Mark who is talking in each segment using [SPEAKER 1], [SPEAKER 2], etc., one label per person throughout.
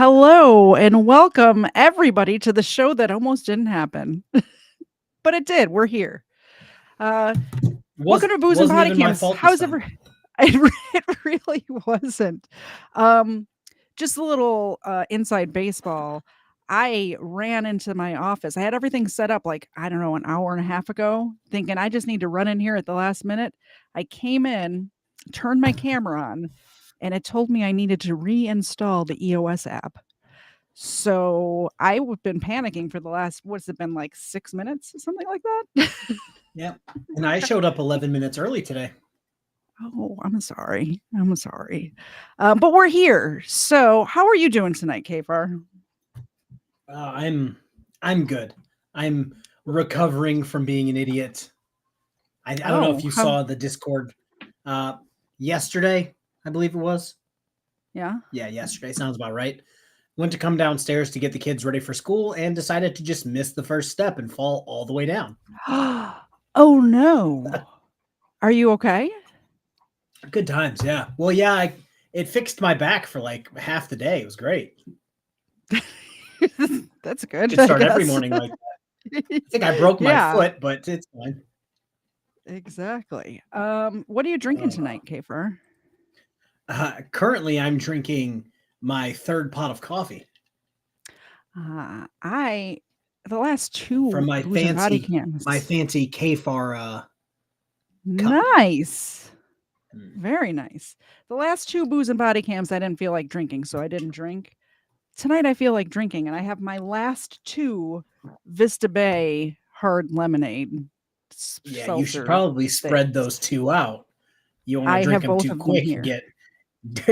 [SPEAKER 1] Hello and welcome everybody to the show that almost didn't happen, but it did. We're here. Uh, Welcome to Booze and
[SPEAKER 2] Wasn't even my
[SPEAKER 1] Bodycams.
[SPEAKER 2] fault this
[SPEAKER 1] How's
[SPEAKER 2] time.
[SPEAKER 1] it really wasn't. Um, just a little inside baseball. I ran into my office. I had everything set up like, I don't know, an hour and a half ago, thinking I just need to run in here at the last minute. I came in, turned my camera on, and it told me I needed to reinstall the EOS app. So I've been panicking for the last, what's it been, like 6 minutes, something like that?
[SPEAKER 2] Yep. And I showed up 11 minutes early today.
[SPEAKER 1] Oh, I'm sorry. I'm sorry. But we're here. So how are you doing tonight, KFARR?
[SPEAKER 2] I'm good. I'm recovering from being an idiot. I don't know if you
[SPEAKER 1] How?
[SPEAKER 2] saw the Discord yesterday, I believe it was.
[SPEAKER 1] Yeah.
[SPEAKER 2] Yeah, yesterday. Sounds about right. Went to come downstairs to get the kids ready for school and decided to just miss the first step and fall all the way down.
[SPEAKER 1] Oh no. Are you okay?
[SPEAKER 2] Good times, yeah. Well, yeah, it fixed my back for like half the day. It was great.
[SPEAKER 1] That's good,
[SPEAKER 2] Should
[SPEAKER 1] I
[SPEAKER 2] start every
[SPEAKER 1] guess.
[SPEAKER 2] morning like that. I think I broke my
[SPEAKER 1] Yeah,
[SPEAKER 2] foot, but it's fine.
[SPEAKER 1] exactly. What are you drinking tonight, KFARR?
[SPEAKER 2] Currently, I'm drinking my third pot of coffee
[SPEAKER 1] I the last
[SPEAKER 2] from
[SPEAKER 1] 2 Booze and Body Cams.
[SPEAKER 2] my fancy KFARR cup.
[SPEAKER 1] Nice.
[SPEAKER 2] Mm.
[SPEAKER 1] Very nice. The last 2 Booze and Body Cams, I didn't feel like drinking, so I didn't drink. Tonight, I feel like drinking, and I have my last 2 Vista Bay hard lemonade
[SPEAKER 2] Yeah, you should
[SPEAKER 1] seltzer
[SPEAKER 2] probably spread
[SPEAKER 1] things.
[SPEAKER 2] those two out. You want to
[SPEAKER 1] I
[SPEAKER 2] drink
[SPEAKER 1] have
[SPEAKER 2] them
[SPEAKER 1] both
[SPEAKER 2] too
[SPEAKER 1] of them
[SPEAKER 2] quick and
[SPEAKER 1] here.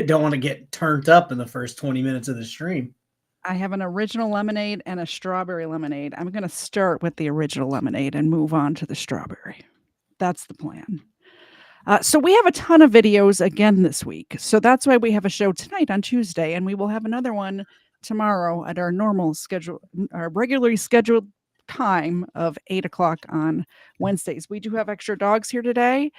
[SPEAKER 2] don't want to get turned up in the first 20 minutes of the stream.
[SPEAKER 1] I have an original lemonade and a strawberry lemonade. I'm going to start with the original lemonade and move on to the strawberry. That's the plan. So we have a ton of videos again this week. So that's why we have a show tonight on Tuesday, and we will have another one tomorrow at our normal schedule, our regularly scheduled time of 8 o'clock on Wednesdays. We do have extra dogs here today.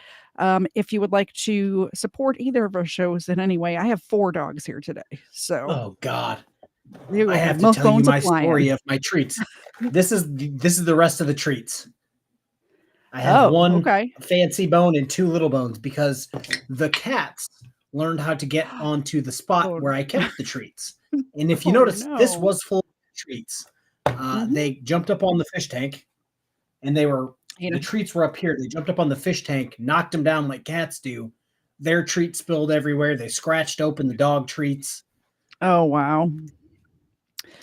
[SPEAKER 1] If you would like to support either of our shows in any way, I have 4 dogs here today. So
[SPEAKER 2] Oh God,
[SPEAKER 1] you
[SPEAKER 2] I
[SPEAKER 1] go,
[SPEAKER 2] have to
[SPEAKER 1] milk
[SPEAKER 2] tell you
[SPEAKER 1] bones
[SPEAKER 2] my
[SPEAKER 1] applying.
[SPEAKER 2] story of my treats. This is the rest of the treats. I have
[SPEAKER 1] Oh,
[SPEAKER 2] one
[SPEAKER 1] okay.
[SPEAKER 2] fancy bone and 2 little bones because the cats learned how to get onto the spot
[SPEAKER 1] Oh,
[SPEAKER 2] where I kept the treats. And if you
[SPEAKER 1] oh
[SPEAKER 2] notice, this
[SPEAKER 1] no.
[SPEAKER 2] was full of treats.
[SPEAKER 1] Mhm.
[SPEAKER 2] They jumped up on the fish tank, and
[SPEAKER 1] You know,
[SPEAKER 2] the treats were up here. They jumped up on the fish tank, knocked them down like cats do. Their treats spilled everywhere. They scratched open the dog treats.
[SPEAKER 1] oh wow.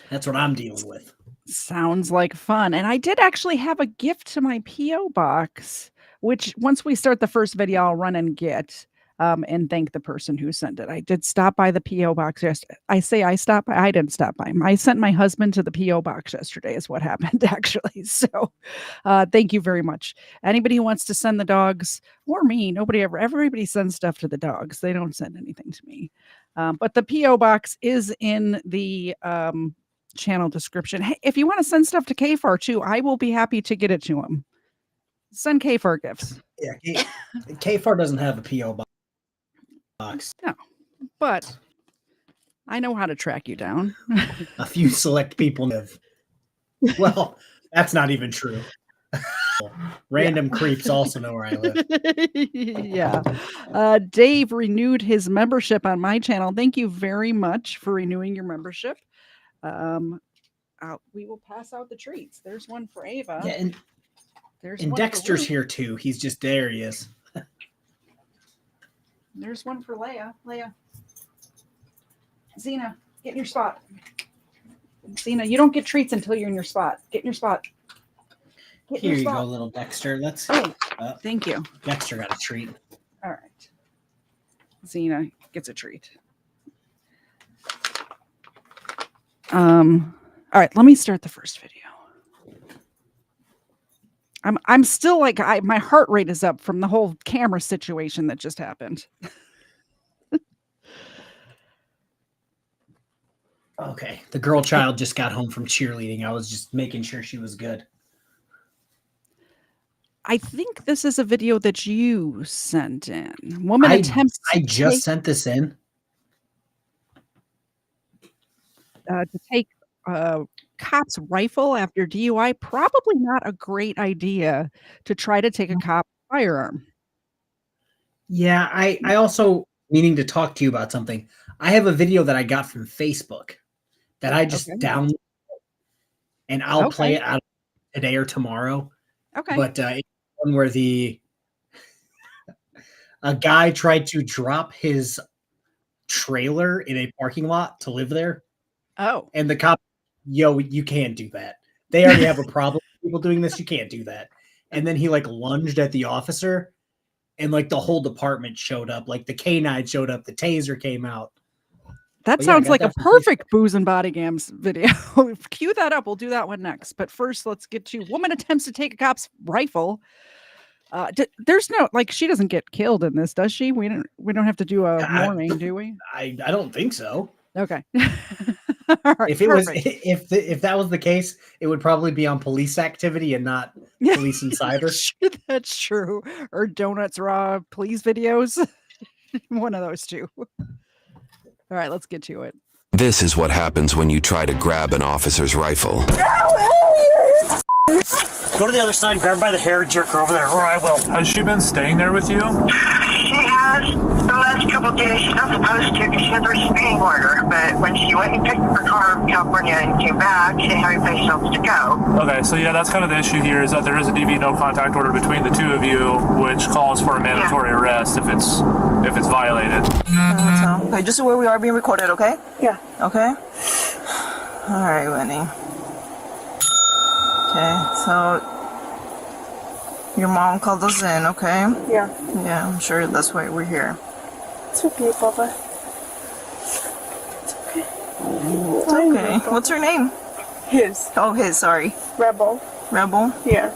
[SPEAKER 2] That's what I'm dealing with.
[SPEAKER 1] Sounds like fun. And I did actually have a gift to my PO box, which once we start the first video, I'll run and get and thank the person who sent it. I did stop by the PO box yesterday. I say I stopped by. I didn't stop by. I sent my husband to the PO box yesterday. Is what happened actually. So, thank you very much. Anybody who wants to send the dogs or me, everybody sends stuff to the dogs. They don't send anything to me. But the PO box is in the channel description. Hey, if you want to send stuff to KFARR too, I will be happy to get it to him. Send KFARR gifts.
[SPEAKER 2] Yeah, KFAR doesn't have a PO box.
[SPEAKER 1] No, but I know how to track you down.
[SPEAKER 2] A few select people have. Well, that's not even true. Random creeps also know where I live.
[SPEAKER 1] Yeah. Dave renewed his membership on my channel. Thank you very much for renewing your membership. We will pass out the treats. There's one for Ava.
[SPEAKER 2] Yeah, and
[SPEAKER 1] There's
[SPEAKER 2] and
[SPEAKER 1] one
[SPEAKER 2] Dexter's
[SPEAKER 1] for
[SPEAKER 2] here too. He's just there. He is.
[SPEAKER 1] There's one for Leia. Leia. Xena, get in your spot. Xena, you don't get treats until you're in your spot. Get in your spot. Get
[SPEAKER 2] Here
[SPEAKER 1] in your
[SPEAKER 2] you
[SPEAKER 1] spot.
[SPEAKER 2] go, little Dexter. Let's.
[SPEAKER 1] Oh, thank you.
[SPEAKER 2] Dexter got a treat.
[SPEAKER 1] All right. Xena gets a treat. All right, let me start the first video. I'm still like my heart rate is up from the whole camera situation that just happened.
[SPEAKER 2] Okay, the girl child just got home from cheerleading. I was just making sure she was good.
[SPEAKER 1] I think this is a video that you sent in. Woman attempts to
[SPEAKER 2] I just sent this in.
[SPEAKER 1] to take a cop's rifle after DUI, probably not a great idea to try to take a cop's firearm.
[SPEAKER 2] Yeah, I also meaning to talk to you about something. I have a video that I got from Facebook that I just
[SPEAKER 1] Okay.
[SPEAKER 2] downloaded, and I'll play
[SPEAKER 1] Okay.
[SPEAKER 2] it out today or tomorrow.
[SPEAKER 1] Okay.
[SPEAKER 2] But it's one where a guy tried to drop his trailer in a parking lot to live there,
[SPEAKER 1] Oh.
[SPEAKER 2] and the cop, yo, you can't do that. They already have a problem with people doing this. You can't do that. And then he like lunged at the officer, and like the whole department showed up. Like the K9 showed up, the taser came out.
[SPEAKER 1] That
[SPEAKER 2] But yeah, I
[SPEAKER 1] sounds
[SPEAKER 2] got
[SPEAKER 1] like a
[SPEAKER 2] that from
[SPEAKER 1] perfect Booze and Bodycams video. Cue that up. We'll do that one next. But first, let's get to woman attempts to take a cop's rifle. There's no like she doesn't get killed in this, does she? We don't have to do a
[SPEAKER 2] Facebook.
[SPEAKER 1] warning, do we?
[SPEAKER 2] I don't think so.
[SPEAKER 1] Okay. All right.
[SPEAKER 2] If it was
[SPEAKER 1] Perfect.
[SPEAKER 2] if that was the case, it would probably be on Police Activity and not Police Insider.
[SPEAKER 1] That's true. Or Donuts Raw Please videos. One of those two. All right, let's get to it.
[SPEAKER 3] This is what happens when you try to grab an officer's rifle.
[SPEAKER 4] Go to the other side, grab her by the hair, jerk her over there, or I will.
[SPEAKER 5] Has she been staying there with you?
[SPEAKER 6] She has the last couple of days. She's not supposed to because she has her speeding order. But when she went and picked up her car in California and came back, she didn't have any place else to go.
[SPEAKER 5] Okay, so yeah, that's kind of the issue here is that there is a DV no contact order between the two of you, which calls for a mandatory arrest if it's violated.
[SPEAKER 7] Okay, just so where we are being recorded, okay?
[SPEAKER 6] Yeah.
[SPEAKER 7] Okay. All right, Winnie. Okay, so your mom called us in, okay?
[SPEAKER 6] Yeah.
[SPEAKER 7] Yeah, I'm sure that's why we're here.
[SPEAKER 6] It's okay, Papa.
[SPEAKER 7] It's okay. What's her name?
[SPEAKER 6] His.
[SPEAKER 7] Oh, his, sorry.
[SPEAKER 6] Rebel.
[SPEAKER 7] Rebel?
[SPEAKER 6] Yeah.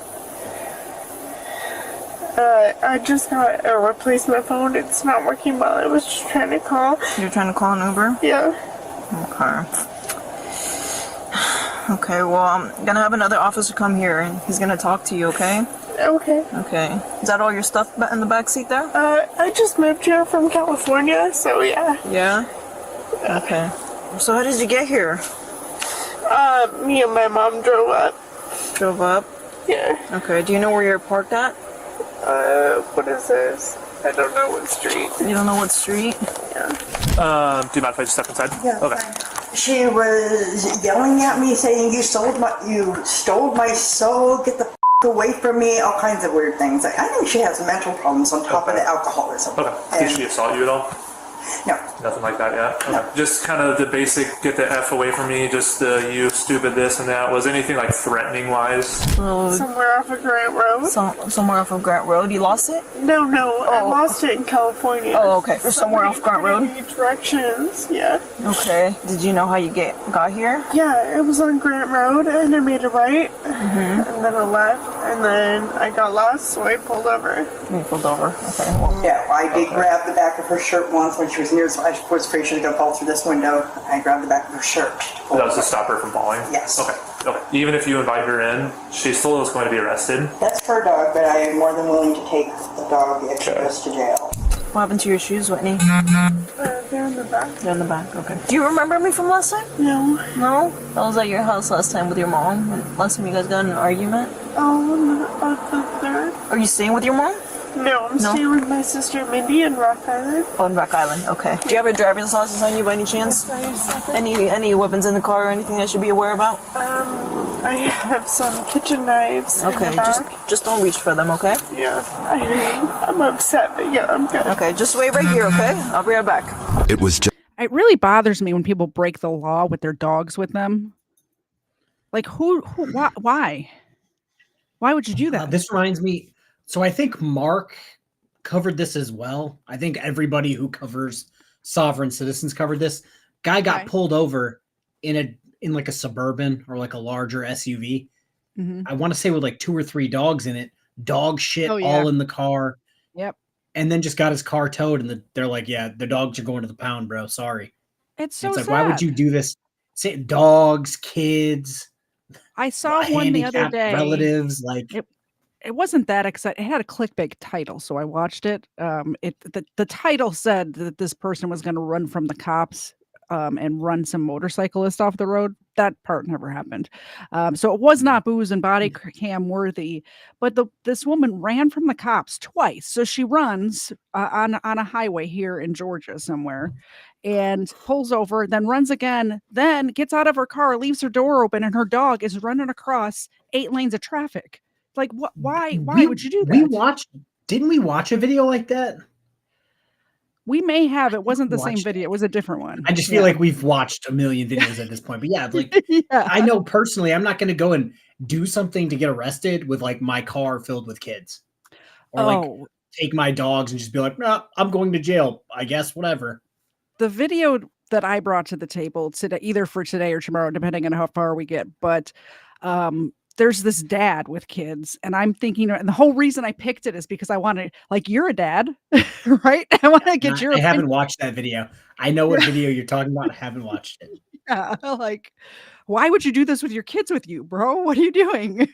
[SPEAKER 6] I just got a replacement phone. It's not working well. I was just trying to call.
[SPEAKER 7] You're trying to call an Uber?
[SPEAKER 6] Yeah.
[SPEAKER 7] Okay. Okay, well, I'm gonna have another officer come here and he's gonna talk to you, okay?
[SPEAKER 6] Okay.
[SPEAKER 7] Okay. Is that all your stuff in the back seat there?
[SPEAKER 6] I just moved here from California, so yeah.
[SPEAKER 7] Yeah? Okay. So how did you get here?
[SPEAKER 6] Me and my mom drove up.
[SPEAKER 7] Drove up?
[SPEAKER 6] Yeah.
[SPEAKER 7] Okay, do you know where you're parked at?
[SPEAKER 6] What is this? I don't know what street.
[SPEAKER 7] You don't know what street?
[SPEAKER 6] Yeah.
[SPEAKER 5] Do you mind if I just step inside?
[SPEAKER 6] Yeah.
[SPEAKER 5] Okay.
[SPEAKER 8] She was yelling at me saying, you stole my soul, get the f*** away from me, all kinds of weird things. I think she has mental problems on top of the alcoholism.
[SPEAKER 5] Okay. Did she assault you at all?
[SPEAKER 8] No.
[SPEAKER 5] Nothing like that, yeah? Okay. Just kind of the basic, get the F away from me, just you stupid this and that. Was anything like threatening wise?
[SPEAKER 6] Somewhere off of Grant Road?
[SPEAKER 7] Somewhere off of Grant Road. You lost it?
[SPEAKER 6] No, I lost it in California.
[SPEAKER 7] Oh, okay. Somewhere off Grant Road?
[SPEAKER 6] Directions, yeah.
[SPEAKER 7] Okay. Did you know how you got here?
[SPEAKER 6] Yeah, it was on Grant Road, and I made a right, and then I left, and then I got lost, so I pulled over.
[SPEAKER 7] You pulled over. Okay. Well,
[SPEAKER 8] Yeah, I did grab the back of her shirt once when she was near, so I was afraid she was going to fall through this window. I grabbed the back of her shirt.
[SPEAKER 5] That was to stop her from falling?
[SPEAKER 8] Yes.
[SPEAKER 5] Okay. Even if you invite her in, she still is going to be arrested?
[SPEAKER 8] That's her dog, but I am more than willing to take the dog the extra bus to jail.
[SPEAKER 7] what happened to your shoes, Whitney?
[SPEAKER 6] They're in the back.
[SPEAKER 7] They're in the back. Okay. Do you remember me from last time?
[SPEAKER 6] No.
[SPEAKER 7] No? I was at your house last time with your mom. Last time you guys got in an argument.
[SPEAKER 6] About the third?
[SPEAKER 7] Are you staying with your mom?
[SPEAKER 6] No, I'm staying with my sister Mindy in Rock Island.
[SPEAKER 7] Oh, in Rock Island. Okay. Do you have a driver's license on you by any chance? Any weapons in the car or anything I should be aware about?
[SPEAKER 6] I have some kitchen knives in
[SPEAKER 7] Okay,
[SPEAKER 6] the back.
[SPEAKER 7] just don't reach for them, okay?
[SPEAKER 6] Yeah, I'm upset, but yeah, I'm good.
[SPEAKER 7] Okay, just wait right here, okay? I'll be right back.
[SPEAKER 3] It was just
[SPEAKER 1] It really bothers me when people break the law with their dogs with them. Like why? Why would you do that?
[SPEAKER 2] This reminds me. So I think Mark covered this as well. I think everybody who covers sovereign citizens covered this. Guy got pulled over in like a Suburban or like a larger SUV.
[SPEAKER 1] Mhm.
[SPEAKER 2] I want to say with like 2 or 3 dogs in it. Dog shit
[SPEAKER 1] Oh, yeah.
[SPEAKER 2] all in the car.
[SPEAKER 1] Yep.
[SPEAKER 2] And then just got his car towed, and they're like, "Yeah, the dogs are going to the pound, bro. Sorry."
[SPEAKER 1] It's so
[SPEAKER 2] It's like,
[SPEAKER 1] sad.
[SPEAKER 2] why would you do this? Say dogs, kids,
[SPEAKER 1] I saw one the other
[SPEAKER 2] handicapped
[SPEAKER 1] day.
[SPEAKER 2] relatives, like
[SPEAKER 1] It wasn't that exciting. It had a clickbait title, so I watched it. The title said that this person was going to run from the cops. and run some motorcyclist off the road. That part never happened. So it was not booze and body cam worthy, but this woman ran from the cops twice. So she runs on a highway here in Georgia somewhere and pulls over, then runs again, then gets out of her car, leaves her door open, and her dog is running across 8 lanes of traffic. Like, what? Why would you do that?
[SPEAKER 2] Didn't we watch a video like that?
[SPEAKER 1] We may have. It wasn't the same video. It was a different one.
[SPEAKER 2] I just feel like we've watched a million videos at this point. But yeah, like I know personally, I'm not going to go and do something to get arrested with like my car filled with kids, or like take my dogs and just be like, no, I'm going to jail. I guess whatever.
[SPEAKER 1] The video that I brought to the table today, either for today or tomorrow, depending on how far we get, but there's this dad with kids, and I'm thinking, and the whole reason I picked it is because I want to, like, you're a dad, right? I want to get your opinion.
[SPEAKER 2] I haven't watched that video. I know what video you're talking about. I haven't watched it.
[SPEAKER 1] Yeah, like, why would you do this with your kids with you, bro? What are you doing?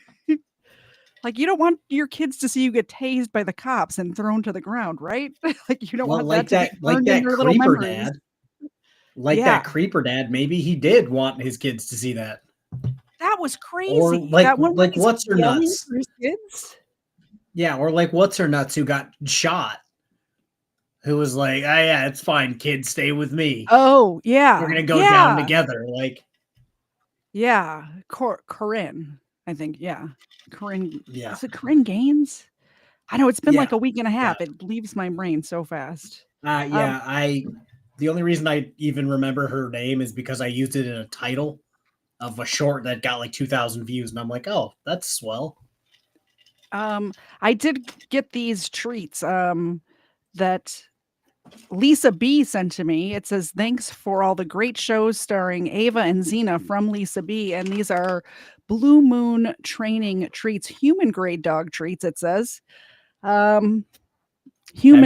[SPEAKER 1] Like, you don't want your kids to see you get tased by the cops and thrown to the ground, right? Like, you don't want
[SPEAKER 2] like
[SPEAKER 1] that to be burned in your little
[SPEAKER 2] creeper
[SPEAKER 1] memories.
[SPEAKER 2] dad. Like that creeper dad, maybe he did want his kids to see that.
[SPEAKER 1] That was crazy.
[SPEAKER 2] Or like,
[SPEAKER 1] that one
[SPEAKER 2] like what's her nuts?
[SPEAKER 1] For his kids?
[SPEAKER 2] Yeah, or like what's her nuts who got shot? Who was like, "Oh yeah, it's fine, kids, stay with me.
[SPEAKER 1] Oh yeah,
[SPEAKER 2] we're gonna go down together." Like,
[SPEAKER 1] yeah, Corinne, I think. Yeah, Corinne.
[SPEAKER 2] Yeah,
[SPEAKER 1] is it Corinne Gaines? I know it's been like a week and a half. It leaves my brain so fast.
[SPEAKER 2] The only reason I even remember her name is because I used it in a title of a short that got like 2,000 views, and I'm like, oh, that's swell.
[SPEAKER 1] I did get these treats that Lisa B sent to me. It says, thanks for all the great shows starring Ava and Xena from Lisa B. And these are Blue Moon training treats, human grade dog treats, it says. Human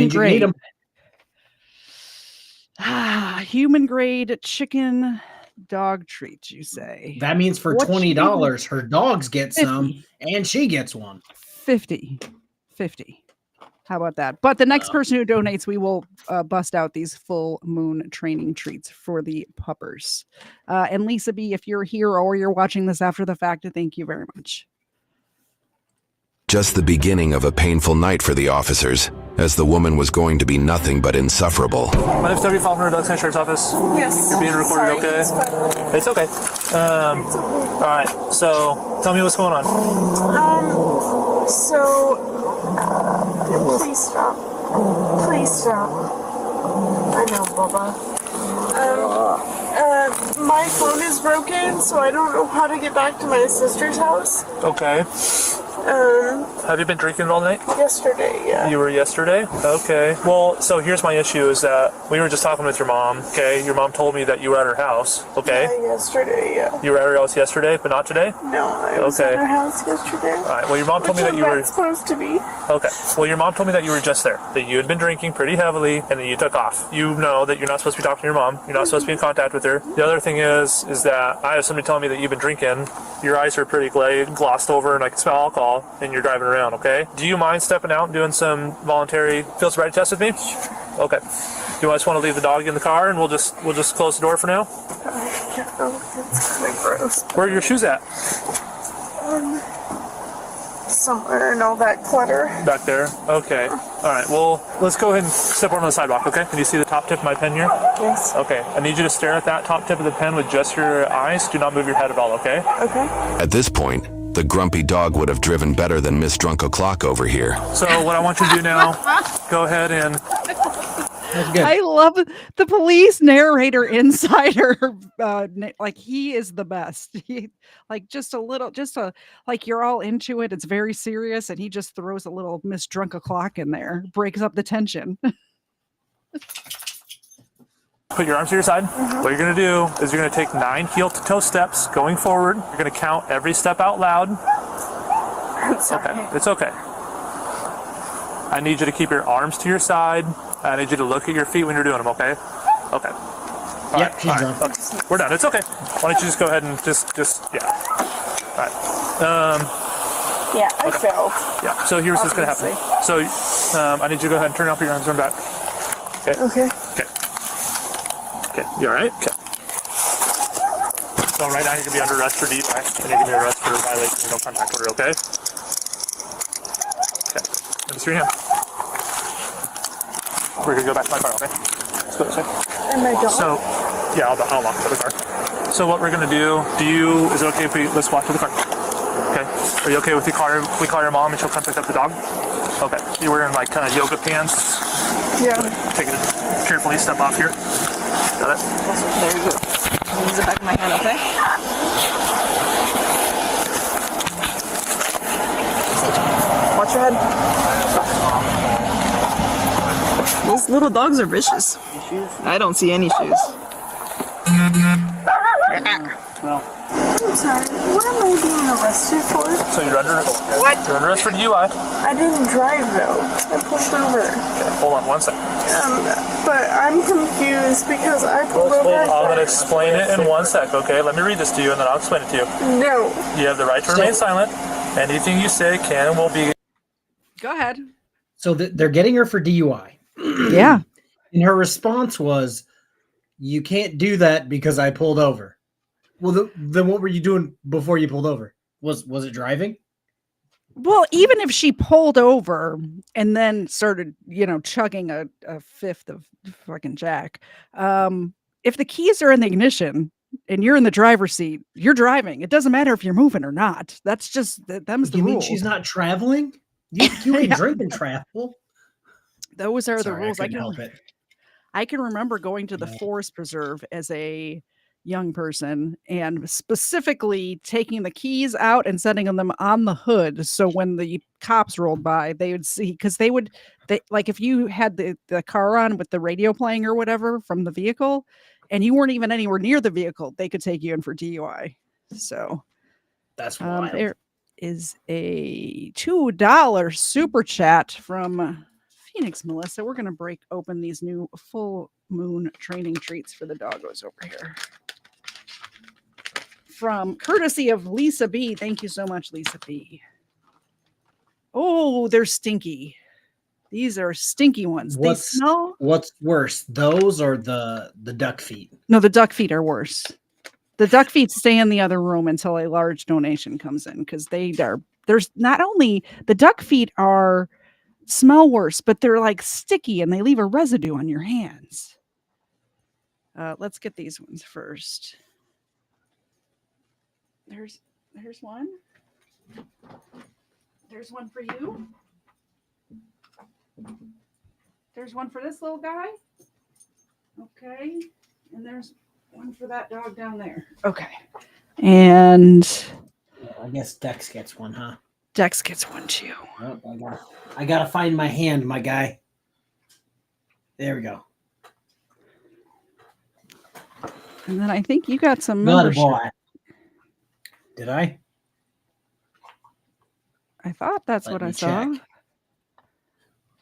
[SPEAKER 1] grade. Human grade chicken dog treats, you say?
[SPEAKER 2] That means for $20, her dogs get 50. Some, and she gets one.
[SPEAKER 1] 50. How about that? But the next person who donates, we will bust out these full moon training treats for the puppers. And Lisa B, if you're here or you're watching this after the fact, thank you very much.
[SPEAKER 3] Just the beginning of a painful night for the officers, as the woman was going to be nothing but insufferable.
[SPEAKER 5] My name's W. Faulkner, Doug's Sheriff's Office.
[SPEAKER 7] Yes.
[SPEAKER 5] You're being recorded, okay? It's okay. All right, so tell me what's going on.
[SPEAKER 9] Please stop. Please stop. I know, Bubba. My phone is broken, so I don't know how to get back to my sister's house.
[SPEAKER 5] Okay. Have you been drinking all night?
[SPEAKER 9] Yesterday, yeah.
[SPEAKER 5] You were yesterday? Okay. Well, so here's my issue is that we were just talking with your mom, okay? Your mom told me that you were at her house, okay?
[SPEAKER 9] Yeah, yesterday, yeah.
[SPEAKER 5] You were at her house yesterday, but not today?
[SPEAKER 9] No, I was at her house yesterday.
[SPEAKER 5] All right, well, your mom told me that you were...
[SPEAKER 9] supposed to be.
[SPEAKER 5] Okay. Well, your mom told me that you were just there, that you had been drinking pretty heavily, and then you took off. You know that you're not supposed to be talking to your mom. You're not supposed to be in contact with her. The other thing is that I have somebody telling me that you've been drinking. Your eyes are pretty glossed over, and I can smell alcohol, and you're driving around, okay? Do you mind stepping out and doing some voluntary field sobriety test with me? Okay. Do you just want to leave the dog in the car, and we'll just close the door for now?
[SPEAKER 9] It's kind of gross.
[SPEAKER 5] Where are your shoes at?
[SPEAKER 9] Somewhere in all that clutter.
[SPEAKER 5] Back there? Okay. All right, well, let's go ahead and step over on the sidewalk, okay? Can you see the top tip of my pen here?
[SPEAKER 9] Yes.
[SPEAKER 5] Okay. I need you to stare at that top tip of the pen with just your eyes. Do not move your head at all, okay?
[SPEAKER 9] Okay.
[SPEAKER 3] At this point, the grumpy dog would have driven better than Miss Drunk O'Clock over here.
[SPEAKER 5] So what I want you to do now, go ahead and...
[SPEAKER 1] I love the police narrator insider. Like, he is the best. He, like, like, you're all into it. It's very serious. And he just throws a little Miss Drunk O'Clock in there, breaks up the tension.
[SPEAKER 5] Put your arms to your side. Mm-hmm. What you're going to do is you're going to take 9 heel-to-toe steps going forward. You're going to count every step out loud.
[SPEAKER 9] It's okay.
[SPEAKER 5] It's okay. I need you to keep your arms to your side. I need you to look at your feet when you're doing them, okay? Okay.
[SPEAKER 2] Yep, she's done.
[SPEAKER 5] Okay. We're done. It's okay. Why don't you just go ahead and just yeah. All right.
[SPEAKER 9] Yeah, I failed.
[SPEAKER 5] Yeah, so here's what's going to happen. So I need you to go ahead and turn off your arms and back. Okay?
[SPEAKER 9] Okay.
[SPEAKER 5] Okay. Okay, you all right? Okay. So right now you're gonna be under arrest for DUI, and you're gonna be arrested for violating your no contact order. Okay. Okay. Let me see your hand. We're gonna go back to my car. Okay. Let's go this way.
[SPEAKER 9] And my dog?
[SPEAKER 5] So, yeah, I'll lock the car. So what we're gonna do? Is it okay if let's walk to the car? Okay. Are you okay with we call your mom and she'll come pick up the dog? Okay. You're wearing like kind of yoga pants.
[SPEAKER 9] Yeah.
[SPEAKER 5] Take it carefully. Step off here. Got it.
[SPEAKER 7] There you go. Use the back of my hand, okay? Watch your head. Those little dogs are vicious. I don't see any shoes.
[SPEAKER 5] Well.
[SPEAKER 9] I'm sorry. What am I being arrested for?
[SPEAKER 5] So you're under arrest for DUI.
[SPEAKER 9] I didn't drive though. I pulled over.
[SPEAKER 5] Okay, hold on 1 second.
[SPEAKER 9] But I'm confused because I pulled over.
[SPEAKER 5] I'm going to explain it in 1 sec, okay? Let me read this to you and then I'll explain it to you.
[SPEAKER 9] No.
[SPEAKER 5] You have the right to remain silent. Anything you say can and will be...
[SPEAKER 1] Go ahead.
[SPEAKER 2] So they're getting her for DUI.
[SPEAKER 1] Yeah.
[SPEAKER 2] And her response was, you can't do that because I pulled over. Well, then what were you doing before you pulled over? Was it driving?
[SPEAKER 1] Well, even if she pulled over and then started, chugging a fifth of fucking Jack, if the keys are in the ignition and you're in the driver's seat, you're driving. It doesn't matter if you're moving or not. That's just them's the
[SPEAKER 2] You mean
[SPEAKER 1] rules.
[SPEAKER 2] she's not traveling? You can drink and travel.
[SPEAKER 1] Those are the
[SPEAKER 2] Sorry,
[SPEAKER 1] rules.
[SPEAKER 2] I couldn't help it.
[SPEAKER 1] I can remember going to the forest preserve as a young person and specifically taking the keys out and setting them on the hood. So when the cops rolled by, they would see, because they like if you had the car on with the radio playing or whatever from the vehicle and you weren't even anywhere near the vehicle, they could take you in for DUI. So
[SPEAKER 2] that's wild.
[SPEAKER 1] There is a $2 super chat from Phoenix Melissa. We're going to break open these new full moon training treats for the doggos over here. From courtesy of Lisa B. Thank you so much, Lisa B. Oh, they're stinky. These are stinky ones. They smell.
[SPEAKER 2] What's worse, those or the duck feet?
[SPEAKER 1] No, the duck feet are worse. The duck feet stay in the other room until a large donation comes in because there's not only the duck feet smell worse, but they're like sticky and they leave a residue on your hands. Let's get these ones first. There's one. There's one for you. There's one for this little guy. Okay. And there's one for that dog down there. Okay. And
[SPEAKER 2] I guess Dex gets one, huh?
[SPEAKER 1] Dex gets one too.
[SPEAKER 2] Oh, I gotta find my hand, my guy. There we go.
[SPEAKER 1] And then I think you got some
[SPEAKER 2] Not a
[SPEAKER 1] membership.
[SPEAKER 2] boy. Did I?
[SPEAKER 1] I thought that's what I saw.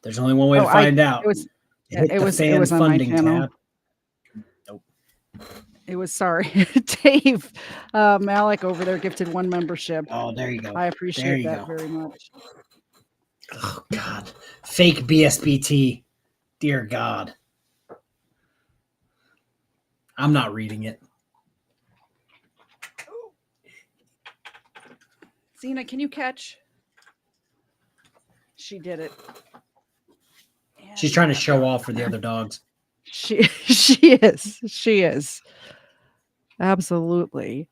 [SPEAKER 2] There's only one way to find out.
[SPEAKER 1] It was
[SPEAKER 2] Hit
[SPEAKER 1] it
[SPEAKER 2] the
[SPEAKER 1] was
[SPEAKER 2] fan
[SPEAKER 1] on my
[SPEAKER 2] funding
[SPEAKER 1] channel.
[SPEAKER 2] tab. Nope.
[SPEAKER 1] It was Dave Malik over there gifted one membership.
[SPEAKER 2] Oh, there you go.
[SPEAKER 1] I appreciate that very much.
[SPEAKER 2] Oh God. Fake BSBT. Dear God. I'm not reading it.
[SPEAKER 1] Zena, can you catch? She did it.
[SPEAKER 2] She's trying to show off for the other dogs.
[SPEAKER 1] She is. Absolutely.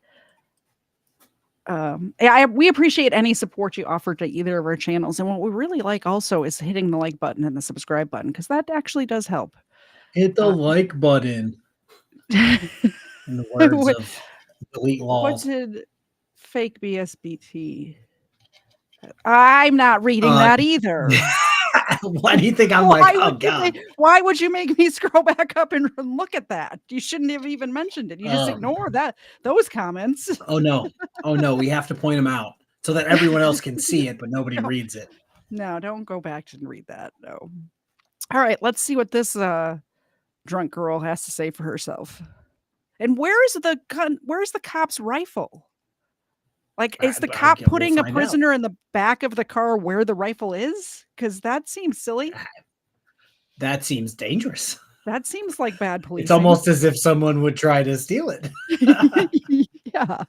[SPEAKER 1] We appreciate any support you offer to either of our channels. And what we really like also is hitting the like button and the subscribe button, because that actually does help.
[SPEAKER 2] Hit the like button. In the words of Delete Laws.
[SPEAKER 1] What did fake BSBT? I'm not reading that either.
[SPEAKER 2] Why do you think I'm like, oh God?
[SPEAKER 1] Why would you make me scroll back up and look at that? You shouldn't have even mentioned it. You just ignore those comments.
[SPEAKER 2] Oh no. We have to point them out so that everyone else can see it, but nobody reads it.
[SPEAKER 1] No, don't go back and read that. No. All right, let's see what this drunk girl has to say for herself. And where's the cop's rifle? Like, is the cop putting a prisoner in the back of the car where the rifle is? Because that seems silly.
[SPEAKER 2] That seems dangerous.
[SPEAKER 1] That seems like bad policing.
[SPEAKER 2] It's almost as if someone would try to steal it.
[SPEAKER 1] Yeah.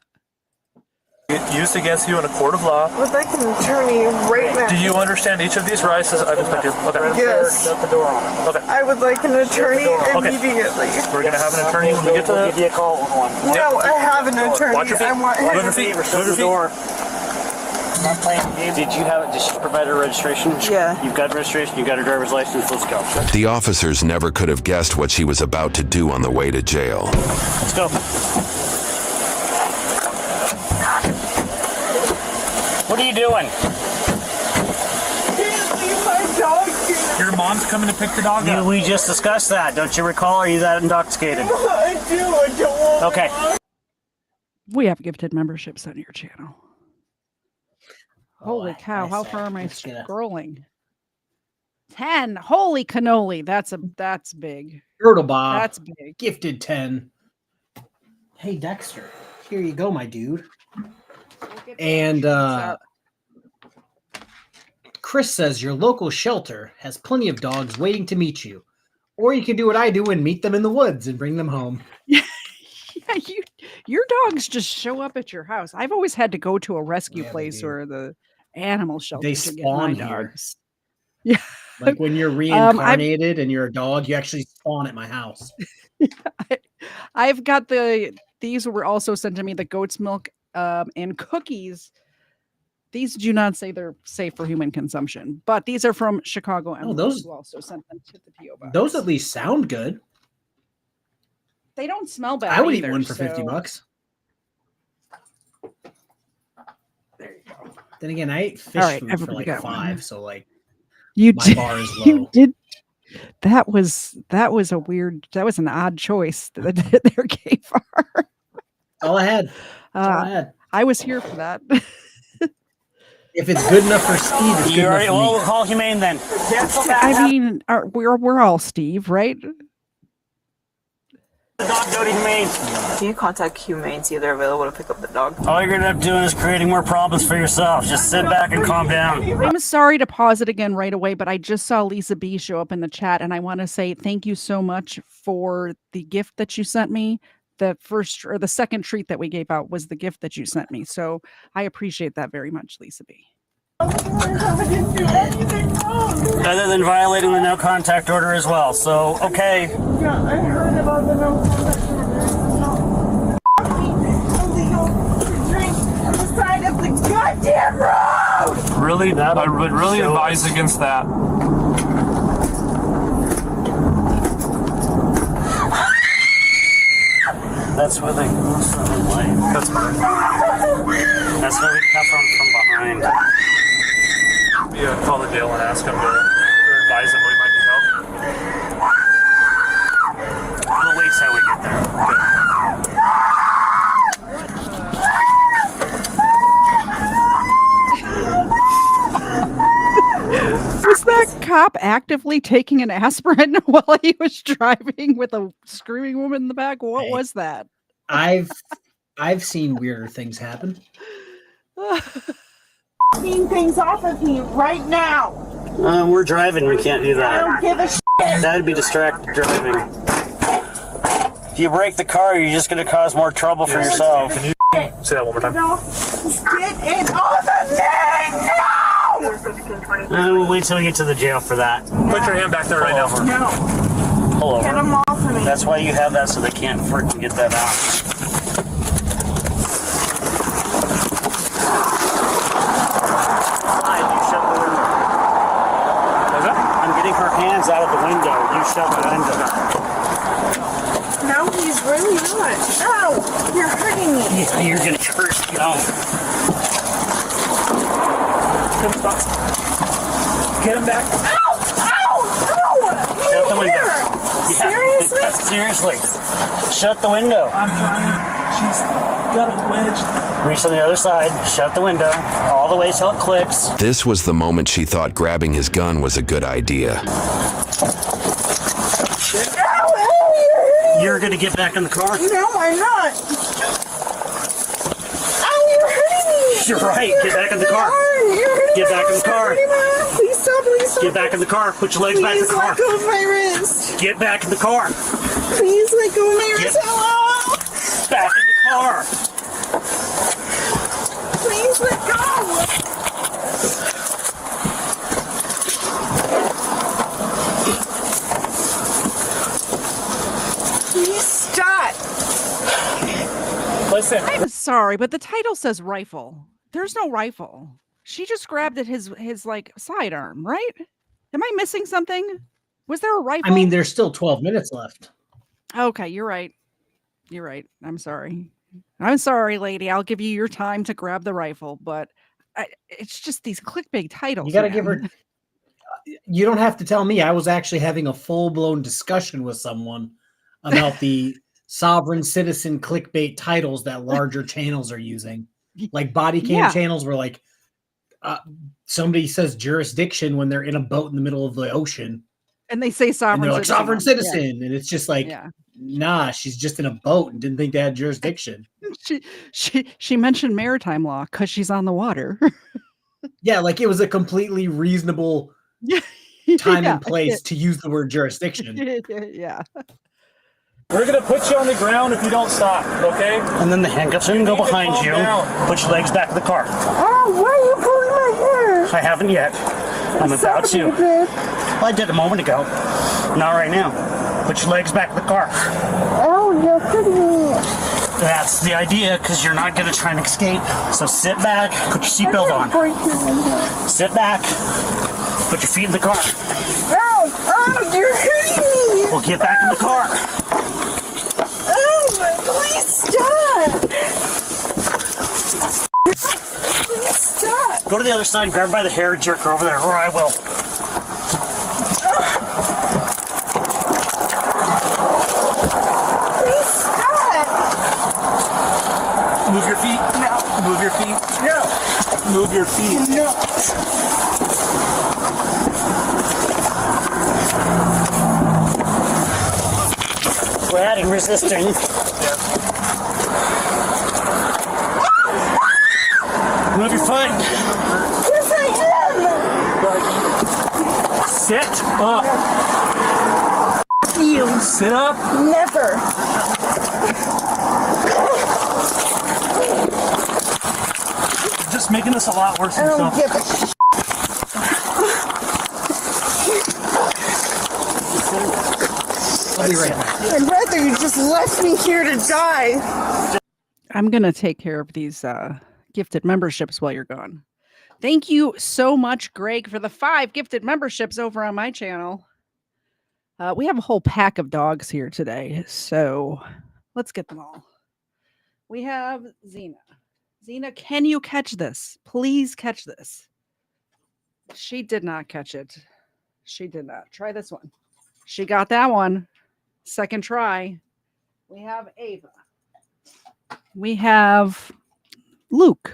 [SPEAKER 5] Used against you in a court of law.
[SPEAKER 9] Would like an attorney right now.
[SPEAKER 5] Do you understand each of these rights? I just do. Okay.
[SPEAKER 9] Yes.
[SPEAKER 5] Shut the door on it. Okay.
[SPEAKER 9] I would like an attorney immediately.
[SPEAKER 5] We're gonna have an attorney when we get to that.
[SPEAKER 4] Give you a call with one.
[SPEAKER 9] No, I have an attorney.
[SPEAKER 5] Watch your feet.
[SPEAKER 9] I want
[SPEAKER 5] Move
[SPEAKER 9] him.
[SPEAKER 5] your feet. Move your
[SPEAKER 4] door.
[SPEAKER 5] feet.
[SPEAKER 4] Not playing games. Did she provide her registration?
[SPEAKER 7] Yeah.
[SPEAKER 4] You've got registration, you've got her driver's license, let's go.
[SPEAKER 3] The officers never could have guessed what she was about to do on the way to jail.
[SPEAKER 4] Let's go. What are you doing?
[SPEAKER 5] Your mom's coming to pick the dog up.
[SPEAKER 4] We just discussed that. Don't you recall? Are you that intoxicated?
[SPEAKER 9] I do. I don't want.
[SPEAKER 4] Okay.
[SPEAKER 1] We have gifted memberships on your channel. Holy
[SPEAKER 2] I
[SPEAKER 1] cow, how
[SPEAKER 2] said,
[SPEAKER 1] far am I
[SPEAKER 2] let's get a-
[SPEAKER 1] scrolling? 10. Holy cannoli. That's big.
[SPEAKER 2] Turtle Bob.
[SPEAKER 1] That's big.
[SPEAKER 2] Gifted 10. Hey, Dexter. Here you go, my dude. And Chris says your local shelter has plenty of dogs waiting to meet you. Or you can do what I do and meet them in the woods and bring them home.
[SPEAKER 1] Yeah, your dogs just show up at your house. I've always had to go to a rescue
[SPEAKER 2] Yeah, they
[SPEAKER 1] place
[SPEAKER 2] do.
[SPEAKER 1] or the animal shelter
[SPEAKER 2] They
[SPEAKER 1] to get my
[SPEAKER 2] spawn here.
[SPEAKER 1] dogs. Yeah.
[SPEAKER 2] Like when you're reincarnated and you're a dog, you actually spawn at my house.
[SPEAKER 1] I've got these were also sent to me, the goat's milk and cookies. These do not say they're safe for human consumption, but these are from Chicago.
[SPEAKER 2] Oh, those-
[SPEAKER 1] who also sent them to the PO box.
[SPEAKER 2] Those at least sound good.
[SPEAKER 1] They don't smell bad.
[SPEAKER 2] I would
[SPEAKER 1] either,
[SPEAKER 2] eat one for
[SPEAKER 1] so-
[SPEAKER 2] $50.
[SPEAKER 1] There you go.
[SPEAKER 2] Then again, I ate fish
[SPEAKER 1] All right,
[SPEAKER 2] food for
[SPEAKER 1] everybody
[SPEAKER 2] like
[SPEAKER 1] got one.
[SPEAKER 2] 5, so like
[SPEAKER 1] You
[SPEAKER 2] my
[SPEAKER 1] did.
[SPEAKER 2] bar is
[SPEAKER 1] You
[SPEAKER 2] low.
[SPEAKER 1] did. That was an odd choice. Their KFARR.
[SPEAKER 2] All I had. That's all I had.
[SPEAKER 1] I was here for that.
[SPEAKER 2] If it's good enough for Steve, it's good
[SPEAKER 4] You
[SPEAKER 2] enough
[SPEAKER 4] already,
[SPEAKER 2] for
[SPEAKER 4] well,
[SPEAKER 2] me.
[SPEAKER 4] we'll call Humane then.
[SPEAKER 1] I mean, we're all Steve, right?
[SPEAKER 4] The dog go to Humane.
[SPEAKER 7] Can you contact Humane, see if they're available to pick up the dog?
[SPEAKER 4] All you're gonna end up doing is creating more problems for yourself. Just sit back and calm down.
[SPEAKER 1] I'm sorry to pause it again right away, but I just saw Lisa B show up in the chat, and I want to say thank you so much for the gift that you sent me. The first or the second treat that we gave out was the gift that you sent me. So I appreciate that very much, Lisa B.
[SPEAKER 4] Other than violating the no contact order as well. So, okay.
[SPEAKER 9] Yeah, I heard about the no contact order. Illegal drink on the side of the goddamn road.
[SPEAKER 5] Really, I would really advise against that.
[SPEAKER 4] That's where they go from life.
[SPEAKER 5] That's fine.
[SPEAKER 4] That's where we come from behind.
[SPEAKER 5] Yeah, call the jail and ask them to, or advise them we might need help.
[SPEAKER 4] We'll wait till we get there.
[SPEAKER 1] Was that cop actively taking an aspirin while he was driving with a screaming woman in the back? What
[SPEAKER 2] Hey.
[SPEAKER 1] was that?
[SPEAKER 2] I've seen weirder things happen.
[SPEAKER 9] Clean things off of me right now.
[SPEAKER 4] We're driving. We can't do
[SPEAKER 9] I
[SPEAKER 4] that.
[SPEAKER 9] don't give a shit.
[SPEAKER 4] That'd be distracted driving. If you break the car, you're just going to cause more trouble for yourself.
[SPEAKER 5] Can you say that one more time?
[SPEAKER 9] No, get it off of me now.
[SPEAKER 4] We'll wait till we get to the jail for that.
[SPEAKER 5] Put your hand back there right now.
[SPEAKER 9] No,
[SPEAKER 4] Pull
[SPEAKER 9] get
[SPEAKER 4] over.
[SPEAKER 9] them off of me.
[SPEAKER 4] That's why you have that, so they can't freaking get that out. Slide, you shut the window.
[SPEAKER 5] What's that?
[SPEAKER 4] I'm getting her hands out of the window. You shut the window.
[SPEAKER 9] No, he's really not. No, you're hurting me.
[SPEAKER 4] Yeah, you're gonna hurt. No.
[SPEAKER 5] Get him back.
[SPEAKER 9] Ow! Ow! No!
[SPEAKER 4] Shut the window.
[SPEAKER 9] Here.
[SPEAKER 4] Yeah.
[SPEAKER 9] Seriously?
[SPEAKER 4] Seriously. Shut the window.
[SPEAKER 5] I'm trying. She's got a wedge.
[SPEAKER 4] Reach on the other side. Shut the window. All the way till it clicks.
[SPEAKER 3] This was the moment she thought grabbing his gun was a good idea.
[SPEAKER 4] You're gonna get back in the car?
[SPEAKER 9] No, I'm not. Ow, you're hurting me.
[SPEAKER 4] You're right. Get back in the car. Get back in the car.
[SPEAKER 9] Please stop, please stop.
[SPEAKER 4] Get back in the car. Put your legs back in
[SPEAKER 9] Please
[SPEAKER 4] the car.
[SPEAKER 9] let go of my wrist.
[SPEAKER 4] Get back in the car.
[SPEAKER 9] Please let go of my wrist.
[SPEAKER 4] Get-
[SPEAKER 9] Hello?
[SPEAKER 4] Back in the car.
[SPEAKER 9] Please let go! Please stop!
[SPEAKER 5] Listen.
[SPEAKER 1] I'm sorry, but the title says rifle. There's no rifle. She just grabbed at his like sidearm, right? Am I missing something? Was there a rifle?
[SPEAKER 2] I mean, there's still 12 minutes left.
[SPEAKER 1] Okay, you're right. You're right. I'm sorry. I'm sorry, lady. I'll give you your time to grab the rifle, but it's just these clickbait titles.
[SPEAKER 2] You got to give her. You don't have to tell me. I was actually having a full-blown discussion with someone about the sovereign citizen clickbait titles that larger channels are using. Like Bodycam channels were like, somebody says jurisdiction when they're in a boat in the middle of the ocean.
[SPEAKER 1] And they say sovereign
[SPEAKER 2] and they're like,
[SPEAKER 1] citizen.
[SPEAKER 2] sovereign citizen. Yeah. And it's just like, nah, she's just in a boat and didn't think they had jurisdiction.
[SPEAKER 1] She mentioned maritime law because she's on the water.
[SPEAKER 2] Yeah, like it was a completely reasonable time and place to use the word jurisdiction.
[SPEAKER 1] Yeah.
[SPEAKER 5] We're going to put you on the ground if you don't stop, okay?
[SPEAKER 4] And then the handcuffs are going to go behind you. Put your legs back in the car.
[SPEAKER 9] Oh, why are you pulling my hair?
[SPEAKER 4] I haven't yet. I'm about to. Well, I did a moment ago. Not right now. Put your legs back in the car.
[SPEAKER 9] Oh, you're kidding me.
[SPEAKER 4] That's the idea, because you're not going to try and escape. So sit back, put your seatbelt on. Sit back, put your feet in the car.
[SPEAKER 9] Oh, you're hurting me.
[SPEAKER 4] We'll get back in the car.
[SPEAKER 9] Oh, please stop. Please stop.
[SPEAKER 4] Go to the other side and grab her by the hair and jerk her over there, or I will.
[SPEAKER 9] Please stop.
[SPEAKER 5] Move your feet.
[SPEAKER 9] No.
[SPEAKER 5] Move your feet.
[SPEAKER 9] No.
[SPEAKER 5] Move your feet.
[SPEAKER 9] No.
[SPEAKER 4] We're adding resisting. Move your foot.
[SPEAKER 9] Yes, I am.
[SPEAKER 5] Sit up.
[SPEAKER 9] You.
[SPEAKER 5] Sit up.
[SPEAKER 9] Never.
[SPEAKER 5] You're just making this a lot worse
[SPEAKER 9] I
[SPEAKER 5] than
[SPEAKER 9] don't
[SPEAKER 5] yourself.
[SPEAKER 9] give a shit.
[SPEAKER 2] I'll be right back.
[SPEAKER 9] I'd rather you just left me here to die.
[SPEAKER 1] I'm going to take care of these gifted memberships while you're gone. Thank you so much, Greg, for the 5 gifted memberships over on my channel. We have a whole pack of dogs here today, so let's get them all. We have Xena. Xena, can you catch this? Please catch this. She did not catch it. She did not. Try this one. She got that one. Second try. We have Ava. We have Luke.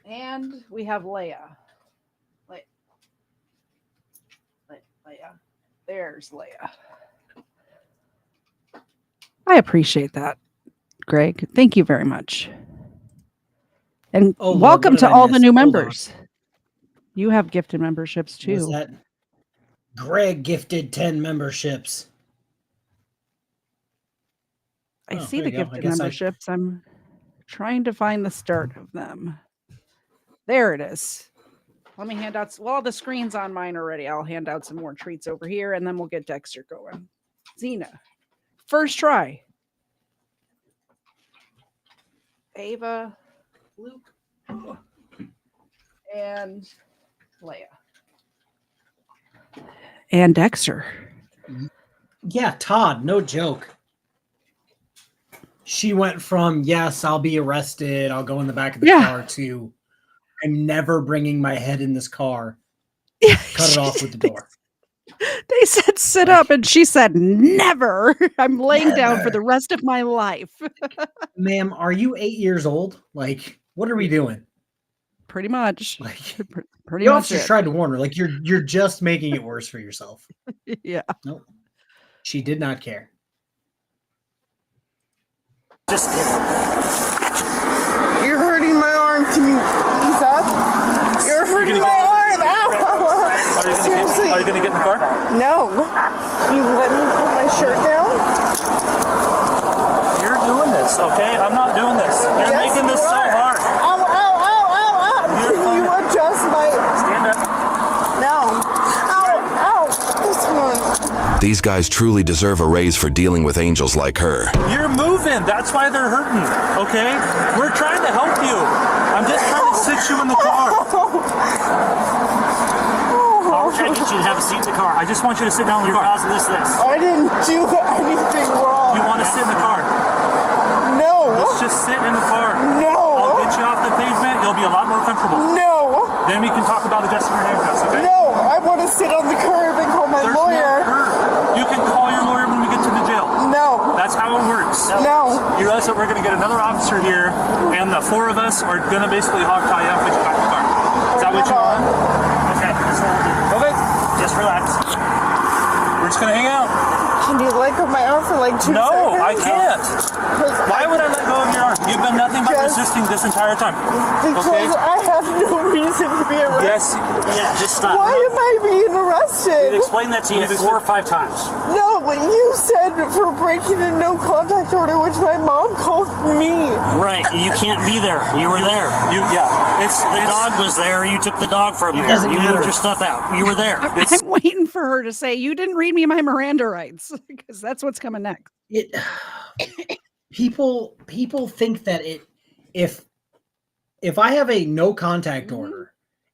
[SPEAKER 1] And we have Leia. Leia. There's Leia. I appreciate that, Greg. Thank you very much. And welcome to all the new members. You have gifted memberships too.
[SPEAKER 2] Was that Greg gifted 10 memberships?
[SPEAKER 1] I see the gifted memberships. I'm trying to find the start of them. There it is. Let me hand out. Well, the screen's on mine already. I'll hand out some more treats over here, and then we'll get Dexter going. Xena, first try. Ava, Luke, and Leia. And Dexter.
[SPEAKER 2] Yeah, Todd, no joke. She went from, yes, I'll be arrested, I'll go in the back of the car, to I'm never bringing my head in this car. Cut it off with the door.
[SPEAKER 1] They said sit up, and she said never. I'm laying down for the rest of my life.
[SPEAKER 2] Ma'am, are you 8 years old? Like, what are we doing?
[SPEAKER 1] Pretty much.
[SPEAKER 2] Like,
[SPEAKER 1] pretty
[SPEAKER 2] the
[SPEAKER 1] much.
[SPEAKER 2] officers tried to warn her. Like, you're just making it worse for yourself.
[SPEAKER 1] Yeah.
[SPEAKER 2] Nope. She did not care.
[SPEAKER 4] Just
[SPEAKER 9] You're hurting my arm. Can you ease up? You're hurting my arm. Ow. Seriously.
[SPEAKER 5] Are you going to get in the car?
[SPEAKER 9] No. You let me put my shirt down?
[SPEAKER 5] You're doing this, okay? I'm not doing this. You're
[SPEAKER 9] Yes,
[SPEAKER 5] making this
[SPEAKER 9] you
[SPEAKER 5] so
[SPEAKER 9] are.
[SPEAKER 5] hard.
[SPEAKER 9] Ow, ow, ow, ow, ow. Can you adjust my...
[SPEAKER 5] Stand up.
[SPEAKER 9] No. Ow, ow. This one.
[SPEAKER 3] These guys truly deserve a raise for dealing with angels like her.
[SPEAKER 5] You're moving. That's why they're hurting, okay? We're trying to help you. I'm just trying to sit you in the car.
[SPEAKER 4] We're trying to get you to have a seat in the car.
[SPEAKER 5] I just want you to sit down in the
[SPEAKER 4] You're
[SPEAKER 5] car.
[SPEAKER 4] causing this.
[SPEAKER 9] I didn't do anything wrong.
[SPEAKER 5] You want to sit in the car?
[SPEAKER 9] No.
[SPEAKER 5] Let's just sit in the car.
[SPEAKER 9] No.
[SPEAKER 5] I'll get you off the pavement. You'll be a lot more comfortable.
[SPEAKER 9] No.
[SPEAKER 5] Then we can talk about adjusting your handcuffs, okay?
[SPEAKER 9] No. I want to sit on the curb and call my
[SPEAKER 5] There's
[SPEAKER 9] lawyer.
[SPEAKER 5] no hurt. You can call your lawyer when we get to the jail.
[SPEAKER 9] No.
[SPEAKER 5] That's how it works.
[SPEAKER 9] No.
[SPEAKER 5] You realize that we're going to get another officer here, and the 4 of us are going to basically hog tie you and put you back in the car. Is that what you want?
[SPEAKER 4] Okay, that's all we'll do.
[SPEAKER 5] Okay.
[SPEAKER 4] Just relax.
[SPEAKER 5] We're just going to hang out.
[SPEAKER 9] Can you let go of my arm for like 2 seconds?
[SPEAKER 5] No, I can't.
[SPEAKER 9] 'Cause
[SPEAKER 5] Why would I let go of your arm? You've been nothing but
[SPEAKER 9] Just-
[SPEAKER 5] resisting this entire time.
[SPEAKER 9] Because
[SPEAKER 5] Okay?
[SPEAKER 9] I have no reason to be arrested.
[SPEAKER 5] Yes.
[SPEAKER 4] Yeah, just stop.
[SPEAKER 9] Why am I being
[SPEAKER 4] We've
[SPEAKER 9] arrested?
[SPEAKER 4] explained that to you 4 or 5 times.
[SPEAKER 9] No, but you said for breaking a no contact order, which my mom called me.
[SPEAKER 4] Right, you can't be there. You were there. The dog was there. You took the dog from there.
[SPEAKER 2] doesn't
[SPEAKER 4] You
[SPEAKER 2] matter.
[SPEAKER 4] moved your stuff out. You were there.
[SPEAKER 1] I'm waiting for her to say, you didn't read me my Miranda rights, because that's what's coming next.
[SPEAKER 2] People think that if I have a no contact order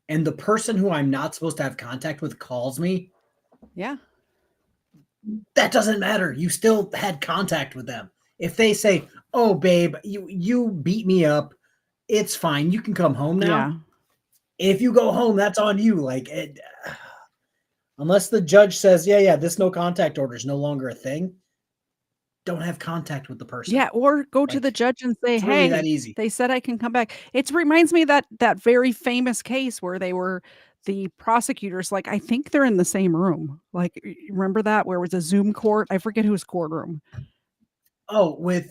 [SPEAKER 2] and the person who I'm not supposed to have contact with calls me,
[SPEAKER 1] Yeah.
[SPEAKER 2] that doesn't matter. You still had contact with them. If they say, "Oh, babe, you beat me up. It's fine. You can come home now."
[SPEAKER 1] Yeah.
[SPEAKER 2] If you go home, that's on you. Unless the judge says, yeah, this no contact order is no longer a thing, don't have contact with the person.
[SPEAKER 1] Yeah, or go to the judge and say,
[SPEAKER 2] it's really
[SPEAKER 1] "Hey,
[SPEAKER 2] that easy."
[SPEAKER 1] they said I can come back." It reminds me of that very famous case where they were the prosecutors, like, I think they're in the same room. Like, remember that where it was a Zoom court? I forget whose courtroom.
[SPEAKER 2] Oh, with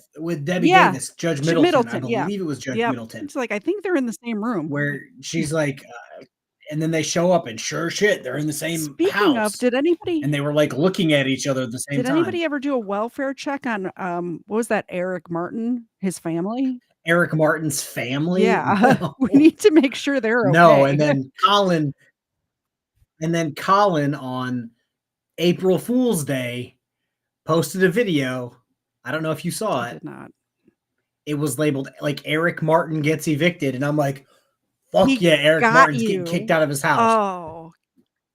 [SPEAKER 2] Debbie
[SPEAKER 1] Yeah,
[SPEAKER 2] Davis, Judge Middleton. I
[SPEAKER 1] yeah.
[SPEAKER 2] believe it was Judge
[SPEAKER 1] Yeah.
[SPEAKER 2] Middleton,
[SPEAKER 1] It's like, I think they're in the same room.
[SPEAKER 2] where she's like, and then they show up and sure shit, they're in the same
[SPEAKER 1] Speaking
[SPEAKER 2] house.
[SPEAKER 1] of, did anybody
[SPEAKER 2] And they were like looking at each other at the same
[SPEAKER 1] did
[SPEAKER 2] time.
[SPEAKER 1] anybody ever do a welfare check on what was that, Eric Martin, his family?
[SPEAKER 2] Eric Martin's family?
[SPEAKER 1] Yeah.
[SPEAKER 2] No.
[SPEAKER 1] We need to make sure they're okay.
[SPEAKER 2] No, and then Colin on April Fool's Day posted a video. I don't know if you saw
[SPEAKER 1] I
[SPEAKER 2] it.
[SPEAKER 1] did not.
[SPEAKER 2] It was labeled like Eric Martin gets evicted, and I'm like, fuck
[SPEAKER 1] He
[SPEAKER 2] yeah, Eric
[SPEAKER 1] got
[SPEAKER 2] Martin's
[SPEAKER 1] you.
[SPEAKER 2] getting kicked out of his house.
[SPEAKER 1] Oh.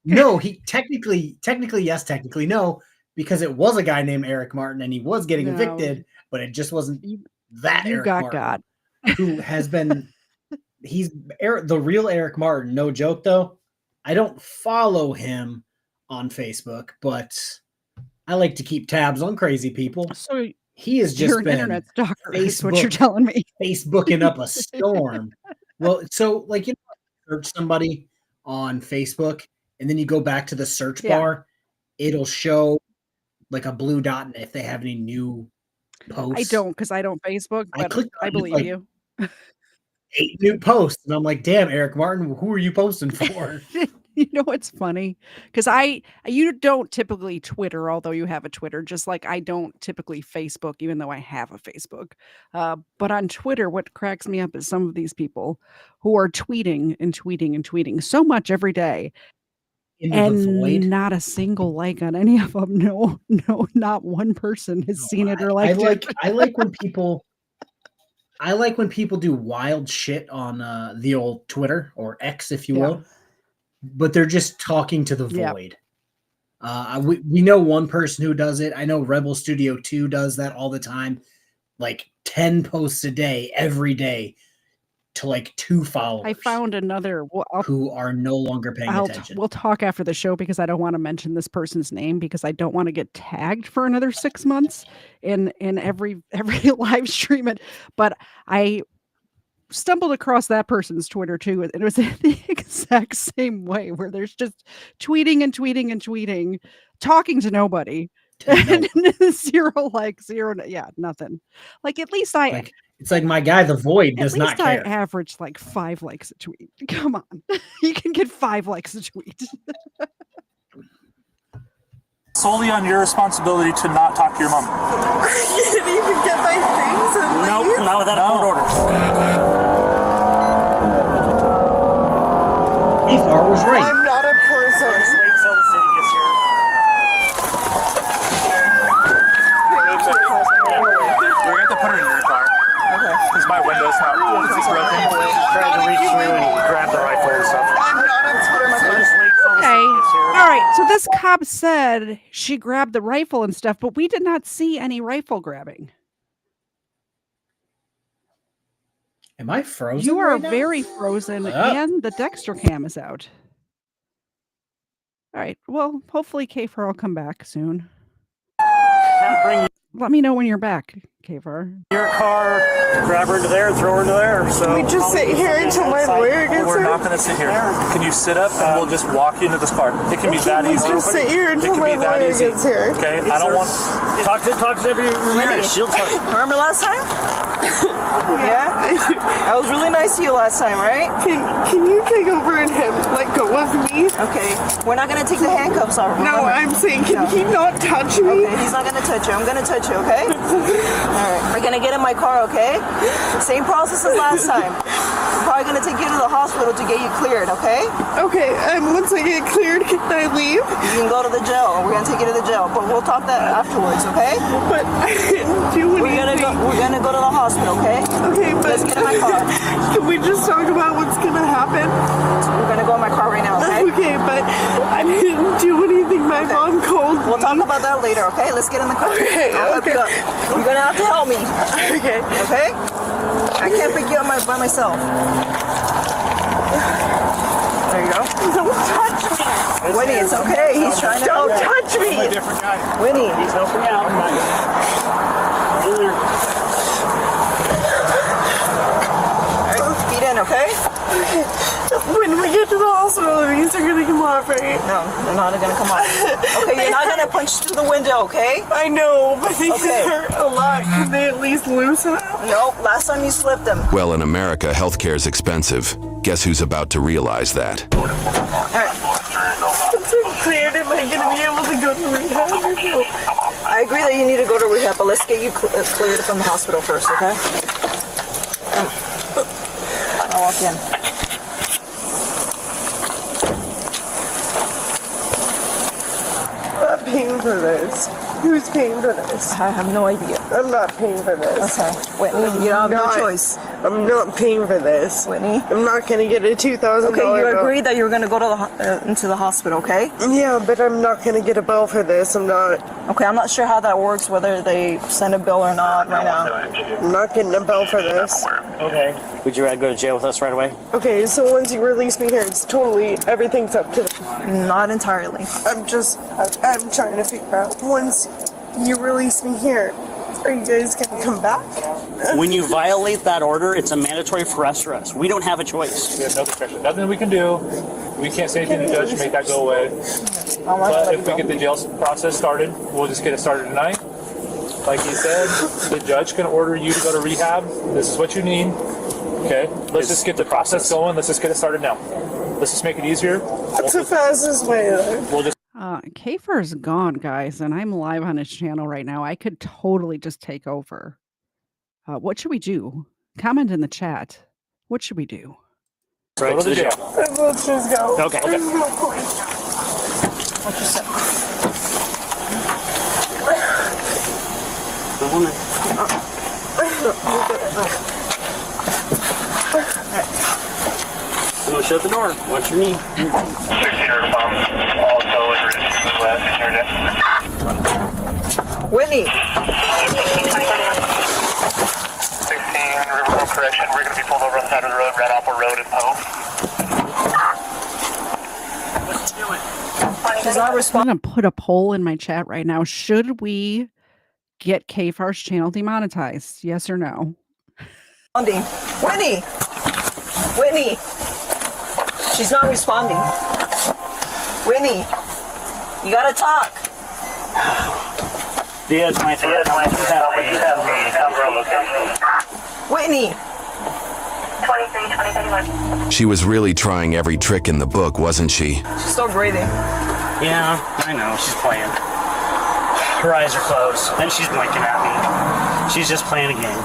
[SPEAKER 2] No, he technically yes, technically no, because it was a guy named Eric Martin and he was getting
[SPEAKER 1] No.
[SPEAKER 2] evicted, but it just wasn't that
[SPEAKER 1] You
[SPEAKER 2] Eric
[SPEAKER 1] got
[SPEAKER 2] Martin
[SPEAKER 1] God.
[SPEAKER 2] who has been the real Eric Martin. No joke though. I don't follow him on Facebook, but I like to keep tabs on crazy people.
[SPEAKER 1] So
[SPEAKER 2] He has just
[SPEAKER 1] you're an
[SPEAKER 2] been
[SPEAKER 1] internet stalker, is what you're
[SPEAKER 2] Facebook-
[SPEAKER 1] telling me.
[SPEAKER 2] Facebooking up a storm. Well, so like, search somebody on Facebook and then you go back to the search
[SPEAKER 1] Yeah.
[SPEAKER 2] bar, it'll show like a blue dot and if they have any new posts.
[SPEAKER 1] I don't, because I don't Facebook,
[SPEAKER 2] I
[SPEAKER 1] but
[SPEAKER 2] clicked on
[SPEAKER 1] I
[SPEAKER 2] it,
[SPEAKER 1] believe
[SPEAKER 2] like,
[SPEAKER 1] you.
[SPEAKER 2] 8 new posts and I'm like, damn, Eric Martin, who are you posting for?
[SPEAKER 1] You know what's funny? Because you don't typically Twitter, although you have a Twitter, just like I don't typically Facebook, even though I have a Facebook. But on Twitter, what cracks me up is some of these people who are tweeting and tweeting and tweeting so much every day,
[SPEAKER 2] Into the void.
[SPEAKER 1] and not a single like on any of them. No, not one person has seen it or liked it.
[SPEAKER 2] I like when people do wild shit on the old Twitter or X, if you will, but they're just talking to the
[SPEAKER 1] Yeah.
[SPEAKER 2] void. We know one person who does it. I know Rebel Studio 2 does that all the time, like 10 posts a day, every day, to like 2 followers.
[SPEAKER 1] I found another.
[SPEAKER 2] who are no longer paying attention.
[SPEAKER 1] We'll talk after the show because I don't want to mention this person's name because I don't want to get tagged for another 6 months in every live stream. But I stumbled across that person's Twitter too, and it was the exact same way where there's just tweeting and tweeting and tweeting, talking to nobody. And zero likes, nothing. Like at least
[SPEAKER 2] It's like my guy, the void, does
[SPEAKER 1] at
[SPEAKER 2] not
[SPEAKER 1] least I
[SPEAKER 2] care.
[SPEAKER 1] average like 5 likes a tweet. Come on. You can get 5 likes a tweet.
[SPEAKER 5] Solely on your responsibility to not talk to your mom.
[SPEAKER 9] I can't even get my things and leave.
[SPEAKER 4] Nope, not without a court order.
[SPEAKER 2] KFARR was right.
[SPEAKER 9] I'm not a person.
[SPEAKER 4] Just wait till the city gets here.
[SPEAKER 5] We're going to have to put her in your car. Because my window's not broken.
[SPEAKER 4] Tried to reach through and grab the rifle and stuff.
[SPEAKER 9] I'm not a person.
[SPEAKER 4] Just wait till the
[SPEAKER 1] Okay.
[SPEAKER 4] city gets here.
[SPEAKER 1] All right. So this cop said she grabbed the rifle and stuff, but we did not see any rifle grabbing.
[SPEAKER 2] Am I frozen?
[SPEAKER 1] You are
[SPEAKER 2] right now?
[SPEAKER 1] very frozen,
[SPEAKER 2] Oh.
[SPEAKER 1] and the Dexter cam is out. All right. Well, hopefully KFARR will come back soon.
[SPEAKER 4] Bring
[SPEAKER 1] Let me know when you're back, KFARR.
[SPEAKER 4] your car, grab her into there, throw her into there. So
[SPEAKER 9] We just sit here until my lawyer gets
[SPEAKER 5] We're
[SPEAKER 9] here.
[SPEAKER 5] not going to sit here. Can you sit up and we'll just walk you into this car? It can be that easy.
[SPEAKER 9] Just sit here
[SPEAKER 5] It
[SPEAKER 9] until
[SPEAKER 5] can
[SPEAKER 9] my
[SPEAKER 5] be that
[SPEAKER 9] lawyer
[SPEAKER 5] easy.
[SPEAKER 9] gets here.
[SPEAKER 5] Okay? I don't want...
[SPEAKER 4] talk to every Ramirez. She'll talk.
[SPEAKER 7] Remember last time? Yeah? I was really nice to you last time, right?
[SPEAKER 9] Can you take over and let go of me?
[SPEAKER 7] Okay. We're not gonna take the handcuffs off.
[SPEAKER 9] No,
[SPEAKER 7] remember?
[SPEAKER 9] I'm saying, can he not touch me?
[SPEAKER 7] Okay, he's not gonna touch you. I'm gonna touch you, okay? Alright. We're gonna get in my car, okay? Same process as last time. I'm probably gonna take you to the hospital to get you cleared, okay?
[SPEAKER 9] Okay, once I get cleared, can I leave?
[SPEAKER 7] You can go to the jail. We're gonna take you to the jail, but we'll talk that afterwards, okay?
[SPEAKER 9] But I didn't do anything.
[SPEAKER 7] We're gonna go to the hospital, okay?
[SPEAKER 9] Okay, but
[SPEAKER 7] Let's get in my car.
[SPEAKER 9] can we just talk about what's gonna happen?
[SPEAKER 7] We're gonna go in my car right now, okay?
[SPEAKER 9] Okay, but I didn't do anything. My mom called
[SPEAKER 7] We'll
[SPEAKER 9] me.
[SPEAKER 7] talk about that later, okay? Let's get in the car.
[SPEAKER 9] Okay,
[SPEAKER 7] I'll help
[SPEAKER 9] okay.
[SPEAKER 7] you up. You're gonna have to help me,
[SPEAKER 9] Okay.
[SPEAKER 7] okay? I can't pick you up by myself. There you go.
[SPEAKER 9] Don't touch me.
[SPEAKER 7] Winnie, it's okay. He's trying to
[SPEAKER 9] Don't
[SPEAKER 7] help.
[SPEAKER 9] touch me.
[SPEAKER 5] Different guy.
[SPEAKER 7] Winnie,
[SPEAKER 4] He's helping out.
[SPEAKER 7] feet in, okay?
[SPEAKER 9] When we get to the hospital, these are gonna come off, right?
[SPEAKER 7] No, they're not gonna come off. Okay, you're not gonna punch through the window, okay?
[SPEAKER 9] I know, but these
[SPEAKER 7] Okay.
[SPEAKER 9] hurt a lot. Can they at least loosen up?
[SPEAKER 7] Nope, last time you slipped them.
[SPEAKER 3] Well, in America, healthcare's expensive. Guess who's about to realize that?
[SPEAKER 9] Once I'm cleared, am I gonna be able to go to rehab?
[SPEAKER 7] I agree that you need to go to rehab, but let's get you cleared from the hospital first, okay? I'll walk in.
[SPEAKER 9] I'm not paying for this. Who's paying for this?
[SPEAKER 7] I have no idea.
[SPEAKER 9] I'm not paying for this.
[SPEAKER 7] Okay, Whitney, you don't have no
[SPEAKER 9] Not-
[SPEAKER 7] choice.
[SPEAKER 9] I'm not paying for this.
[SPEAKER 7] Whitney.
[SPEAKER 9] I'm not gonna get a $2,000
[SPEAKER 7] Okay, you
[SPEAKER 9] bill.
[SPEAKER 7] agreed that you were gonna go to into the hospital, okay?
[SPEAKER 9] Yeah, but I'm not gonna get a bill for this. I'm not
[SPEAKER 7] Okay, I'm not sure how that works, whether they send a bill or not right now.
[SPEAKER 9] I'm not getting a bill for this.
[SPEAKER 4] Okay. Would you rather go to jail with us right away?
[SPEAKER 9] Okay, so once you release me here, it's totally everything's up to them.
[SPEAKER 7] Not entirely.
[SPEAKER 9] I'm trying to figure out once you release me here, are you guys gonna come back?
[SPEAKER 4] When you violate that order, it's a mandatory for us. We don't have a choice.
[SPEAKER 5] We have no discretion. Nothing we can do. We can't say anything to the judge to make that go away.
[SPEAKER 7] I'll let
[SPEAKER 5] But
[SPEAKER 7] you
[SPEAKER 5] if we
[SPEAKER 7] go.
[SPEAKER 5] get the jail process started, we'll just get it started tonight. Like he said, the judge can order you to go to rehab. This is what you need. Okay, let's just get the process going. Let's just get it started now. Let's just make it easier.
[SPEAKER 9] That's the fastest way.
[SPEAKER 5] We'll just
[SPEAKER 1] KFARR's gone, guys, and I'm live on his channel right now. I could totally just take over. What should we do? Comment in the chat. What should we do?
[SPEAKER 5] go to the jail.
[SPEAKER 9] Let's just go.
[SPEAKER 4] Okay.
[SPEAKER 9] There's no point.
[SPEAKER 7] What you said.
[SPEAKER 4] I'm gonna shut the door. What's your need?
[SPEAKER 6] 1600 pounds, also addressed to the last
[SPEAKER 7] Whitney,
[SPEAKER 6] 16 River Road correction. We're going to be pulled over on the side of the road, Red Apple Road in Poe.
[SPEAKER 7] she's not
[SPEAKER 1] I'm
[SPEAKER 7] responding.
[SPEAKER 1] going to put a poll in my chat right now. Should we get KFARR's channel demonetized? Yes or no?
[SPEAKER 7] Whitney! Whitney! She's not responding. Whitney! You gotta talk.
[SPEAKER 4] Diaz, my friend.
[SPEAKER 7] Whitney!
[SPEAKER 6] 23,
[SPEAKER 3] She was really trying every trick in the book, wasn't she?
[SPEAKER 7] She's still breathing.
[SPEAKER 4] Yeah, I know. She's playing. Her eyes are closed, and she's blinking at me. She's just playing a game.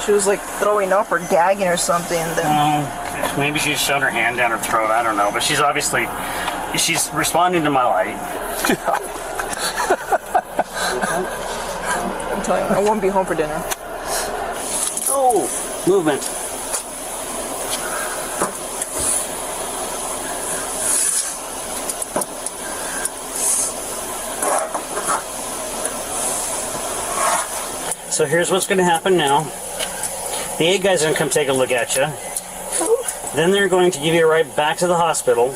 [SPEAKER 7] She was like throwing up or gagging or something.
[SPEAKER 4] Maybe she's shoved her hand down her throat. I don't know, but she's responding to my light.
[SPEAKER 7] I'm telling you, I won't be home for dinner.
[SPEAKER 4] Oh, movement. So here's what's going to happen now. The aid guys are going to come take a look at you. Then they're going to give you a ride back to the hospital.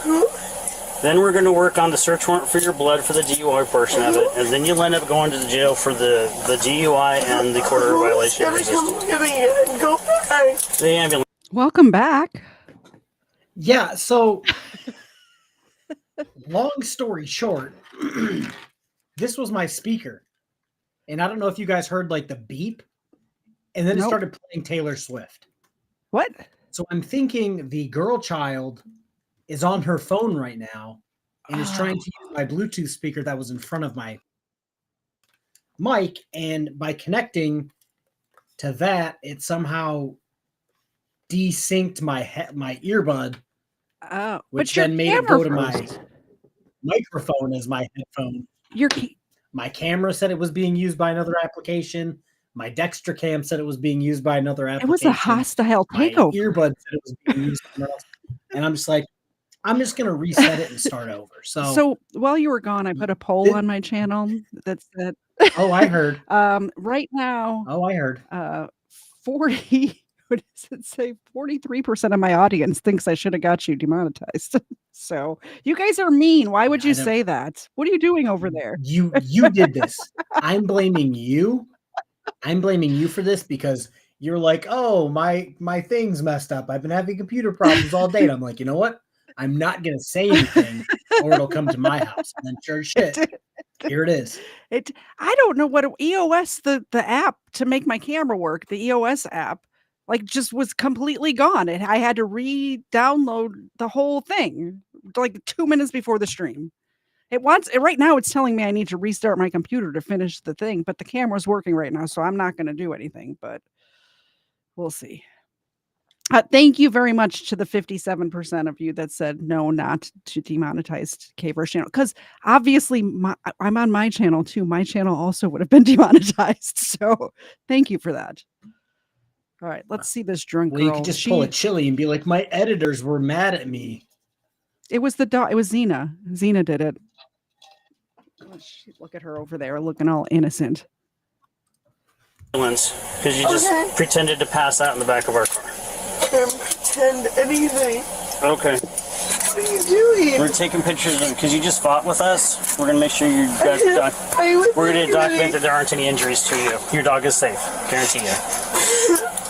[SPEAKER 4] Then we're going to work on the search warrant for your blood for the DUI portion of it. And then you'll end up going to the jail for the DUI and the quarter violation of resistance. The ambulance.
[SPEAKER 1] Welcome back.
[SPEAKER 2] Yeah, so long story short, this was my speaker. And I don't know if you guys heard like the beep. And then it started playing Taylor Swift.
[SPEAKER 1] What?
[SPEAKER 2] So I'm thinking the girl child is on her phone right now and is trying to use my Bluetooth speaker that was in front of my mic. And by connecting to that, it somehow desynced my earbud.
[SPEAKER 1] Oh,
[SPEAKER 2] which then made it go to my microphone as my headphone. My camera said it was being used by another application. My Dextra cam said it was being used by another application.
[SPEAKER 1] It was a hostile takeover.
[SPEAKER 2] My earbud said it was being used somewhere else. And I'm just like, I'm just going to reset it and start over.
[SPEAKER 1] So while you were gone, I put a poll on my channel that said,
[SPEAKER 2] oh, I heard.
[SPEAKER 1] Right now.
[SPEAKER 2] Oh, I heard.
[SPEAKER 1] 40. What does it say? 43% of my audience thinks I should have got you demonetized. So you guys are mean. Why would you say that? What are you doing over there?
[SPEAKER 2] You did this. I'm blaming you. I'm blaming you for this because you're like, oh, my thing's messed up. I've been having computer problems all day. And I'm like, you know what? I'm not going to say anything or it'll come to my house. And then sure as shit, here it is.
[SPEAKER 1] I don't know what EOS, the app to make my camera work, the EOS app, like just was completely gone. I had to re-download the whole thing like 2 minutes before the stream. Right now it's telling me I need to restart my computer to finish the thing, but the camera's working right now, so I'm not going to do anything, but we'll see. Thank you very much to the 57% of you that said no, not to demonetize KFARR's channel. Because obviously I'm on my channel too. My channel also would have been demonetized. So thank you for that. All right, let's see this drunk girl.
[SPEAKER 2] You could just pull a Chili and be like, my editors were mad at me.
[SPEAKER 1] It was it was Xena. Xena did it. Look at her over there looking all innocent.
[SPEAKER 4] Because you just pretended to pass out in the back of our car.
[SPEAKER 9] I can't pretend anything.
[SPEAKER 4] Okay.
[SPEAKER 9] What are you doing?
[SPEAKER 4] We're taking pictures because you just fought with us. We're going to make sure you got we're going to document that there aren't any injuries to you. Your dog is safe. Guarantee you.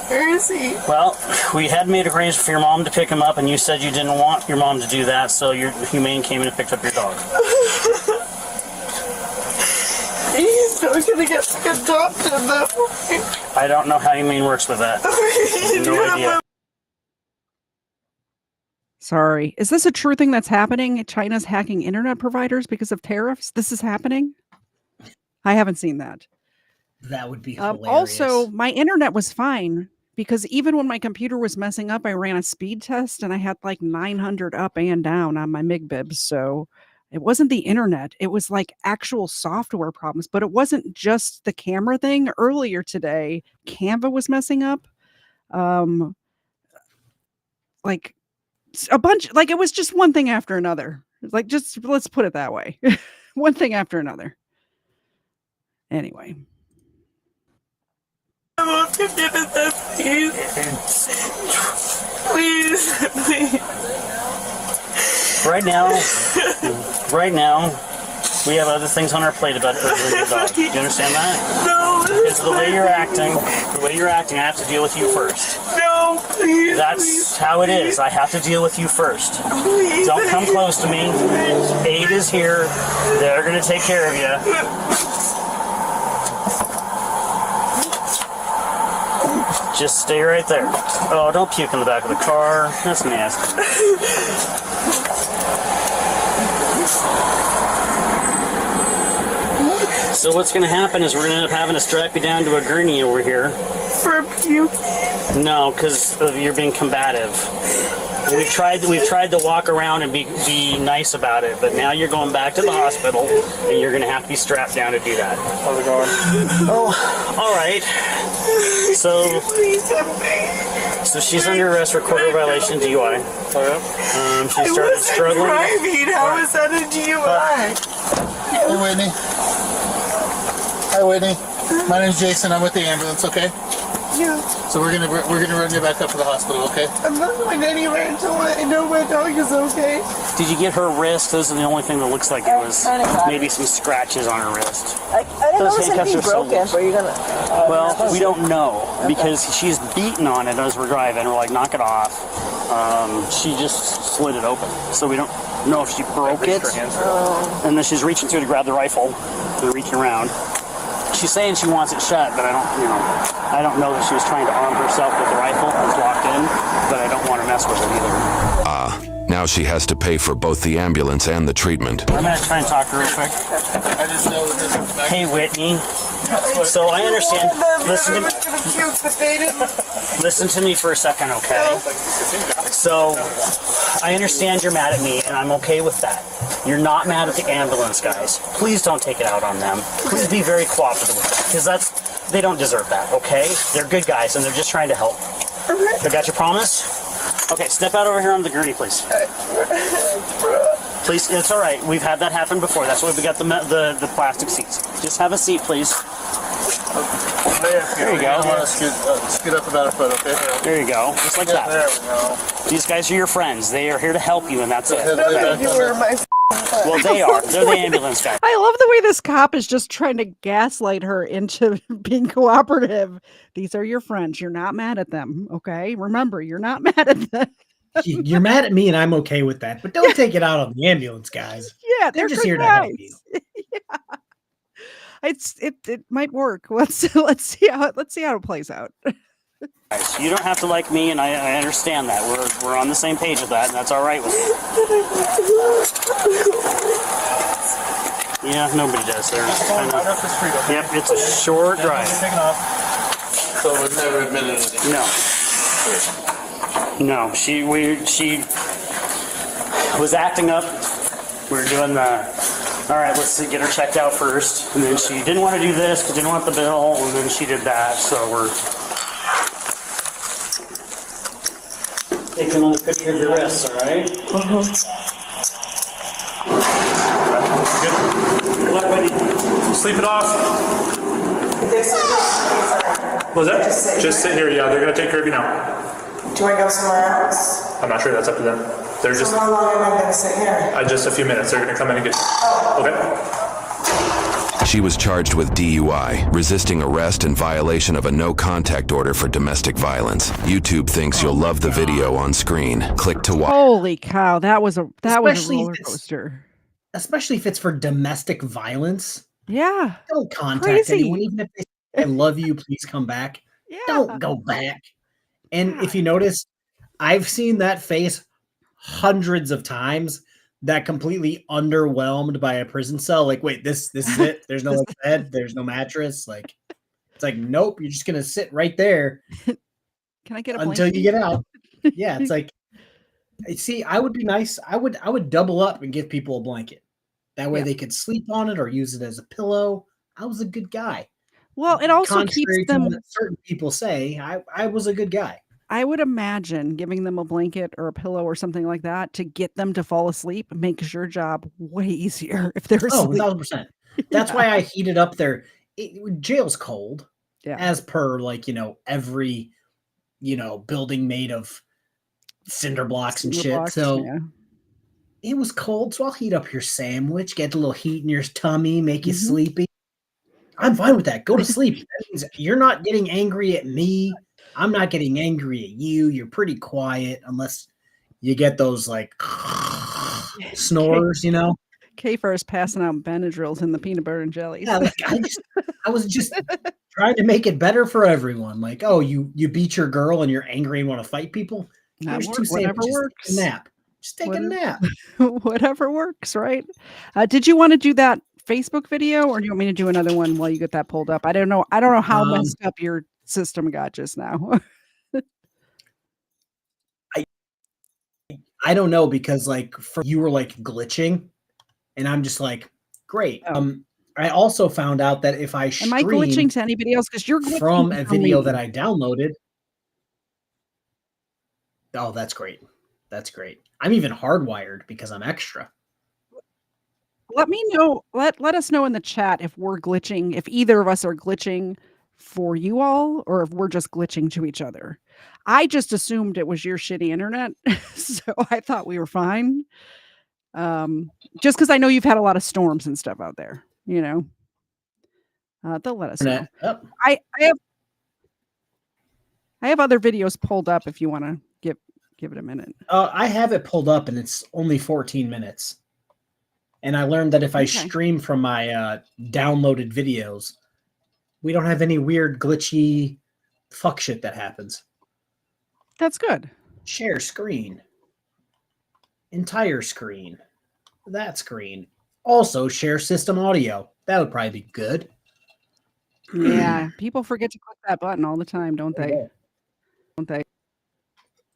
[SPEAKER 9] Where is he?
[SPEAKER 4] Well, we had made arrangements for your mom to pick him up, and you said you didn't want your mom to do that, so your humane came in and picked up your dog.
[SPEAKER 9] He's not gonna get adopted that way.
[SPEAKER 4] I don't know how humane works with that. No idea.
[SPEAKER 1] Sorry. Is this a true thing that's happening? China's hacking internet providers because of tariffs? This is happening? I haven't seen that.
[SPEAKER 2] That would be hilarious.
[SPEAKER 1] Also, my internet was fine because even when my computer was messing up, I ran a speed test and I had like 900 up and down on my MIGBIB. So it wasn't the internet. It was like actual software problems, but it wasn't just the camera thing. Earlier today, Canva was messing up. Like a bunch, like it was just one thing after another. Like, just let's put it that way. One thing after another. Anyway.
[SPEAKER 9] I want to get it, please. Please.
[SPEAKER 4] Right now, we have other things on our plate about your dog. Do you understand that?
[SPEAKER 9] No.
[SPEAKER 4] Because the way you're acting, I have to deal with you first.
[SPEAKER 9] No, please.
[SPEAKER 4] That's how it is. I have to deal with you first.
[SPEAKER 9] Please.
[SPEAKER 4] Don't come close to me. Aid is here. They're going to take care of you. Just stay right there. Oh, don't puke in the back of the car. That's nasty. So what's going to happen is we're going to end up having to strap you down to a gurney over here.
[SPEAKER 9] For puke?
[SPEAKER 4] No, because you're being combative. We've tried to walk around and be nice about it, but now you're going back to the hospital, and you're going to have to be strapped down to do that.
[SPEAKER 5] How's it going?
[SPEAKER 4] Oh, all right. So she's under arrest for quarter violation DUI.
[SPEAKER 5] Oh, yeah?
[SPEAKER 4] She started struggling.
[SPEAKER 9] Driving. How is that a DUI?
[SPEAKER 10] Hey, Whitney. Hi, Whitney. My name's Jason. I'm with the ambulance. Okay.
[SPEAKER 9] Yeah.
[SPEAKER 10] So we're gonna run you back up to the hospital. Okay.
[SPEAKER 9] I'm not going anywhere until I know my dog is okay.
[SPEAKER 4] Did you get her wrist? Those are the only thing that looks like it was maybe some scratches on her wrist.
[SPEAKER 7] I didn't
[SPEAKER 4] Those
[SPEAKER 7] notice anything
[SPEAKER 4] handcuffs are so
[SPEAKER 7] broken.
[SPEAKER 4] loose.
[SPEAKER 7] But you're gonna.
[SPEAKER 4] Well, we don't know because she's beaten on it as we're driving. We're like, knock it off. She just slid it open, so we don't know if she broke it. And then she's reaching through to grab the rifle, and reaching around. She's saying she wants it shut, but I don't know that she was trying to arm herself with the rifle. It's locked in, but I don't want to mess with it either.
[SPEAKER 3] Now she has to pay for both the ambulance and the treatment.
[SPEAKER 4] I'm going to try and talk to her real quick.
[SPEAKER 10] I just know that.
[SPEAKER 4] Hey, Whitney. So I understand. Listen to me for a second, okay? So I understand you're mad at me, and I'm okay with that. You're not mad at the ambulance guys. Please don't take it out on them. Please be very cooperative with them, because they don't deserve that, okay? They're good guys, and they're just trying to help. I got your promise? Okay, step out over here on the gurney, please. Please, it's all right. We've had that happen before. That's why we got the plastic seats. Just have a seat, please. There you go.
[SPEAKER 10] I want to scoot up about a foot, okay?
[SPEAKER 4] There you go. Just like that.
[SPEAKER 10] There we go.
[SPEAKER 4] These guys are your friends. They are here to help you, and that's it.
[SPEAKER 10] Okay.
[SPEAKER 9] You were my
[SPEAKER 4] Well, they are. They're the ambulance guys.
[SPEAKER 1] I love the way this cop is just trying to gaslight her into being cooperative. These are your friends. You're not mad at them, okay? Remember, you're not mad at them.
[SPEAKER 2] You're mad at me, and I'm okay with that. But don't take it out on the ambulance guys.
[SPEAKER 1] Yeah,
[SPEAKER 2] They're just
[SPEAKER 1] good
[SPEAKER 2] here to help
[SPEAKER 1] guys.
[SPEAKER 2] you.
[SPEAKER 1] Yeah. It might work. Let's see how it plays out.
[SPEAKER 4] Guys, you don't have to like me, and I understand that. We're on the same page with that, and that's all right with me. Yeah, nobody does. They're yep, it's a short drive.
[SPEAKER 10] So we've never admitted anything.
[SPEAKER 4] No, she was acting up. We were doing all right, let's get her checked out first. And then she didn't want to do this because didn't want the bill. And then she did that. So we're taking another picture of your wrists, all right? Good luck, buddy.
[SPEAKER 5] Sleep it off. What was that? Just sit here. Yeah, they're going to take care of you now.
[SPEAKER 8] Do I go somewhere else?
[SPEAKER 5] I'm not sure. That's up to them. They're just
[SPEAKER 8] How long am I going to sit here?
[SPEAKER 5] just a few minutes. They're going to come in and get you. Okay.
[SPEAKER 3] She was charged with DUI, resisting arrest and violation of a no-contact order for domestic violence. YouTube thinks you'll love the video on screen. Click to watch.
[SPEAKER 1] Holy cow, that was a
[SPEAKER 2] Especially
[SPEAKER 1] roller
[SPEAKER 2] if it's-
[SPEAKER 1] coaster.
[SPEAKER 2] Especially if it's for domestic violence.
[SPEAKER 1] Yeah.
[SPEAKER 2] Don't contact
[SPEAKER 1] Crazy.
[SPEAKER 2] anyone. Even if they say, I love you, please come back.
[SPEAKER 1] Yeah.
[SPEAKER 2] Don't go back. And if you notice, I've seen that face hundreds of times, that completely underwhelmed by a prison cell. Like, wait, this is it? There's no like, bed, there's no mattress. Like, it's like, nope, you're just gonna sit right there
[SPEAKER 1] Can I get a
[SPEAKER 2] until
[SPEAKER 1] blanket?
[SPEAKER 2] you get out. Yeah, it's like, see, I would be nice. I would double up and give people a blanket. That way
[SPEAKER 1] Yeah.
[SPEAKER 2] they could sleep on it or use it as a pillow. I was a good guy.
[SPEAKER 1] Well, it also
[SPEAKER 2] Contrary
[SPEAKER 1] keeps
[SPEAKER 2] to
[SPEAKER 1] them.
[SPEAKER 2] what certain people say, I was a good guy.
[SPEAKER 1] I would imagine giving them a blanket or a pillow or something like that to get them to fall asleep makes your job way easier if they're
[SPEAKER 2] Oh,
[SPEAKER 1] asleep.
[SPEAKER 2] 1000%. That's why I heated up their jail's cold,
[SPEAKER 1] Yeah.
[SPEAKER 2] as per every building made of cinder blocks and
[SPEAKER 1] Cinder
[SPEAKER 2] shit.
[SPEAKER 1] blocks,
[SPEAKER 2] So
[SPEAKER 1] yeah.
[SPEAKER 2] it was cold, so I'll heat up your sandwich, get a little heat in your tummy, make you
[SPEAKER 1] Mhm.
[SPEAKER 2] sleepy. I'm fine with that. Go to sleep. That means you're not getting angry at me. I'm not getting angry at you. You're pretty quiet unless you get those like snores,
[SPEAKER 1] KFARR is passing out Benadryls in the peanut butter and jelly.
[SPEAKER 2] Yeah, like I was just trying to make it better for everyone. Like, oh, you beat your girl and you're angry and want to fight people. Here's two
[SPEAKER 1] Whatever
[SPEAKER 2] sandwiches.
[SPEAKER 1] works.
[SPEAKER 2] Take a nap. Just take a nap.
[SPEAKER 1] Whatever works, right? Did you want to do that Facebook video, or do you want me to do another one while you get that pulled up? I don't know. I don't know how messed up your system got just now.
[SPEAKER 2] I don't know, because like you were like glitching, and I'm just like, great. I also found out that if I stream,
[SPEAKER 1] am I glitching to anybody else? Because you're glitching
[SPEAKER 2] from a video
[SPEAKER 1] me.
[SPEAKER 2] that I downloaded. Oh, that's great. That's great. I'm even hardwired because I'm extra.
[SPEAKER 1] Let me know. Let us know in the chat if we're glitching, if either of us are glitching for you all, or if we're just glitching to each other. I just assumed it was your shitty internet, so I thought we were fine. Just because I know you've had a lot of storms and stuff out there, you know. They'll let us know. I have other videos pulled up if you want to give it a minute.
[SPEAKER 2] I have it pulled up, and it's only 14 minutes. And I learned that if I stream from my downloaded videos, we don't have any weird glitchy fuck shit that happens.
[SPEAKER 1] That's good.
[SPEAKER 2] Share screen. Entire screen. That screen. Also share system audio. That would probably be good.
[SPEAKER 1] Yeah, people forget to click that button all the time, don't they?
[SPEAKER 2] Yeah.
[SPEAKER 1] Don't they?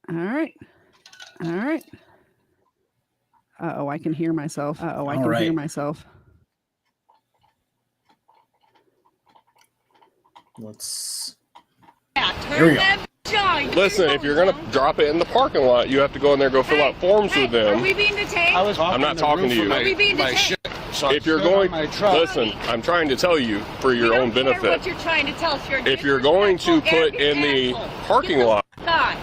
[SPEAKER 1] All right. All right. Uh-oh, I can hear myself. Uh-oh, I can hear myself.
[SPEAKER 2] Let's...
[SPEAKER 11] Here we go. Listen, if you're going to drop it in the parking lot, you have to go in there and go fill out forms with them.
[SPEAKER 12] Are we being detained?
[SPEAKER 11] I'm not talking to you.
[SPEAKER 12] Are we being detained?
[SPEAKER 11] If you're going, listen, I'm trying to tell you for your own benefit.
[SPEAKER 12] What you're trying to tell us.
[SPEAKER 11] If you're going to put in the parking lot,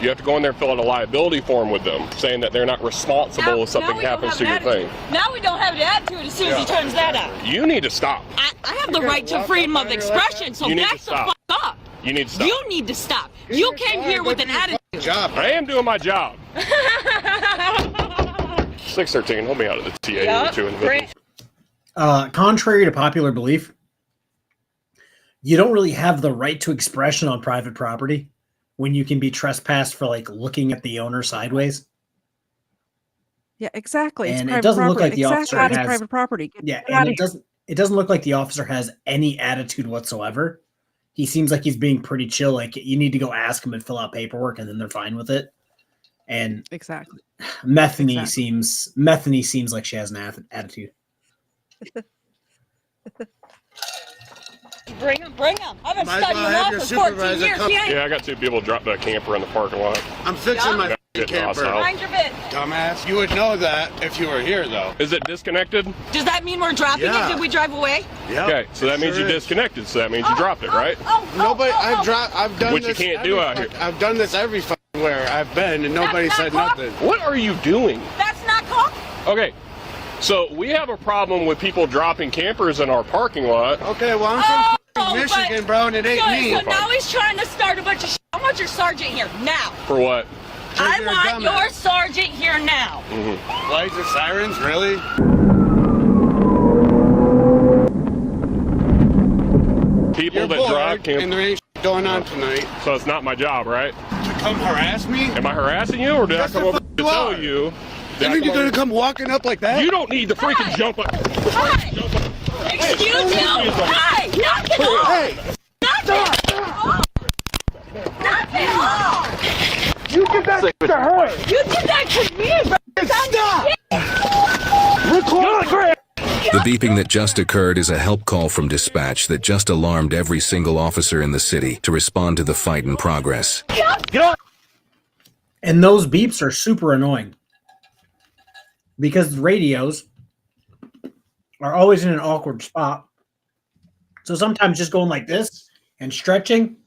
[SPEAKER 11] you have to go in there and fill out a liability form with them, saying that they're not responsible if something happens to your thing.
[SPEAKER 12] Now we don't have an attitude as soon as he turns that up.
[SPEAKER 11] You need to stop.
[SPEAKER 12] I have the right to freedom of expression, so back the fuck up.
[SPEAKER 11] You need to stop.
[SPEAKER 12] You need to stop. You came here with an attitude.
[SPEAKER 11] I am doing my job. 613, hold me out of the TA.
[SPEAKER 2] Contrary to popular belief, you don't really have the right to expression on private property when you can be trespassed for like looking at the owner sideways.
[SPEAKER 1] Yeah, exactly.
[SPEAKER 2] And it doesn't look like the officer has
[SPEAKER 1] private property.
[SPEAKER 2] Yeah, and it doesn't look like the officer has any attitude whatsoever. He seems like he's being pretty chill. Like, you need to go ask him and fill out paperwork, and then they're fine with it. And
[SPEAKER 1] exactly,
[SPEAKER 2] Methany seems like she has an attitude.
[SPEAKER 12] Bring him. I've been studying law for 14 years.
[SPEAKER 11] Yeah, I got 2 people drop that camper in the parking lot.
[SPEAKER 13] I'm fixing my camper.
[SPEAKER 12] Mind your bit.
[SPEAKER 13] Dumbass. You would know that if you were here, though.
[SPEAKER 11] Is it disconnected?
[SPEAKER 12] Does that mean we're dropping it? Did we drive away?
[SPEAKER 13] Yeah.
[SPEAKER 11] Okay, so that means you disconnected. So that means you dropped it, right?
[SPEAKER 13] Nobody. I've done
[SPEAKER 11] which
[SPEAKER 13] this.
[SPEAKER 11] You can't do out here.
[SPEAKER 13] I've done this every where I've been, and nobody said nothing.
[SPEAKER 11] What are you doing?
[SPEAKER 12] That's not called.
[SPEAKER 11] Okay. So we have a problem with people dropping campers in our parking lot.
[SPEAKER 13] Okay, well, I'm from Michigan, bro, and it ain't me.
[SPEAKER 12] So now he's trying to start a bunch of shit. I want your sergeant here now.
[SPEAKER 11] For what?
[SPEAKER 12] I want your sergeant here now.
[SPEAKER 13] Lights and sirens, really?
[SPEAKER 11] People that drive campers.
[SPEAKER 13] And there ain't shit going on tonight.
[SPEAKER 11] So it's not my job, right?
[SPEAKER 13] To come harass me?
[SPEAKER 11] Am I harassing you, or did I come over to tell you?
[SPEAKER 13] You mean you're gonna come walking up like that?
[SPEAKER 11] You don't need to freaking jump up.
[SPEAKER 12] Excuse you! Hi! Knock it off!
[SPEAKER 13] Hey!
[SPEAKER 12] Knock it off!
[SPEAKER 13] You did that to her!
[SPEAKER 12] You did that to me, bro!
[SPEAKER 13] Stop! Record!
[SPEAKER 3] The beeping that just occurred is a help call from dispatch that just alarmed every single officer in the city to respond to the fight in progress.
[SPEAKER 2] Get on! And those beeps are super annoying. Because the radios are always in an awkward spot. So sometimes just going like this and stretching,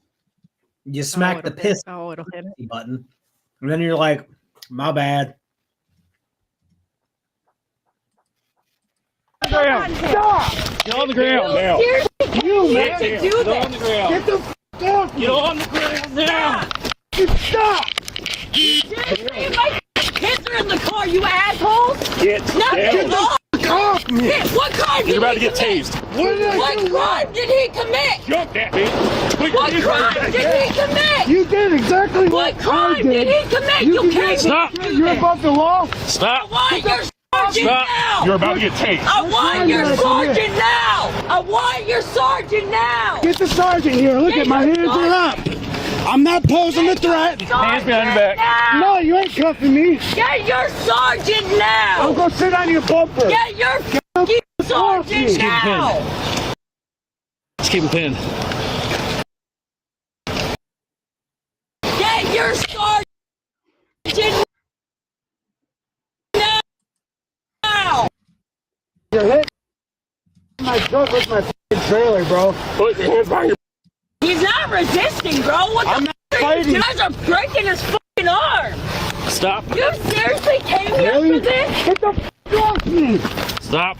[SPEAKER 2] you smack the piss
[SPEAKER 1] it'll hit it.
[SPEAKER 2] button. And then you're like, my bad.
[SPEAKER 13] Stop!
[SPEAKER 5] Get on the ground now.
[SPEAKER 12] You meant to do
[SPEAKER 5] Get on the ground.
[SPEAKER 13] Get the f*** off me!
[SPEAKER 5] Get on the ground now.
[SPEAKER 13] Stop!
[SPEAKER 12] My kids are in the car, you assholes!
[SPEAKER 5] Get down.
[SPEAKER 13] Off me!
[SPEAKER 12] What crime did
[SPEAKER 5] You're about to
[SPEAKER 12] he
[SPEAKER 5] get
[SPEAKER 12] commit?
[SPEAKER 5] tased.
[SPEAKER 12] What crime did he commit?
[SPEAKER 5] Jumped at me.
[SPEAKER 12] What crime did he commit?
[SPEAKER 13] You did exactly
[SPEAKER 12] What
[SPEAKER 13] what I
[SPEAKER 12] crime
[SPEAKER 13] did.
[SPEAKER 12] did he commit? You can't
[SPEAKER 13] Stop! You're above the law.
[SPEAKER 5] Stop.
[SPEAKER 12] Why? You're sergeant now!
[SPEAKER 11] You're about to get tased.
[SPEAKER 12] I want your sergeant now! I want your sergeant now!
[SPEAKER 13] Get the sergeant here. Look at my hands are up. I'm not posing a threat.
[SPEAKER 5] Hands behind your back.
[SPEAKER 12] Now.
[SPEAKER 13] No, you ain't cuffing me.
[SPEAKER 12] Get your sergeant now!
[SPEAKER 13] I'm gonna sit on your bumper.
[SPEAKER 12] Get your fucking sergeant now!
[SPEAKER 5] Just keep him pinned.
[SPEAKER 12] Get your sergeant now!
[SPEAKER 13] You're hitting my truck with my trailer, bro.
[SPEAKER 11] Put your hands behind your
[SPEAKER 12] He's not resisting, bro. What
[SPEAKER 13] I'm
[SPEAKER 12] the
[SPEAKER 13] not
[SPEAKER 12] f*** are you
[SPEAKER 13] fighting.
[SPEAKER 12] guys are breaking his fucking arm.
[SPEAKER 5] Stop.
[SPEAKER 12] You seriously came here
[SPEAKER 13] Really?
[SPEAKER 12] for this?
[SPEAKER 13] Get the f off me.
[SPEAKER 5] Stop.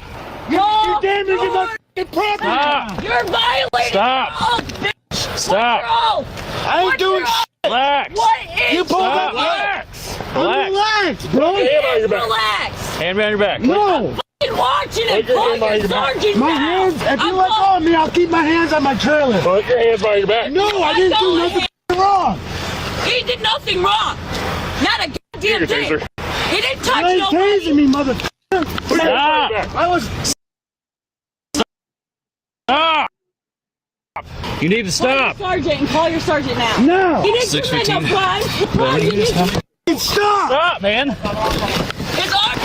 [SPEAKER 13] You're damaging my f***ing property.
[SPEAKER 5] Stop.
[SPEAKER 12] You're violating
[SPEAKER 5] Stop.
[SPEAKER 12] your oath, bitch.
[SPEAKER 5] Stop.
[SPEAKER 12] What's your oath?
[SPEAKER 13] I ain't
[SPEAKER 12] What's
[SPEAKER 13] doing
[SPEAKER 12] your
[SPEAKER 13] shit.
[SPEAKER 5] Relax.
[SPEAKER 12] What is
[SPEAKER 13] You pulled
[SPEAKER 5] Stop.
[SPEAKER 13] up.
[SPEAKER 5] Relax.
[SPEAKER 13] Relax,
[SPEAKER 5] Relax.
[SPEAKER 13] bro.
[SPEAKER 12] It
[SPEAKER 11] Hand on your
[SPEAKER 12] is
[SPEAKER 11] back.
[SPEAKER 12] relax.
[SPEAKER 5] Hand behind your back.
[SPEAKER 13] No.
[SPEAKER 12] Fucking watching it.
[SPEAKER 11] Put your
[SPEAKER 12] Call
[SPEAKER 11] hand behind
[SPEAKER 12] your
[SPEAKER 11] your back.
[SPEAKER 12] sergeant
[SPEAKER 13] My
[SPEAKER 12] now.
[SPEAKER 13] hands, if you
[SPEAKER 12] I'm
[SPEAKER 13] let go
[SPEAKER 12] call-
[SPEAKER 13] of me, I'll keep my hands on my trailer.
[SPEAKER 11] Put your hands behind your back.
[SPEAKER 13] No, I didn't do nothing wrong.
[SPEAKER 12] He did nothing wrong. Not a goddamn
[SPEAKER 11] Your
[SPEAKER 12] thing.
[SPEAKER 11] taser.
[SPEAKER 12] He didn't
[SPEAKER 13] You
[SPEAKER 12] touch
[SPEAKER 13] ain't
[SPEAKER 12] nobody.
[SPEAKER 13] tasing me, motherfucker.
[SPEAKER 11] Put your hands behind your back.
[SPEAKER 13] I was.
[SPEAKER 5] Stop. You need to
[SPEAKER 12] Call your
[SPEAKER 5] stop.
[SPEAKER 12] sergeant and call your sergeant now.
[SPEAKER 13] No.
[SPEAKER 12] He didn't commit no
[SPEAKER 5] 6:15.
[SPEAKER 12] crime. Bro, you didn't
[SPEAKER 13] Stop.
[SPEAKER 5] Stop, man.
[SPEAKER 12] His arm.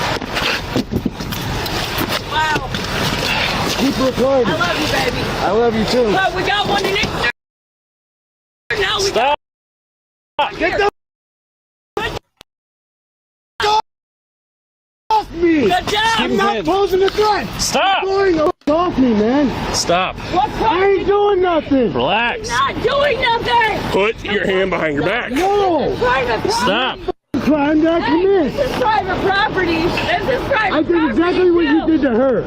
[SPEAKER 12] Wow.
[SPEAKER 13] Keep recording.
[SPEAKER 12] I love you, baby.
[SPEAKER 13] I love you too.
[SPEAKER 12] But we got one in it. Now we
[SPEAKER 5] Stop.
[SPEAKER 13] Get the off me.
[SPEAKER 12] Good job.
[SPEAKER 13] I'm not posing a threat.
[SPEAKER 5] Stop.
[SPEAKER 13] Going off me, man.
[SPEAKER 5] Stop.
[SPEAKER 12] What
[SPEAKER 13] I
[SPEAKER 12] crime?
[SPEAKER 13] ain't doing nothing.
[SPEAKER 5] Relax.
[SPEAKER 12] Not doing nothing.
[SPEAKER 11] Put your hand behind your back.
[SPEAKER 13] No.
[SPEAKER 12] Private property.
[SPEAKER 5] Stop.
[SPEAKER 13] Crime that I
[SPEAKER 12] Hey,
[SPEAKER 13] commit.
[SPEAKER 12] this is private property. This is private
[SPEAKER 13] I did
[SPEAKER 12] property.
[SPEAKER 13] exactly what you did to her.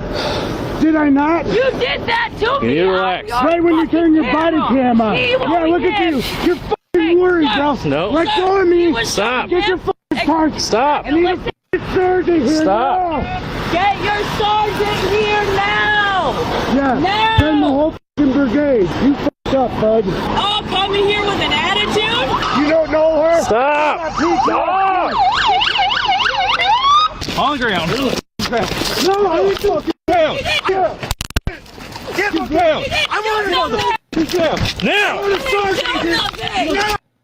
[SPEAKER 13] Did I not?
[SPEAKER 12] You did that to me.
[SPEAKER 5] You need to relax.
[SPEAKER 13] Right when you turn your body cam on.
[SPEAKER 12] See what
[SPEAKER 13] Yeah,
[SPEAKER 12] we
[SPEAKER 13] look at
[SPEAKER 12] did.
[SPEAKER 13] you. You're fucking worried, bro.
[SPEAKER 5] No.
[SPEAKER 13] Let go of me.
[SPEAKER 5] Stop.
[SPEAKER 13] Get your fucking car.
[SPEAKER 5] Stop.
[SPEAKER 13] I need a fucking surgeon here
[SPEAKER 5] Stop.
[SPEAKER 13] now.
[SPEAKER 12] Get your sergeant here now.
[SPEAKER 13] Yeah.
[SPEAKER 12] Now.
[SPEAKER 13] Send the whole fucking brigade. You fucked up, bud.
[SPEAKER 12] Oh, coming here with an attitude?
[SPEAKER 13] You don't know her?
[SPEAKER 5] Stop.
[SPEAKER 13] Stop.
[SPEAKER 5] On the ground.
[SPEAKER 13] No, I ain't fucking down.
[SPEAKER 5] Get him down.
[SPEAKER 13] I want to know the fucking down.
[SPEAKER 5] Now.
[SPEAKER 13] I want a sergeant here.
[SPEAKER 12] Nothing.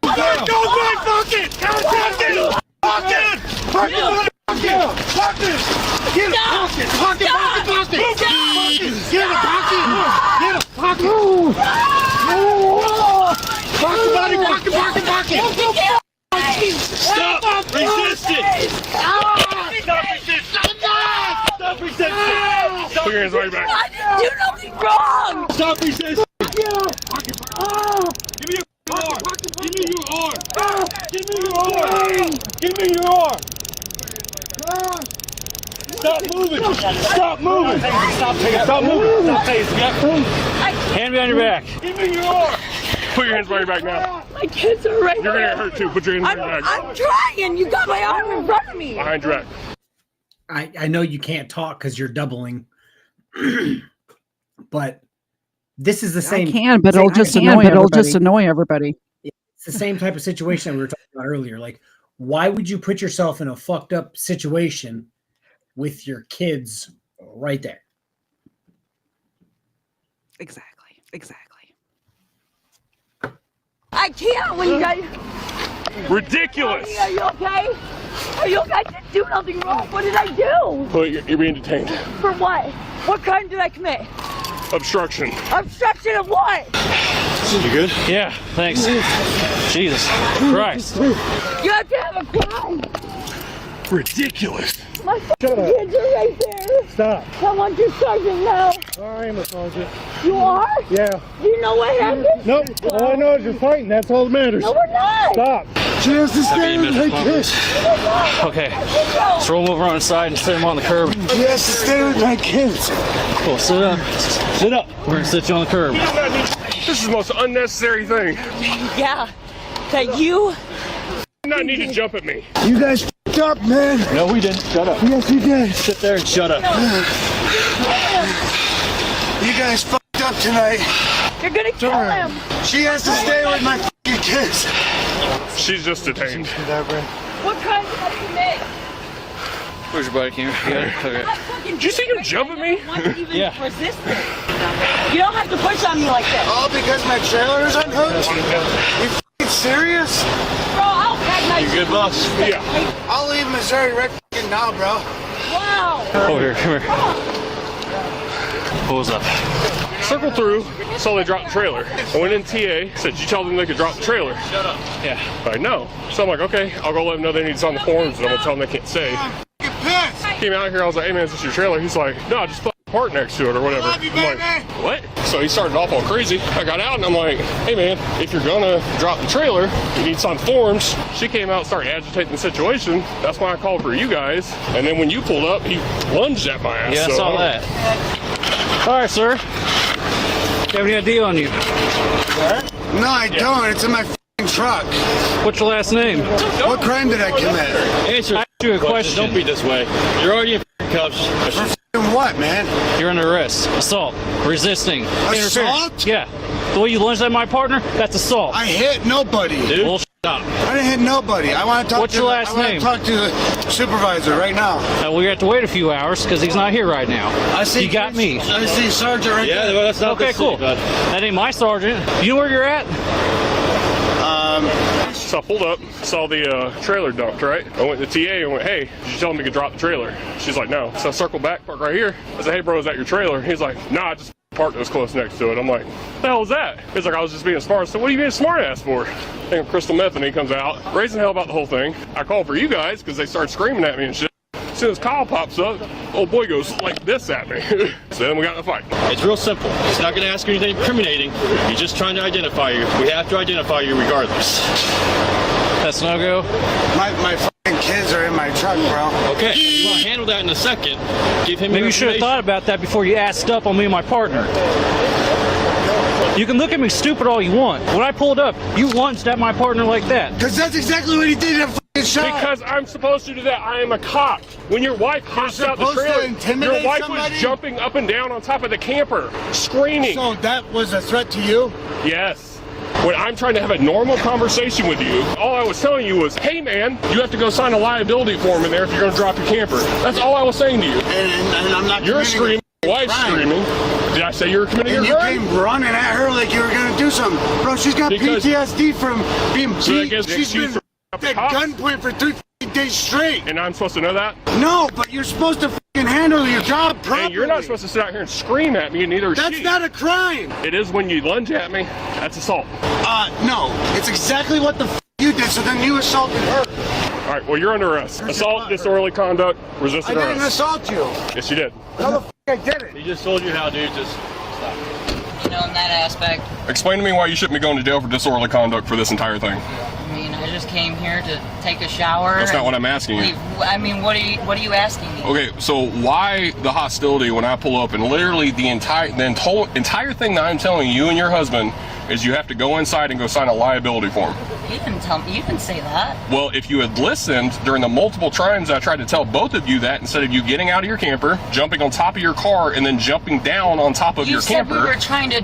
[SPEAKER 13] Don't fuck it! Fuck it! Fuck it! Fuck it! Fuck it! Fuck it! Get it! Fuck it! Fuck it! Fuck it! Fuck it! Get it! Fuck it! Get it! Fuck it! Fuck the body! Fuck it! Fuck it! Fuck it!
[SPEAKER 5] Stop resisting.
[SPEAKER 13] Stop resisting! Stop resisting!
[SPEAKER 11] Put your hands behind your
[SPEAKER 12] I
[SPEAKER 11] back.
[SPEAKER 12] didn't do nothing wrong.
[SPEAKER 13] Stop resisting!
[SPEAKER 11] Give me your arm. Give me your arm. Give me your arm. Give me your arm. Stop moving. Stop moving. Stop moving. Stop tasing.
[SPEAKER 5] Hand behind your back.
[SPEAKER 11] Give me your arm. Put your hands behind your back now.
[SPEAKER 12] My kids are right
[SPEAKER 11] You're gonna
[SPEAKER 12] there.
[SPEAKER 11] get hurt too. Put your hands behind your back.
[SPEAKER 12] I'm trying. You got my arm in front of me.
[SPEAKER 11] Behind your back.
[SPEAKER 2] I know you can't talk because you're doubling, but this is the same.
[SPEAKER 1] I can, but it'll just annoy everybody.
[SPEAKER 2] It's the same type of situation that we were talking about earlier. Like, why would you put yourself in a fucked up situation with your kids right there?
[SPEAKER 1] Exactly.
[SPEAKER 12] I can't when you guys.
[SPEAKER 11] Ridiculous.
[SPEAKER 12] Are you okay? Are you okay? I didn't do nothing wrong. What did I do?
[SPEAKER 11] You're being detained.
[SPEAKER 12] For what? What crime did I commit?
[SPEAKER 11] Obstruction.
[SPEAKER 12] Obstruction of what?
[SPEAKER 5] You good? Yeah, thanks. Jesus Christ.
[SPEAKER 12] You have to have a crime.
[SPEAKER 11] Ridiculous.
[SPEAKER 12] My fucking kids are right there.
[SPEAKER 13] Stop.
[SPEAKER 12] I want your sergeant now.
[SPEAKER 13] I am a sergeant.
[SPEAKER 12] You are?
[SPEAKER 13] Yeah.
[SPEAKER 12] Do you know what happened?
[SPEAKER 13] Nope. All I know is you're fighting. That's all that matters.
[SPEAKER 12] No, we're not.
[SPEAKER 13] Stop. She has to stay with my kids.
[SPEAKER 5] Okay. Let's roll him over on the side and sit him on the curb.
[SPEAKER 13] She has to stay with my kids.
[SPEAKER 5] Cool. Sit up. Sit up. We're gonna sit you on the curb.
[SPEAKER 11] This is the most unnecessary thing.
[SPEAKER 12] Yeah. That you.
[SPEAKER 11] You do not need to jump at me.
[SPEAKER 13] You guys f***ed up, man.
[SPEAKER 5] No, we didn't. Shut up.
[SPEAKER 13] Yes, you did.
[SPEAKER 5] Sit there and shut up.
[SPEAKER 13] You guys f***ed up tonight.
[SPEAKER 12] You're gonna kill him.
[SPEAKER 13] She has to stay with my f***ing kids.
[SPEAKER 11] She's just detained.
[SPEAKER 12] What crime did I commit?
[SPEAKER 14] Where's your body cam? Okay.
[SPEAKER 11] Did you see him jump at me?
[SPEAKER 14] Yeah.
[SPEAKER 12] You don't have to push on me like that.
[SPEAKER 13] All because my trailer is unhooked? You f***ing serious?
[SPEAKER 12] Bro, I'll pack my...
[SPEAKER 14] You good, boss?
[SPEAKER 11] Yeah.
[SPEAKER 13] I'll leave Missouri right f***ing now, bro.
[SPEAKER 12] Wow.
[SPEAKER 14] Over here, come here. What was up?
[SPEAKER 11] Circle through, saw they dropped the trailer. I went in TA, said, you tell them they could drop the trailer.
[SPEAKER 14] Shut up. Yeah.
[SPEAKER 11] I know. So I'm like, okay, I'll go let them know they need to sign the forms, and I'm gonna tell them they can't stay. Came out here, I was like, hey man, is this your trailer? He's like, no, just park next to it or whatever. I'm like, what? So he started off all crazy. I got out and I'm like, hey man, if you're gonna drop the trailer, you need to sign forms. She came out and started agitating the situation. That's why I called for you guys. And then when you pulled up, he lunged at my ass.
[SPEAKER 14] Yeah, I saw that. All right, sir. Do you have any idea on you?
[SPEAKER 13] No, I don't. It's in my f***ing truck.
[SPEAKER 14] What's your last name?
[SPEAKER 13] What crime did I commit?
[SPEAKER 14] Answer. I asked you a question. Don't be this way. You're already in cuffs.
[SPEAKER 13] For f***ing what, man?
[SPEAKER 14] You're under arrest. Assault. Resisting.
[SPEAKER 13] Assault?
[SPEAKER 14] Yeah. The way you lunged at my partner, that's assault.
[SPEAKER 13] I hit nobody.
[SPEAKER 14] Dude. Well, stop.
[SPEAKER 13] I didn't hit nobody. I want to talk.
[SPEAKER 14] What's your last name?
[SPEAKER 13] I want to talk to the supervisor right now.
[SPEAKER 14] Well, we have to wait a few hours because he's not here right now.
[SPEAKER 13] I see.
[SPEAKER 14] You got me.
[SPEAKER 13] I see Sergeant right there.
[SPEAKER 14] Yeah, well, that's not okay. Cool. That ain't my sergeant. You know where you're at?
[SPEAKER 11] So I pulled up, saw the trailer dumped, right? I went to TA and went, hey, did you tell them you could drop the trailer? She's like, no. So I circled back, parked right here. I said, hey bro, is that your trailer? He's like, nah, I just parked this close next to it. I'm like, what the hell is that? He's like, I was just being smart. So what are you being smart ass for? I think crystal meth, and he comes out, raising hell about the whole thing. I called for you guys because they started screaming at me and shit. As soon as Kyle pops up, old boy goes like this at me. So then we got in a fight.
[SPEAKER 14] It's real simple. He's not going to ask you anything incriminating. He's just trying to identify you. We have to identify you regardless. That's no go?
[SPEAKER 13] My f***ing kids are in my truck, bro.
[SPEAKER 14] Okay, we'll handle that in a second. Give him Maybe you should have thought about that before you asked up on me and my partner. You can look at me stupid all you want. When I pulled up, you lunged at my partner like that.
[SPEAKER 13] Because that's exactly what he did in a shot.
[SPEAKER 11] Because I'm supposed to do that. I am a cop. When your wife hops out the trailer, your wife was jumping up and down on top of the camper, screaming.
[SPEAKER 13] So that was a threat to you?
[SPEAKER 11] Yes. When I'm trying to have a normal conversation with you, all I was telling you was, hey man, you have to go sign a liability form in there if you're going to drop your camper. That's all I was saying to you.
[SPEAKER 13] And I'm not.
[SPEAKER 11] You're screaming. Your wife's screaming. Did I say you were committing a crime?
[SPEAKER 13] You came running at her like you were going to do something. Bro, she's got PTSD from being beat. She's been at gunpoint for 3 days straight.
[SPEAKER 11] And I'm supposed to know that?
[SPEAKER 13] No, but you're supposed to f***ing handle your job properly.
[SPEAKER 11] And you're not supposed to sit out here and scream at me, and neither is she.
[SPEAKER 13] That's not a crime.
[SPEAKER 11] It is when you lunge at me. That's assault.
[SPEAKER 13] No. It's exactly what the f*** you did, so then you assaulted her.
[SPEAKER 11] All right, well, you're under arrest. Assault, disorderly conduct, resisting arrest.
[SPEAKER 13] I didn't assault you.
[SPEAKER 11] Yes, you did.
[SPEAKER 13] How the f*** I did it?
[SPEAKER 14] He just told you how, dude. Just stop.
[SPEAKER 15] You know, in that aspect.
[SPEAKER 11] Explain to me why you shouldn't be going to jail for disorderly conduct for this entire thing.
[SPEAKER 15] I mean, I just came here to take a shower.
[SPEAKER 11] That's not what I'm asking you.
[SPEAKER 15] I mean, what are you asking me?
[SPEAKER 11] Okay, so why the hostility when I pull up and literally the entire thing that I'm telling you and your husband is you have to go inside and go sign a liability form.
[SPEAKER 15] You didn't tell me. You didn't say that.
[SPEAKER 11] Well, if you had listened during the multiple times I tried to tell both of you that, instead of you getting out of your camper, jumping on top of your car, and then jumping down on top of your camper.
[SPEAKER 15] You said we were trying to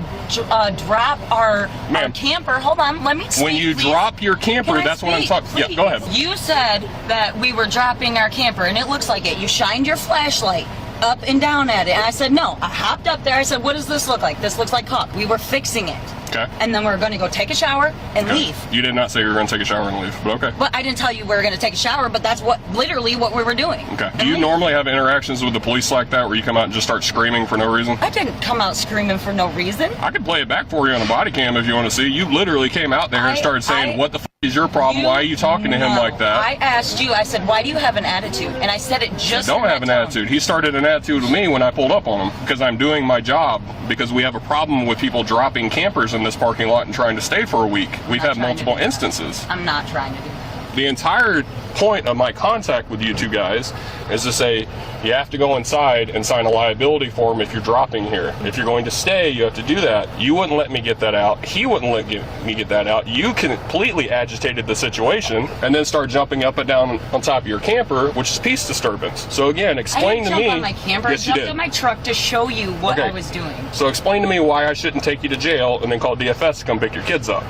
[SPEAKER 15] drop our camper. Hold on, let me speak.
[SPEAKER 11] When you drop your camper, that's what I'm talking. Yeah, go ahead.
[SPEAKER 15] You said that we were dropping our camper, and it looks like it. You shined your flashlight up and down at it, and I said no. I hopped up there. I said, what does this look like? This looks like caulk. We were fixing it.
[SPEAKER 11] Okay.
[SPEAKER 15] And then we're going to go take a shower and leave.
[SPEAKER 11] You did not say you were going to take a shower and leave, but okay.
[SPEAKER 15] But I didn't tell you we were going to take a shower, but that's literally what we were doing.
[SPEAKER 11] Okay. Do you normally have interactions with the police like that, where you come out and just start screaming for no reason?
[SPEAKER 15] I didn't come out screaming for no reason.
[SPEAKER 11] I can play it back for you on a body cam if you want to see. You literally came out there and started saying, what the f is your problem? Why are you talking to him like that?
[SPEAKER 15] I asked you, I said, why do you have an attitude? And I said it just
[SPEAKER 11] I don't have an attitude. He started an attitude with me when I pulled up on him because I'm doing my job, because we have a problem with people dropping campers in this parking lot and trying to stay for a week. We've had multiple instances.
[SPEAKER 15] I'm not trying to do that.
[SPEAKER 11] The entire point of my contact with you two guys is to say you have to go inside and sign a liability form if you're dropping here. If you're going to stay, you have to do that. You wouldn't let me get that out. He wouldn't let me get that out. You completely agitated the situation and then start jumping up and down on top of your camper, which is peace disturbance. So again, explain to me.
[SPEAKER 15] I didn't jump on my camper.
[SPEAKER 11] Yes,
[SPEAKER 15] I jumped on my truck to show you what I was doing.
[SPEAKER 11] So explain to me why I shouldn't take you to jail and then call DFS to come pick your kids up.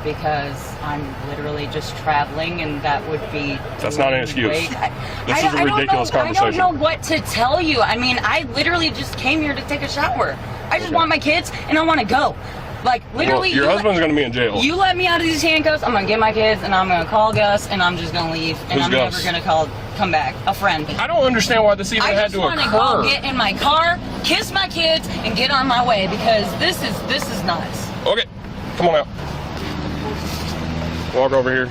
[SPEAKER 15] because I'm literally just traveling, and that would be.
[SPEAKER 11] That's not an excuse. This is a ridiculous conversation.
[SPEAKER 15] I don't know what to tell you. I mean, I literally just came here to take a shower. I just want my kids, and I want to go. Like, literally.
[SPEAKER 11] Well, your husband's going to be in jail.
[SPEAKER 15] You let me out of these handcuffs, I'm going to get my kids, and I'm going to call Gus, and I'm just going to leave, and I'm never going to come back. A friend.
[SPEAKER 11] I don't understand why this even had to occur.
[SPEAKER 15] I just want to go get in my car, kiss my kids, and get on my way, because this is nuts.
[SPEAKER 11] Okay, come on out. Walk over here.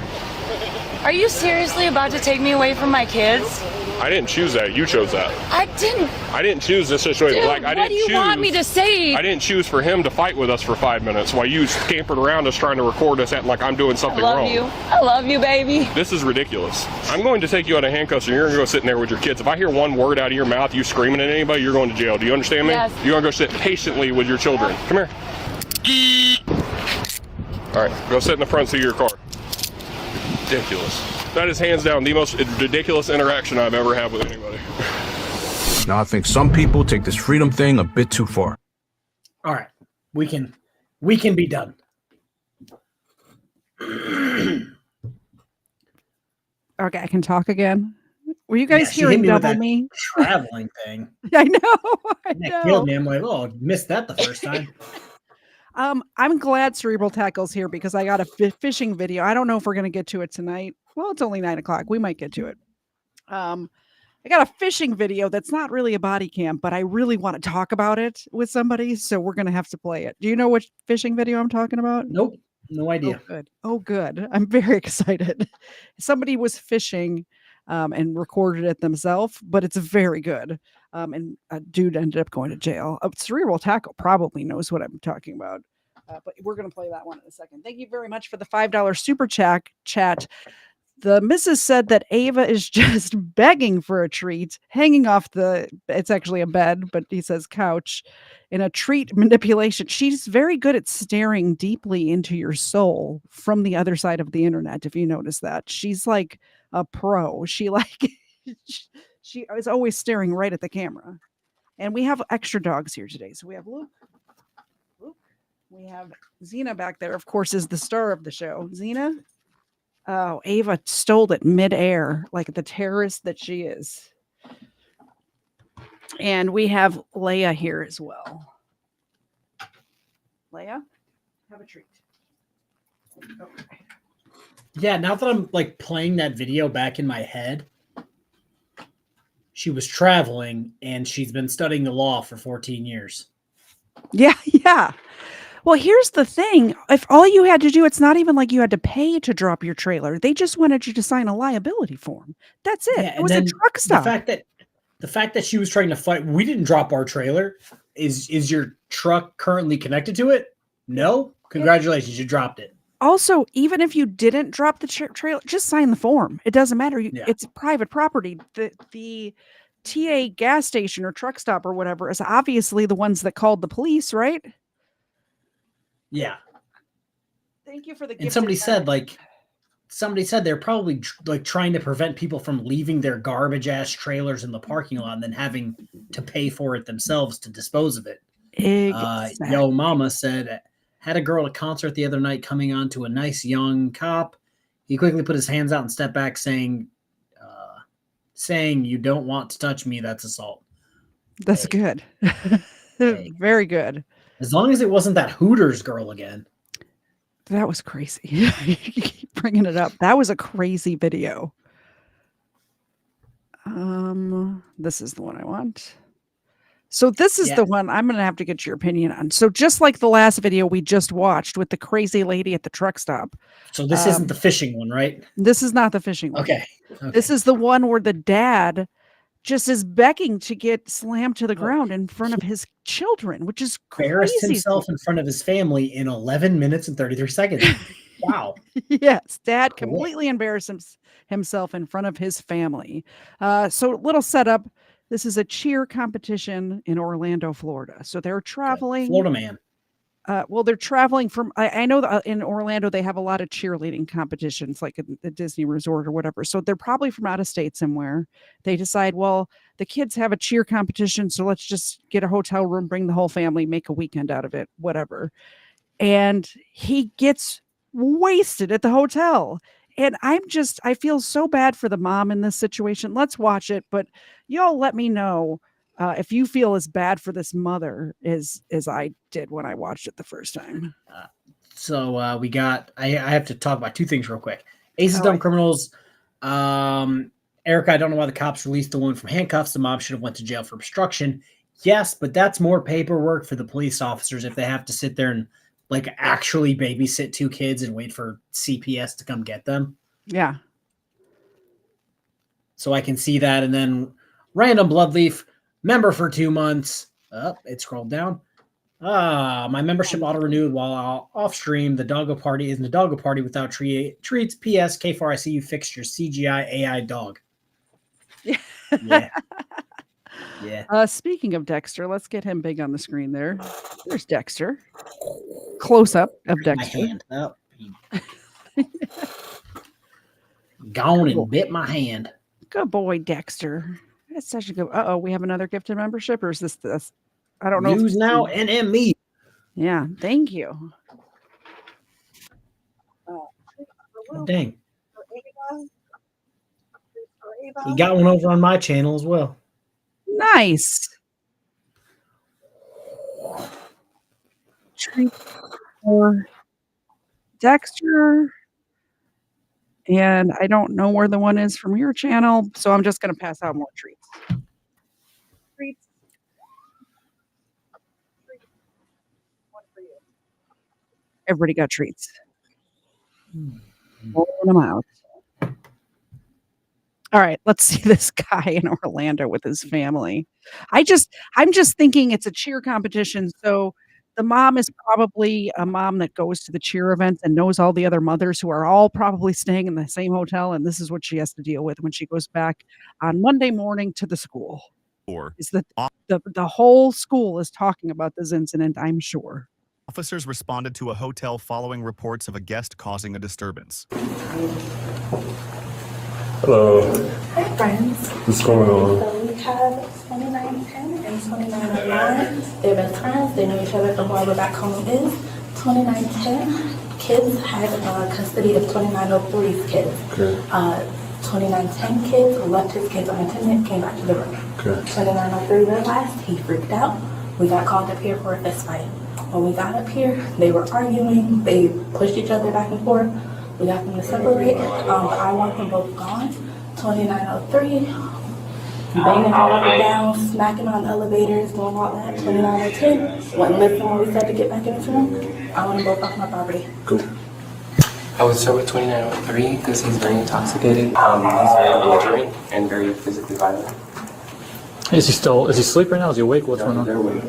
[SPEAKER 15] Are you seriously about to take me away from my kids?
[SPEAKER 11] I didn't choose that. You chose that.
[SPEAKER 15] I didn't.
[SPEAKER 11] I didn't choose this situation.
[SPEAKER 15] Dude,
[SPEAKER 11] like, I
[SPEAKER 15] what
[SPEAKER 11] didn't
[SPEAKER 15] do you want me to say?
[SPEAKER 11] I didn't choose for him to fight with us for 5 minutes while you scampered around us trying to record us acting like I'm doing something wrong.
[SPEAKER 15] I love you, baby.
[SPEAKER 11] This is ridiculous. I'm going to take you out of handcuffs and you're going to go sit in there with your kids. If I hear one word out of your mouth, you screaming at anybody, you're going to jail. Do you understand me?
[SPEAKER 15] Yes.
[SPEAKER 11] You're going to go sit patiently with your children. Come here. All right, go sit in the front seat of your car. Ridiculous. That is hands down the most ridiculous interaction I've ever had with anybody.
[SPEAKER 16] Now I think some people take this freedom thing a bit too far.
[SPEAKER 2] All right, we can be done.
[SPEAKER 1] Okay, I can talk again. Were you guys hearing double me?
[SPEAKER 2] Traveling thing.
[SPEAKER 1] I know.
[SPEAKER 2] That killed me. I'm like, oh, missed that the first time.
[SPEAKER 1] I'm glad Cerebral Tackle's here because I got a fishing video. I don't know if we're going to get to it tonight. Well, it's only 9:00. We might get to it. I got a fishing video that's not really a body cam, but I really want to talk about it with somebody. So we're going to have to play it. Do you know which fishing video I'm talking about?
[SPEAKER 2] Nope. No idea.
[SPEAKER 1] Oh, good. Oh, good. I'm very excited. Somebody was fishing and recorded it themselves, but it's very good. And a dude ended up going to jail. Cerebral Tackle probably knows what I'm talking about. But we're going to play that one in a second. Thank you very much for the $5 super chat. The missus said that Ava is just begging for a treat, hanging off it's actually a bed, but he says couch, in a treat manipulation. She's very good at staring deeply into your soul from the other side of the internet, if you notice that. She's like a pro. She is always staring right at the camera. And we have extra dogs here today. So we have Luke. We have Xena back there, of course, is the star of the show. Xena? Oh, Ava stole it midair, like the terrorist that she is. And we have Leia here as well. Leia, have a treat. Okay.
[SPEAKER 2] Yeah, now that I'm like playing that video back in my head, she was traveling and she's been studying the law for 14 years.
[SPEAKER 1] Yeah. Well, here's the thing. If all you had to do, it's not even like you had to pay to drop your trailer. They just wanted you to sign a liability form. That's it.
[SPEAKER 2] Yeah,
[SPEAKER 1] it was a truck stop.
[SPEAKER 2] The fact that she was trying to fight, we didn't drop our trailer. Is your truck currently connected to it? No. Congratulations, you dropped it.
[SPEAKER 1] Also, even if you didn't drop the trailer, just sign the form. It doesn't matter. It's private property. The TA gas station or truck stop or whatever is obviously the ones that called the police, right?
[SPEAKER 2] Yeah.
[SPEAKER 1] Thank you for the gift.
[SPEAKER 2] And somebody said they're probably like trying to prevent people from leaving their garbage ass trailers in the parking lot and then having to pay for it themselves to dispose of it.
[SPEAKER 1] Exactly.
[SPEAKER 2] Yo Mama said, had a girl at a concert the other night coming on to a nice young cop. He quickly put his hands out and stepped back saying, you don't want to touch me. That's assault.
[SPEAKER 1] That's good. Very good.
[SPEAKER 2] As long as it wasn't that Hooters girl again.
[SPEAKER 1] That was crazy. You keep bringing it up. That was a crazy video. This is the one I want. So this is the one I'm going to have to get your opinion on. So just like the last video we just watched with the crazy lady at the truck stop.
[SPEAKER 2] So this isn't the fishing one, right?
[SPEAKER 1] This is not the fishing one.
[SPEAKER 2] Okay.
[SPEAKER 1] This is the one where the dad just is begging to get slammed to the ground in front of his children, which is crazy.
[SPEAKER 2] Embarrassed himself in front of his family in 11 minutes and 33 seconds. Wow.
[SPEAKER 1] Yes, dad completely embarrassed himself in front of his family. So little setup. This is a cheer competition in Orlando, Florida. So they're traveling.
[SPEAKER 2] Florida man.
[SPEAKER 1] Well, they're traveling from, I know that in Orlando, they have a lot of cheerleading competitions, like at the Disney Resort or whatever. So they're probably from out of state somewhere. They decide, well, the kids have a cheer competition, so let's just get a hotel room, bring the whole family, make a weekend out of it, whatever. And he gets wasted at the hotel. And I feel so bad for the mom in this situation. Let's watch it, but y'all let me know if you feel as bad for this mother as I did when I watched it the first time.
[SPEAKER 2] So we got. I have to talk about two things real quick. Ace's Dumb Criminals. Erica, I don't know why the cops released the woman from handcuffs. The mom should have went to jail for obstruction. Yes, but that's more paperwork for the police officers if they have to sit there and like actually babysit two kids and wait for CPS to come get them.
[SPEAKER 1] Yeah.
[SPEAKER 2] So I can see that. And then random Bloodleaf member for 2 months. It scrolled down. My membership auto renewed while off stream. The doggo party isn't a doggo party without treats. P.S. KFARR, I see you fixed your CGI AI dog. Yeah. Yeah.
[SPEAKER 1] Speaking of Dexter, let's get him big on the screen there. There's Dexter. Close up of Dexter.
[SPEAKER 2] My hand. Oh, gone and bit my hand.
[SPEAKER 1] Good boy, Dexter. That's such a good. We have another gifted membership, or is this? I don't know.
[SPEAKER 2] News now, NME.
[SPEAKER 1] Yeah, thank you.
[SPEAKER 2] Oh, dang. You got one over on my channel as well.
[SPEAKER 1] Nice. Treat for Dexter. And I don't know where the one is from your channel, so I'm just going to pass out more treats. Treats. One for you. Everybody got treats. Rolling them out. All right, let's see this guy in Orlando with his family. I'm just thinking it's a cheer competition, so the mom is probably a mom that goes to the cheer events and knows all the other mothers who are all probably staying in the same hotel, and this is what she has to deal with when she goes back on Monday morning to the school. Is that the whole school is talking about this incident, I'm sure.
[SPEAKER 17] Officers responded to a hotel following reports of a guest causing a disturbance.
[SPEAKER 18] Hello.
[SPEAKER 19] Hi, friends.
[SPEAKER 18] What's going on?
[SPEAKER 19] So we have 2910 and 2909. They're best friends. They know each other from wherever back home is. 2910 kids had custody of 2903's kids.
[SPEAKER 18] Okay.
[SPEAKER 19] 2910 kids left his kids unattended, came back to the room.
[SPEAKER 18] Okay.
[SPEAKER 19] 2903 realized, he freaked out. We got called up here for a fist fight. When we got up here, they were arguing. They pushed each other back and forth. We got them to separate. I want them both gone. 2903, banging all up and down, smacking on elevators, doing all that. 2910, wouldn't listen when we said to get back in this room. I want them both off my property.
[SPEAKER 18] Cool.
[SPEAKER 20] I would start with 2903 because he's very intoxicated. He's very belligerent and very physically violent.
[SPEAKER 21] Is he asleep right now? Is he awake? What's going on?
[SPEAKER 20] They're awake.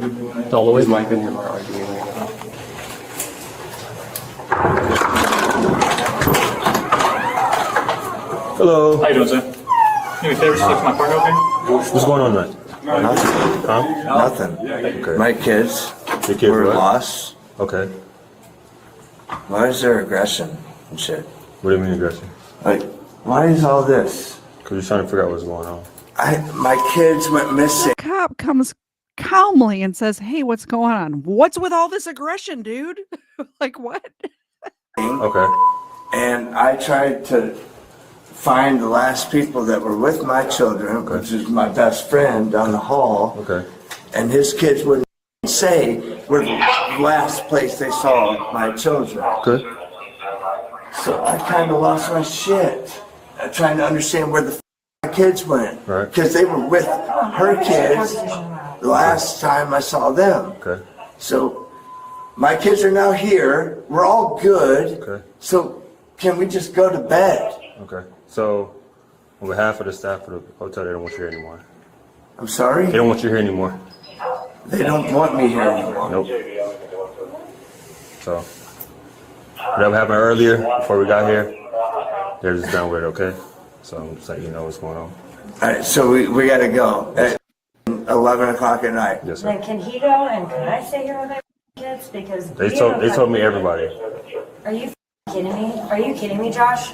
[SPEAKER 21] All the way?
[SPEAKER 20] His wife and him are arguing right now.
[SPEAKER 18] Hello.
[SPEAKER 21] How you doing, sir? Any favors to my partner over here?
[SPEAKER 18] What's going on, man?
[SPEAKER 22] Nothing.
[SPEAKER 18] Huh?
[SPEAKER 22] Nothing.
[SPEAKER 18] Okay.
[SPEAKER 22] My kids
[SPEAKER 18] Your kids
[SPEAKER 22] were
[SPEAKER 18] what?
[SPEAKER 22] lost.
[SPEAKER 18] Okay.
[SPEAKER 22] Why is there aggression and shit?
[SPEAKER 18] What do you mean aggression?
[SPEAKER 22] Like, why is all this?
[SPEAKER 18] Because you're trying to figure out what's going on.
[SPEAKER 22] My kids went missing.
[SPEAKER 1] The cop comes calmly and says, "Hey, what's going on? What's with all this aggression, dude?" Like, what?
[SPEAKER 18] Okay.
[SPEAKER 22] And I tried to find the last people that were with my children, which is my best friend down the hall.
[SPEAKER 18] Okay.
[SPEAKER 22] And his kids wouldn't say where the last place they saw my children.
[SPEAKER 18] Good.
[SPEAKER 22] So I kind of lost my shit trying to understand where the my kids went.
[SPEAKER 18] Right.
[SPEAKER 22] Because they were with her kids the last time I saw them.
[SPEAKER 18] Okay.
[SPEAKER 22] So my kids are now here. We're all good.
[SPEAKER 18] Okay.
[SPEAKER 22] So can we just go to bed?
[SPEAKER 18] Okay. So, on behalf of the staff of the hotel, they don't want you here anymore.
[SPEAKER 22] I'm sorry?
[SPEAKER 18] They don't want you here anymore.
[SPEAKER 22] They don't want me here anymore.
[SPEAKER 18] Nope. So, whatever happened earlier, before we got here, they're just done with it, okay? So, I'm just letting you know what's going on.
[SPEAKER 22] All right, so we got to go at 11 o'clock at night.
[SPEAKER 18] Yes, sir.
[SPEAKER 23] Then can he go and can I stay here with my kids? Because
[SPEAKER 18] They told me everybody.
[SPEAKER 23] Are you kidding me? Are you kidding me, Josh?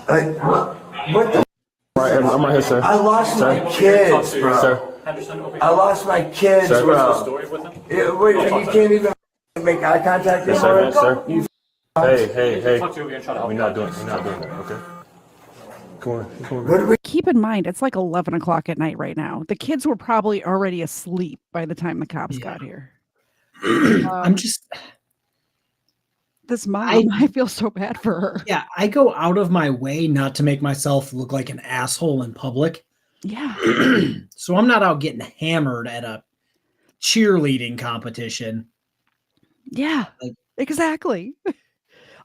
[SPEAKER 22] What the?
[SPEAKER 18] I'm right here, sir.
[SPEAKER 22] I lost my kids, bro.
[SPEAKER 18] Sir.
[SPEAKER 22] I lost my kids,
[SPEAKER 18] Sir.
[SPEAKER 22] bro. Wait, you can't even make eye contact
[SPEAKER 18] Yes,
[SPEAKER 22] anymore?
[SPEAKER 18] sir. Sir.
[SPEAKER 22] You
[SPEAKER 18] Hey. We're not doing that, okay? Come on.
[SPEAKER 1] Keep in mind, it's like 11 o'clock at night right now. The kids were probably already asleep by the time the cops got here.
[SPEAKER 2] I'm just
[SPEAKER 1] this mom. I feel so bad for her.
[SPEAKER 2] Yeah, I go out of my way not to make myself look like an asshole in public.
[SPEAKER 1] Yeah.
[SPEAKER 2] So I'm not out getting hammered at a cheerleading competition.
[SPEAKER 1] Yeah, exactly.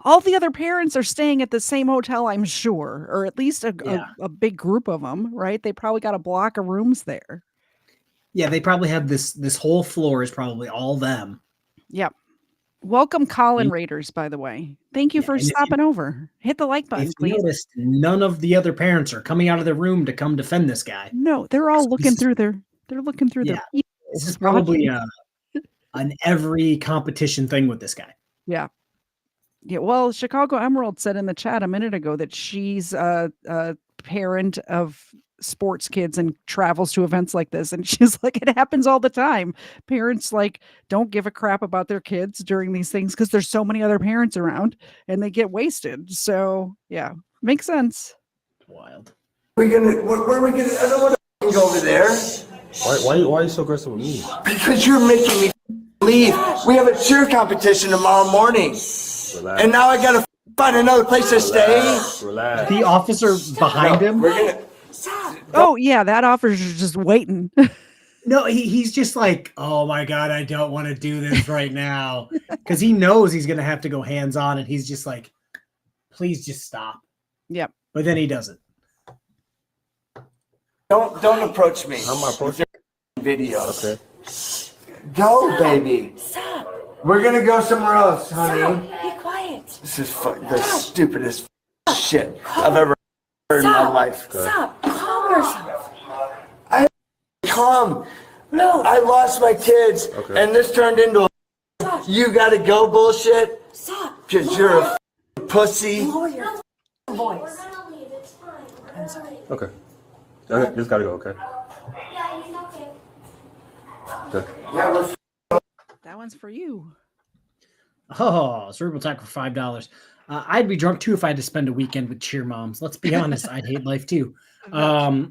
[SPEAKER 1] All the other parents are staying at the same hotel, I'm sure, or at least a big group of them, right? They probably got a block of rooms there.
[SPEAKER 2] Yeah, they probably have this whole floor is probably all them.
[SPEAKER 1] Yep. Welcome, Colin Raiders, by the way. Thank you for stopping over. Hit the like button,
[SPEAKER 2] If you
[SPEAKER 1] please.
[SPEAKER 2] noticed, none of the other parents are coming out of their room to come defend this guy.
[SPEAKER 1] No, they're all looking through their their
[SPEAKER 2] This is probably an every competition thing with this guy.
[SPEAKER 1] Yeah. Yeah, well, Chicago Emerald said in the chat a minute ago that she's a parent of sports kids and travels to events like this. And she's like, it happens all the time. Parents like don't give a crap about their kids during these things because there's so many other parents around and they get wasted. So yeah, makes sense.
[SPEAKER 2] Wild.
[SPEAKER 22] Where are we gonna? I don't want to go over there.
[SPEAKER 18] Why are you so aggressive with me?
[SPEAKER 22] Because you're making me leave. We have a cheer competition tomorrow morning.
[SPEAKER 18] Relax.
[SPEAKER 22] And now I gotta find another place to stay.
[SPEAKER 18] Relax.
[SPEAKER 2] The officer behind him.
[SPEAKER 22] We're gonna.
[SPEAKER 1] Oh yeah, that officer's just waiting.
[SPEAKER 2] No, he's just like, oh my God, I don't want to do this right now. Because he knows he's gonna have to go hands on, and he's just like, please just stop.
[SPEAKER 1] Yep.
[SPEAKER 2] But then he doesn't.
[SPEAKER 22] Don't approach me.
[SPEAKER 18] I'm not approaching.
[SPEAKER 22] Videos.
[SPEAKER 18] Okay.
[SPEAKER 22] Go, baby.
[SPEAKER 23] Stop.
[SPEAKER 22] We're gonna go somewhere else, honey.
[SPEAKER 23] Stop. Be quiet.
[SPEAKER 22] This is the stupidest shit I've ever heard in my life.
[SPEAKER 23] Stop. Calm yourself.
[SPEAKER 22] Calm.
[SPEAKER 23] No.
[SPEAKER 22] I lost my kids, and this turned into a you gotta go bullshit.
[SPEAKER 23] Stop.
[SPEAKER 22] Because you're a pussy.
[SPEAKER 23] Lower your voice. I'm sorry.
[SPEAKER 18] Okay. Just gotta go, okay? Good.
[SPEAKER 22] Yeah,
[SPEAKER 1] That one's for you.
[SPEAKER 2] Oh, cerebral attack for $5. I'd be drunk too if I had to spend a weekend with cheer moms. Let's be honest, I'd hate life too. I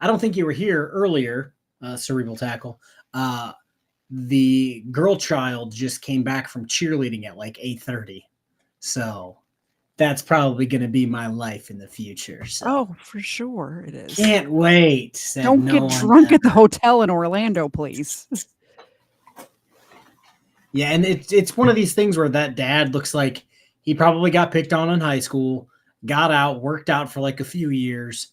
[SPEAKER 2] don't think you were here earlier, Cerebral Tackle. The girl child just came back from cheerleading at like 8:30. So that's probably going to be my life in the future. So.
[SPEAKER 1] Oh, for sure it is.
[SPEAKER 2] Can't wait.
[SPEAKER 1] Don't get drunk at the hotel in Orlando, please.
[SPEAKER 2] Yeah, and it's one of these things where that dad looks like he probably got picked on in high school, got out, worked out for like a few years,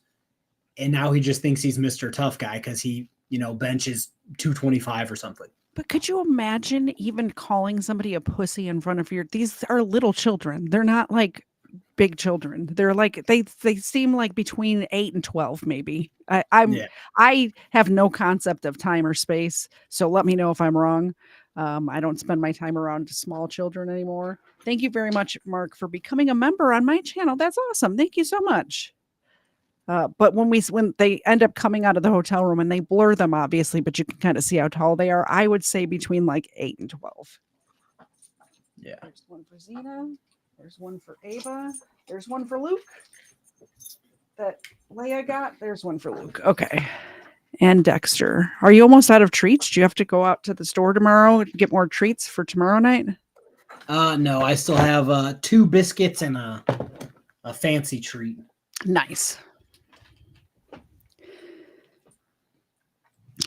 [SPEAKER 2] and now he just thinks he's Mr. Tough Guy because he, benches 225 or something.
[SPEAKER 1] But could you imagine even calling somebody a pussy in front of these are little children. They're not like big children. They're like they seem like between 8 and 12 maybe. I have no concept of time or space, so let me know if I'm wrong. I don't spend my time around small children anymore. Thank you very much, Mark, for becoming a member on my channel. That's awesome. Thank you so much. But when they end up coming out of the hotel room and they blur them, obviously, but you can kind of see how tall they are. I would say between like 8 and 12.
[SPEAKER 2] Yeah.
[SPEAKER 1] There's one for Zena. There's one for Ava. There's one for Luke. That Leia got. There's one for Luke. Okay. And Dexter. Are you almost out of treats? Do you have to go out to the store tomorrow and get more treats for tomorrow night?
[SPEAKER 2] No, I still have 2 biscuits and a fancy treat.
[SPEAKER 1] Nice.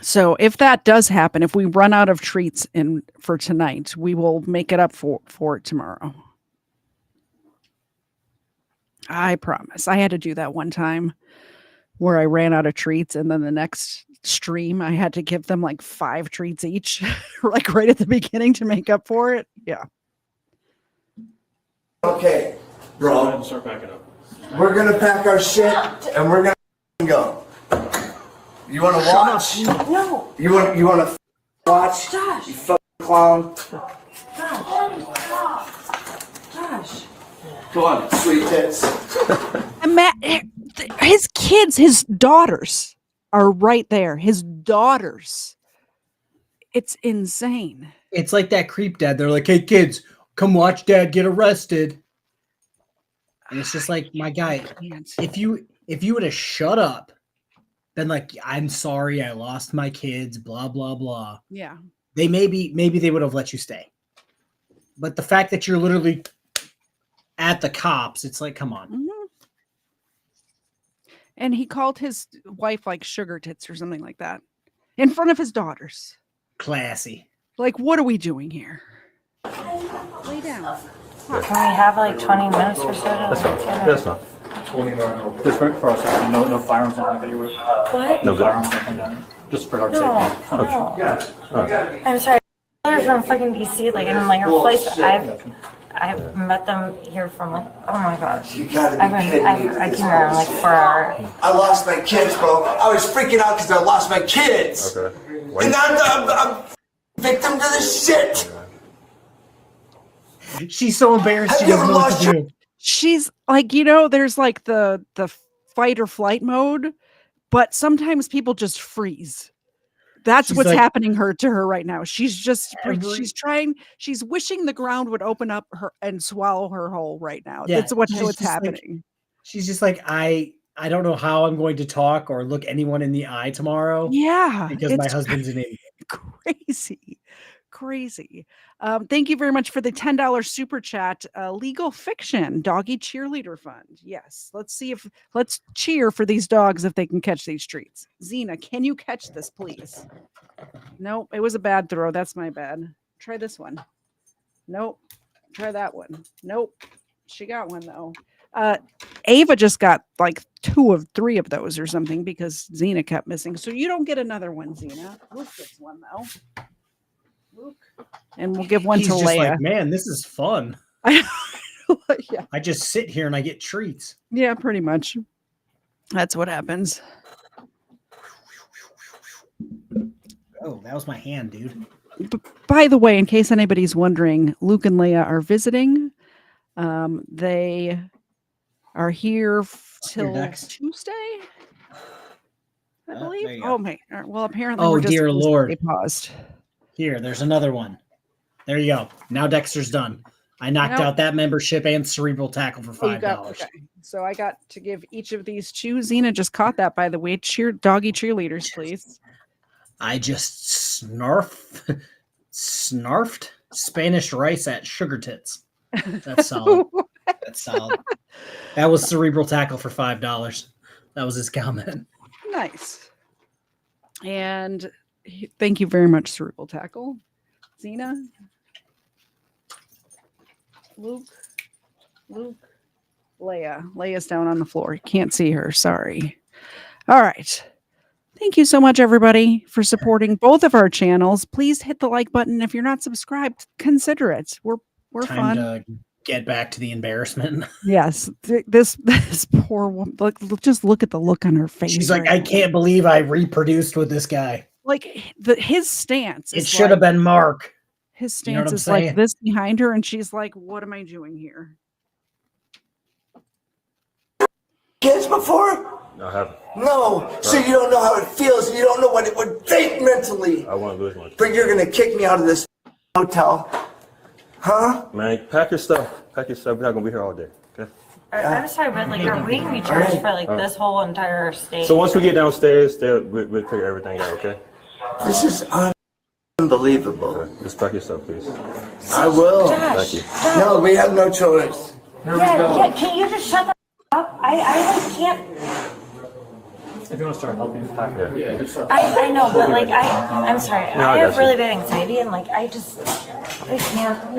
[SPEAKER 1] So if that does happen, if we run out of treats for tonight, we will make it up for it tomorrow. I promise. I had to do that one time where I ran out of treats, and then the next stream I had to give them like 5 treats each, like right at the beginning to make up for it. Yeah.
[SPEAKER 22] Okay, bro.
[SPEAKER 5] Start packing up.
[SPEAKER 22] We're gonna pack our shit and we're gonna go. You wanna watch?
[SPEAKER 23] No.
[SPEAKER 22] You wanna watch?
[SPEAKER 23] Josh.
[SPEAKER 22] You fucking clown.
[SPEAKER 23] Josh.
[SPEAKER 22] Come on, sweet tits.
[SPEAKER 1] And Matt, his kids, his daughters are right there. His daughters. It's insane.
[SPEAKER 2] It's like that creep dad. They're like, hey, kids, come watch dad get arrested. And it's just like, my guy, if you would have shut up, been like, I'm sorry, I lost my kids, blah, blah, blah.
[SPEAKER 1] Yeah.
[SPEAKER 2] They maybe they would have let you stay. But the fact that you're literally at the cops, it's like, come on.
[SPEAKER 1] Mm-hmm. And he called his wife like sugar tits or something like that in front of his daughters.
[SPEAKER 2] Classy.
[SPEAKER 1] Like, what are we doing here? Lay down.
[SPEAKER 23] Can we have like 20 minutes or so?
[SPEAKER 18] That's fine.
[SPEAKER 21] Just for us, no firearms on that you were.
[SPEAKER 23] What?
[SPEAKER 18] No
[SPEAKER 21] firearms on that. Just for our safety.
[SPEAKER 23] No. I'm sorry. They're from fucking DC. Like, I'm like a place. I've met them here from like, oh my gosh.
[SPEAKER 22] You gotta be kidding me.
[SPEAKER 23] I came around like 4 hours.
[SPEAKER 22] I lost my kids, bro. I was freaking out because I lost my kids.
[SPEAKER 18] Okay.
[SPEAKER 22] And I'm victim to this shit.
[SPEAKER 2] She's so embarrassed. She doesn't know what to do.
[SPEAKER 1] She's like, there's like the fight or flight mode, but sometimes people just freeze. That's what's happening to her right now. She's just she's wishing the ground would open up her and swallow her whole right now.
[SPEAKER 2] Yeah,
[SPEAKER 1] That's what's happening.
[SPEAKER 2] She's just like, I don't know how I'm going to talk or look anyone in the eye tomorrow.
[SPEAKER 1] Yeah.
[SPEAKER 2] Because my husband's an idiot.
[SPEAKER 1] Crazy. Thank you very much for the $10 super chat. Legal Fiction Doggy Cheerleader Fund. Yes. Let's cheer for these dogs if they can catch these treats. Zena, can you catch this, please? Nope. It was a bad throw. That's my bad. Try this one. Nope. Try that one. Nope. She got one though. Ava just got like 2 of 3 of those or something because Zena kept missing. So you don't get another one, Zena. Luke gets one though. Luke. And we'll give one
[SPEAKER 2] He's
[SPEAKER 1] to
[SPEAKER 2] just
[SPEAKER 1] Leia.
[SPEAKER 2] like, man, this is fun.
[SPEAKER 1] Yeah.
[SPEAKER 2] I just sit here and I get treats.
[SPEAKER 1] Yeah, pretty much. That's what happens.
[SPEAKER 2] Oh, that was my hand, dude.
[SPEAKER 1] By the way, in case anybody's wondering, Luke and Leia are visiting. They are here till Tuesday, I believe. Oh my! Well, apparently,
[SPEAKER 2] oh dear Lord,
[SPEAKER 1] they paused.
[SPEAKER 2] Here, there's another one. There you go. Now Dexter's done. I knocked out that membership and cerebral tackle for $5.
[SPEAKER 1] Okay. So I got to give each of these 2. Zena just caught that, by the way. Doggy cheerleaders, please.
[SPEAKER 2] I just snarfed Spanish rice at sugar tits. That's solid. That's solid. That was cerebral tackle for $5. That was his comment.
[SPEAKER 1] Nice. And thank you very much, cerebral tackle. Zena. Luke. Leia. Leia's down on the floor. You can't see her. Sorry. All right. Thank you so much, everybody, for supporting both of our channels. Please hit the like button. If you're not subscribed, consider it. We're
[SPEAKER 2] Time
[SPEAKER 1] fun.
[SPEAKER 2] to get back to the embarrassment.
[SPEAKER 1] Yes, this poor woman. Just look at the look on her face.
[SPEAKER 2] She's like, I can't believe I reproduced with this guy.
[SPEAKER 1] Like his stance.
[SPEAKER 2] It should have been Mark.
[SPEAKER 1] His stance is like this behind her, and she's like, "What am I doing here?"
[SPEAKER 22] Kids before?
[SPEAKER 18] No, I haven't.
[SPEAKER 22] No, so you don't know how it feels. You don't know what it would think mentally.
[SPEAKER 18] I want to lose my.
[SPEAKER 22] But you're gonna kick me out of this hotel, huh?
[SPEAKER 18] Man, pack your stuff. Pack your stuff. We're not gonna be here all day. Okay.
[SPEAKER 23] I'm sorry, but like, are we gonna be charged for like this whole entire stay?
[SPEAKER 18] So once we get downstairs, we'll figure everything out. Okay.
[SPEAKER 22] This is unbelievable.
[SPEAKER 18] Okay. Just pack your stuff, please.
[SPEAKER 22] I will.
[SPEAKER 23] Josh,
[SPEAKER 18] Thank you.
[SPEAKER 22] No, we have no choice.
[SPEAKER 23] Yeah, can you just shut the up? I like can't.
[SPEAKER 21] If you want to start helping pack,
[SPEAKER 23] I know, but like I'm sorry.
[SPEAKER 18] No,
[SPEAKER 23] I
[SPEAKER 18] I
[SPEAKER 23] have
[SPEAKER 18] got
[SPEAKER 23] really
[SPEAKER 18] you.
[SPEAKER 23] bad anxiety, and like I can't.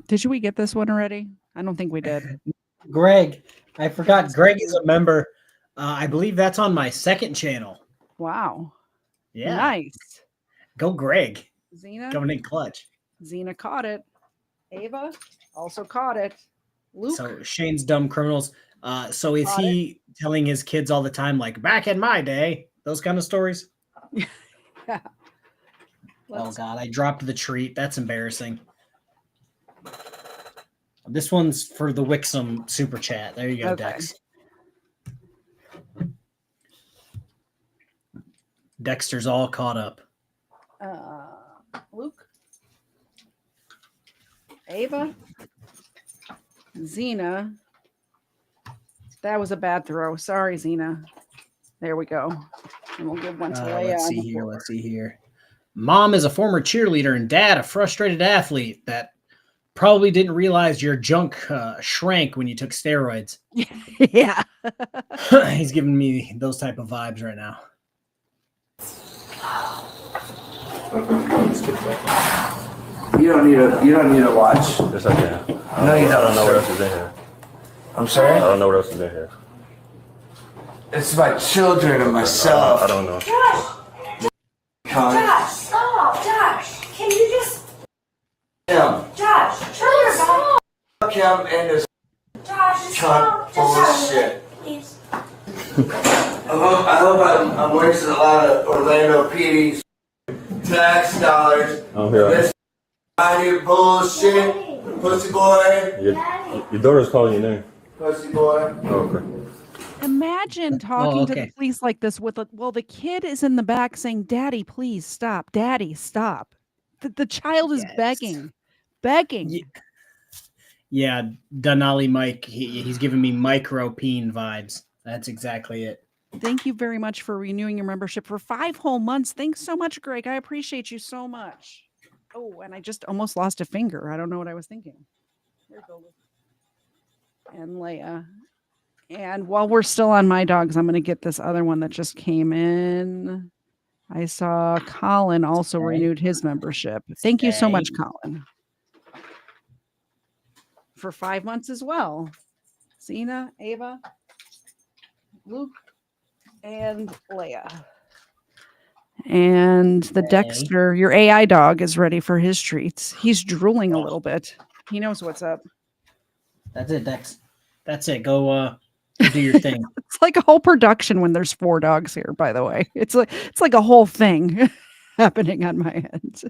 [SPEAKER 1] Did we get this one already? I don't think we did.
[SPEAKER 2] Greg, I forgot. Greg is a member. I believe that's on my second channel.
[SPEAKER 1] Wow.
[SPEAKER 2] Yeah.
[SPEAKER 1] Nice.
[SPEAKER 2] Go, Greg.
[SPEAKER 1] Zena.
[SPEAKER 2] Coming in clutch.
[SPEAKER 1] Zena caught it. Ava also caught it. Luke.
[SPEAKER 2] So Shane's dumb criminals. So is he telling his kids all the time, like back in my day, those kind of stories?
[SPEAKER 1] Yeah.
[SPEAKER 2] Oh God, I dropped the treat. That's embarrassing. This one's for the Wixom super chat. There you go,
[SPEAKER 1] Okay.
[SPEAKER 2] Dex. Dexter's all caught up.
[SPEAKER 1] Luke. Ava, Xena. That was a bad throw. Sorry, Xena. There we go. And we'll give one to Leia.
[SPEAKER 2] Let's see here. Let's see here. Mom is a former cheerleader and dad a frustrated athlete that probably didn't realize your junk shrank when you took steroids.
[SPEAKER 1] Yeah.
[SPEAKER 2] He's giving me those type of vibes right now.
[SPEAKER 22] You don't need to watch.
[SPEAKER 18] Yes, I can.
[SPEAKER 22] No, you don't.
[SPEAKER 18] I don't know what else is in here.
[SPEAKER 22] I'm sorry?
[SPEAKER 18] I don't know what else is in here.
[SPEAKER 22] It's my children and myself.
[SPEAKER 18] I don't know.
[SPEAKER 22] Josh,
[SPEAKER 23] stop. Josh, can you just...
[SPEAKER 22] Him.
[SPEAKER 23] Josh, turn your back.
[SPEAKER 22] Fuck him and his
[SPEAKER 23] Josh,
[SPEAKER 22] cunt full of shit.
[SPEAKER 23] Please.
[SPEAKER 22] I hope I'm wasting a lot of Orlando PD's tax dollars. This new bullshit, pussy boy.
[SPEAKER 18] Your daughter's calling your name.
[SPEAKER 22] Pussy boy.
[SPEAKER 18] Okay.
[SPEAKER 1] Imagine talking to the police like this with the kid is in the back saying, "Daddy, please stop. Daddy, stop." The child is begging.
[SPEAKER 2] Yeah, Denali Mike, he's giving me micro peen vibes. That's exactly it.
[SPEAKER 1] Thank you very much for renewing your membership for 5 whole months. Thanks so much, Greg. I appreciate you so much. Oh, and I just almost lost a finger. I don't know what I was thinking. And Leia. And while we're still on my dogs, I'm going to get this other one that just came in. I saw Colin also renewed his membership. Thank you so much, Colin. For 5 months as well. Xena, Ava, Luke, and Leia. And the Dexter, your AI dog, is ready for his treats. He's drooling a little bit. He knows what's up.
[SPEAKER 2] That's it, Dex. That's it. Go do your thing.
[SPEAKER 1] It's like a whole production when there's 4 dogs here, by the way. It's like a whole thing happening on my end.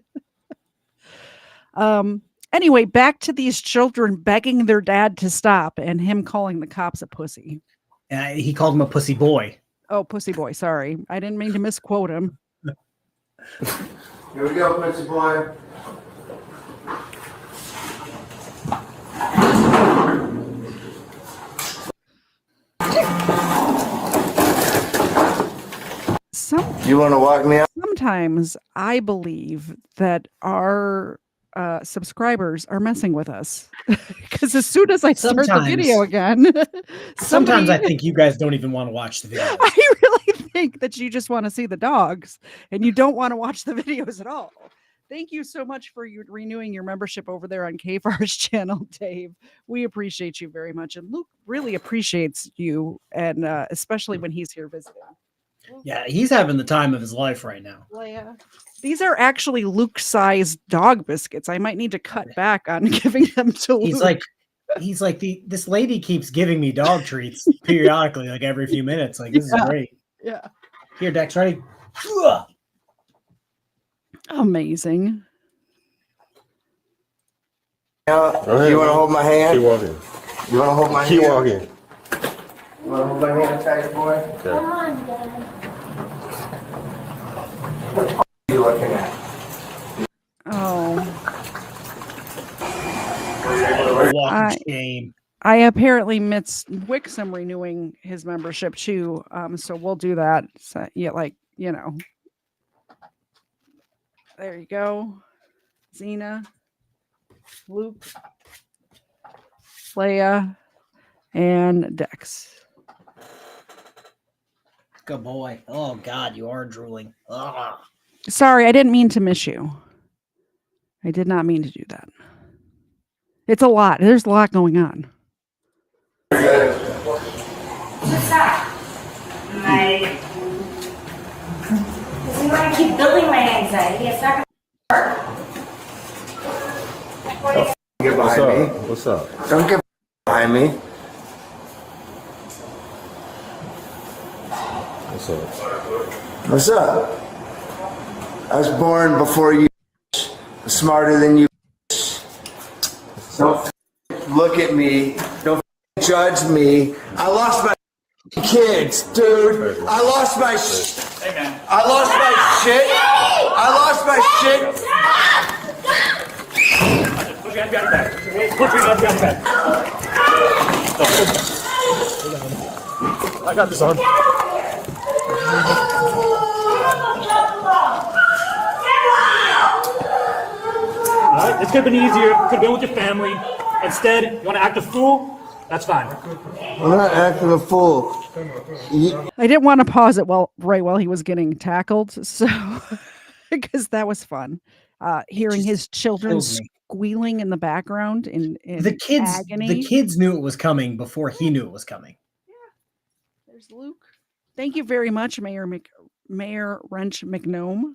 [SPEAKER 1] Anyway, back to these children begging their dad to stop and him calling the cops a pussy.
[SPEAKER 2] He called him a pussy boy.
[SPEAKER 1] Oh, pussy boy. Sorry. I didn't mean to misquote him.
[SPEAKER 22] Here we go, pussy boy. You want to walk me out?
[SPEAKER 1] Sometimes I believe that our subscribers are messing with us because as soon as I start the video again,
[SPEAKER 2] sometimes I think you guys don't even want to watch the video.
[SPEAKER 1] I really think that you just want to see the dogs and you don't want to watch the videos at all. Thank you so much for renewing your membership over there on KFARR's channel, Dave. We appreciate you very much. And Luke really appreciates you, and especially when he's here visiting.
[SPEAKER 2] Yeah, he's having the time of his life right now.
[SPEAKER 1] Leia. These are actually Luke-sized dog biscuits. I might need to cut back on giving them to Luke.
[SPEAKER 2] He's like this lady keeps giving me dog treats periodically, like every few minutes. Like, this is great.
[SPEAKER 1] Yeah.
[SPEAKER 2] Here, Dex, ready?
[SPEAKER 1] Amazing.
[SPEAKER 22] You want to hold my hand?
[SPEAKER 18] Keep walking.
[SPEAKER 22] You want to hold my hand?
[SPEAKER 18] Keep walking.
[SPEAKER 22] You want to hold my hand tight, boy?
[SPEAKER 18] Okay.
[SPEAKER 23] Come on, Dad.
[SPEAKER 22] What are you looking at?
[SPEAKER 1] Oh. I apparently missed Wixom renewing his membership too. So we'll do that. So, yeah, there you go. Xena, Luke, Leia, and Dex.
[SPEAKER 2] Good boy. Oh, God, you are drooling. Ugh.
[SPEAKER 1] Sorry, I didn't mean to miss you. I did not mean to do that. It's a lot. There's a lot going on.
[SPEAKER 23] What's that? Because you want to keep building my anxiety. It's not going to work.
[SPEAKER 22] Get behind me.
[SPEAKER 18] What's up?
[SPEAKER 22] Don't get behind me.
[SPEAKER 18] What's up?
[SPEAKER 22] What's up? I was born before you. Smarter than you. Don't look at me. Don't judge me. I lost my kids, dude. I lost my shit. I lost my shit. I lost my shit.
[SPEAKER 13] Put your hands behind your back. Put your hands behind your back.
[SPEAKER 5] I got this on.
[SPEAKER 13] Alright, this could have been easier. Could have been with your family. Instead, you want to act a fool? That's fine.
[SPEAKER 22] I'm not acting a fool.
[SPEAKER 1] I didn't want to pause it right while he was getting tackled, so because that was fun. Hearing his children
[SPEAKER 2] kills me.
[SPEAKER 1] squealing in the background in
[SPEAKER 2] The
[SPEAKER 1] agony.
[SPEAKER 2] kids knew it was coming before he knew it was coming.
[SPEAKER 1] There's Luke. Thank you very much, Mayor Wrench McNome.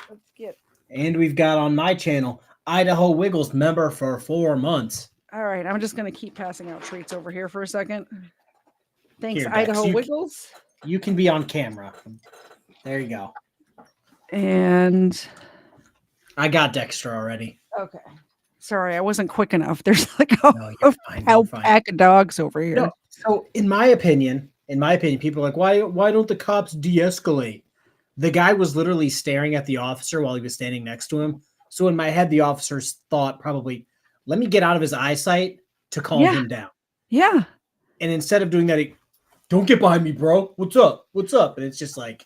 [SPEAKER 1] Let's get.
[SPEAKER 2] And we've got on my channel, Idaho Wiggles member for 4 months.
[SPEAKER 1] All right, I'm just going to keep passing out treats over here for a second. Thanks,
[SPEAKER 2] Here, Dex,
[SPEAKER 1] Idaho Wiggles.
[SPEAKER 2] You can be on camera. There you go.
[SPEAKER 1] And
[SPEAKER 2] I got Dexter already.
[SPEAKER 1] okay. Sorry, I wasn't quick enough. There's like a pack of dogs over here.
[SPEAKER 2] No, so in my opinion, people are like, why don't the cops de-escalate? The guy was literally staring at the officer while he was standing next to him. So in my head, the officers thought probably, let me get out of his eyesight to calm him down.
[SPEAKER 1] Yeah.
[SPEAKER 2] And instead of doing that, don't get behind me, bro. What's up? What's up? And it's just like,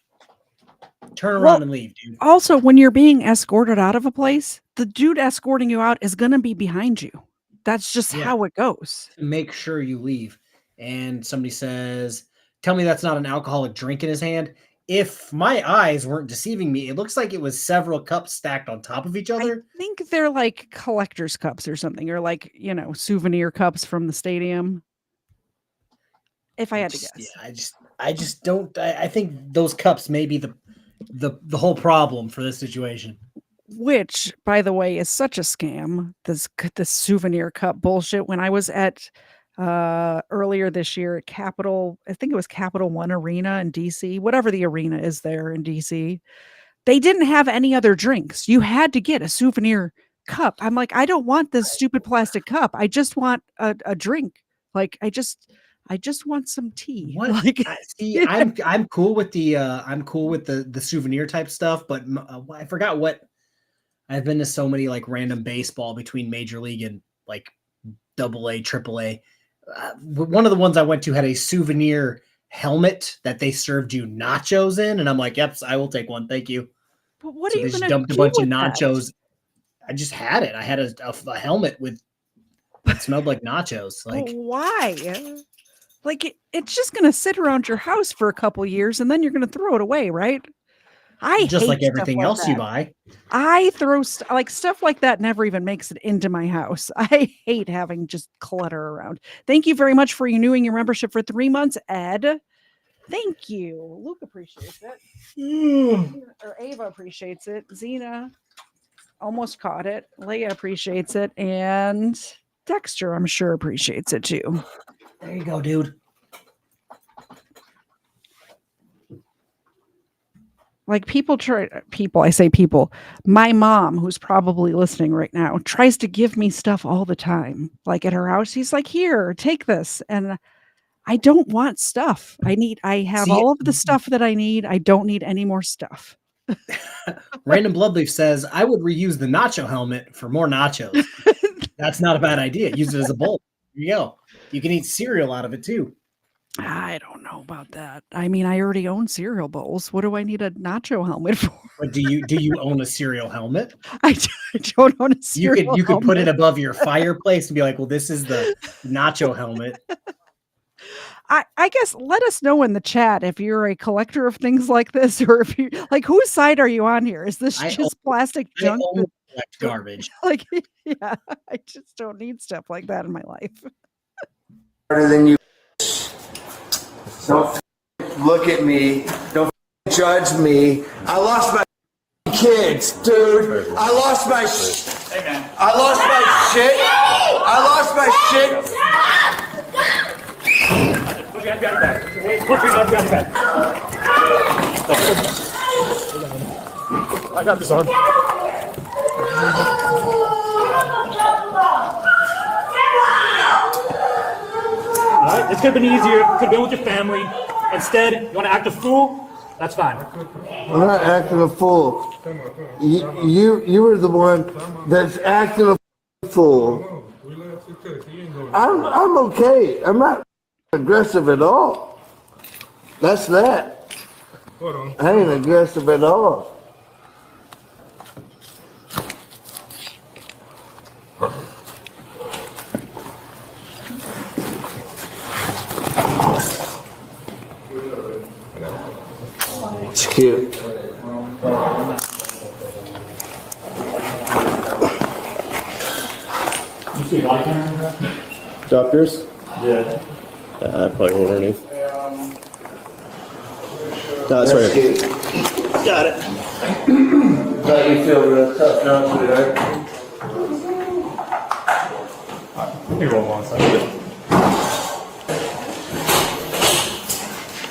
[SPEAKER 2] turn around and leave, dude.
[SPEAKER 1] Also, when you're being escorted out of a place, the dude escorting you out is going to be behind you. That's just how it goes.
[SPEAKER 2] Make sure you leave. And somebody says, tell me that's not an alcoholic drink in his hand. If my eyes weren't deceiving me, it looks like it was several cups stacked on top of each other.
[SPEAKER 1] I think they're like collector's cups or something, or like, souvenir cups from the stadium. If I had to guess.
[SPEAKER 2] Yeah, I just don't. I think those cups may be the whole problem for this situation.
[SPEAKER 1] Which, by the way, is such a scam. This souvenir cup bullshit. When I was at earlier this year at I think it was Capital One Arena in DC, whatever the arena is there in DC, they didn't have any other drinks. You had to get a souvenir cup. I'm like, I don't want this stupid plastic cup. I just want a drink. Like, I just want some tea.
[SPEAKER 2] What?
[SPEAKER 1] Like,
[SPEAKER 2] see, I'm cool with the souvenir type stuff, but I forgot what. I've been to so many like random baseball between Major League and like AA, AAA. One of the ones I went to had a souvenir helmet that they served you nachos in, and I'm like, "Yep, I will take one, thank you."
[SPEAKER 1] But what
[SPEAKER 2] so
[SPEAKER 1] are you
[SPEAKER 2] they just
[SPEAKER 1] gonna
[SPEAKER 2] dumped a
[SPEAKER 1] do
[SPEAKER 2] bunch of
[SPEAKER 1] with that?
[SPEAKER 2] nachos. I just had it. I had a helmet that smelled like nachos. Like,
[SPEAKER 1] why? Like it's just gonna sit around your house for a couple years, and then you're gonna throw it away, right? I
[SPEAKER 2] just
[SPEAKER 1] hate
[SPEAKER 2] like
[SPEAKER 1] stuff
[SPEAKER 2] everything
[SPEAKER 1] like
[SPEAKER 2] else you
[SPEAKER 1] that.
[SPEAKER 2] buy.
[SPEAKER 1] I throw stuff like that never even makes it into my house. I hate having just clutter around. Thank you very much for renewing your membership for 3 months, Ed. Thank you. Luke appreciates it. Or Ava appreciates it. Zena almost caught it. Leia appreciates it. And Dexter, I'm sure, appreciates it too.
[SPEAKER 2] There you go, dude.
[SPEAKER 1] Like I say people, my mom, who's probably listening right now, tries to give me stuff all the time. Like at her house, he's like, here, take this. And I don't want stuff. I have all of the stuff that I need. I don't need any more stuff.
[SPEAKER 2] Random Bloodleaf says, I would reuse the nacho helmet for more nachos. That's not a bad idea. Use it as a bowl. There you go. You can eat cereal out of it too.
[SPEAKER 1] I don't know about that. I mean, I already own cereal bowls. What do I need a nacho helmet for?
[SPEAKER 2] But do you own a cereal helmet?
[SPEAKER 1] I don't own a cereal
[SPEAKER 2] You could put it
[SPEAKER 1] helmet.
[SPEAKER 2] above your fireplace and be like, well, this is the nacho helmet.
[SPEAKER 1] I guess let us know in the chat if you're a collector of things like this, or if you like, whose side are you on here? Is this just plastic junk?
[SPEAKER 2] I only collect garbage.
[SPEAKER 1] Like, yeah, I just don't need stuff like that in my life.
[SPEAKER 22] Harder than you. Don't look at me. Don't judge me. I lost my kids, dude. I lost my
[SPEAKER 13] Hey, man.
[SPEAKER 22] I lost my shit. I lost my shit.
[SPEAKER 13] Put your hands behind your back. Put your hands behind your back.
[SPEAKER 5] I got this on.
[SPEAKER 13] Alright, this could have been easier. Could have been with your family. Instead, you want to act a fool? That's fine.
[SPEAKER 22] I'm not acting a fool. You were the one that's acting a fool. I'm okay. I'm not aggressive at all. That's that. I ain't aggressive at all. It's cute.
[SPEAKER 21] You see Bodycam?
[SPEAKER 18] Doctors?
[SPEAKER 21] Yeah.
[SPEAKER 18] I probably won't underneath. No, that's right here. Got it.
[SPEAKER 22] How you feel real tough now today?
[SPEAKER 21] Here, roll one second.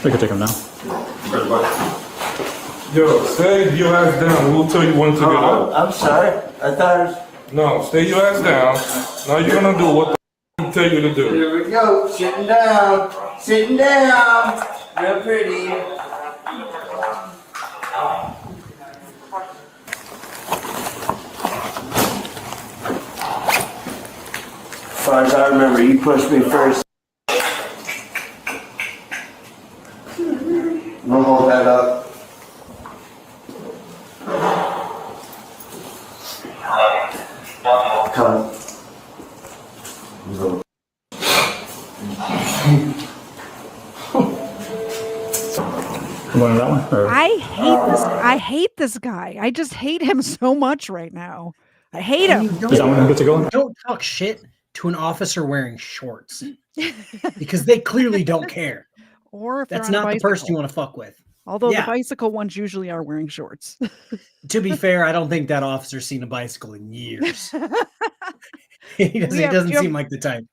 [SPEAKER 21] We can take him now.
[SPEAKER 6] Yo, stay your ass down. We'll tell you when to get up.
[SPEAKER 22] I'm sorry. I thought it was...
[SPEAKER 6] No, stay your ass down. Now you're gonna do what the tell you to do.
[SPEAKER 22] Here we go. Sitting down. Sitting down. Real pretty. As far as I remember, you pushed me first. We'll hold that up. Come on.
[SPEAKER 21] You want that one? Or?
[SPEAKER 1] I hate this guy. I just hate him so much right now. I hate him.
[SPEAKER 21] Is that one good to go?
[SPEAKER 2] Don't talk shit to an officer wearing shorts because they clearly don't care.
[SPEAKER 1] Or if
[SPEAKER 2] that's
[SPEAKER 1] they're on
[SPEAKER 2] not
[SPEAKER 1] a
[SPEAKER 2] the person
[SPEAKER 1] bicycle.
[SPEAKER 2] you want to fuck with.
[SPEAKER 1] Although
[SPEAKER 2] Yeah.
[SPEAKER 1] the bicycle ones usually are wearing shorts.
[SPEAKER 2] To be fair, I don't think that officer's seen a bicycle in years. He doesn't seem like the type.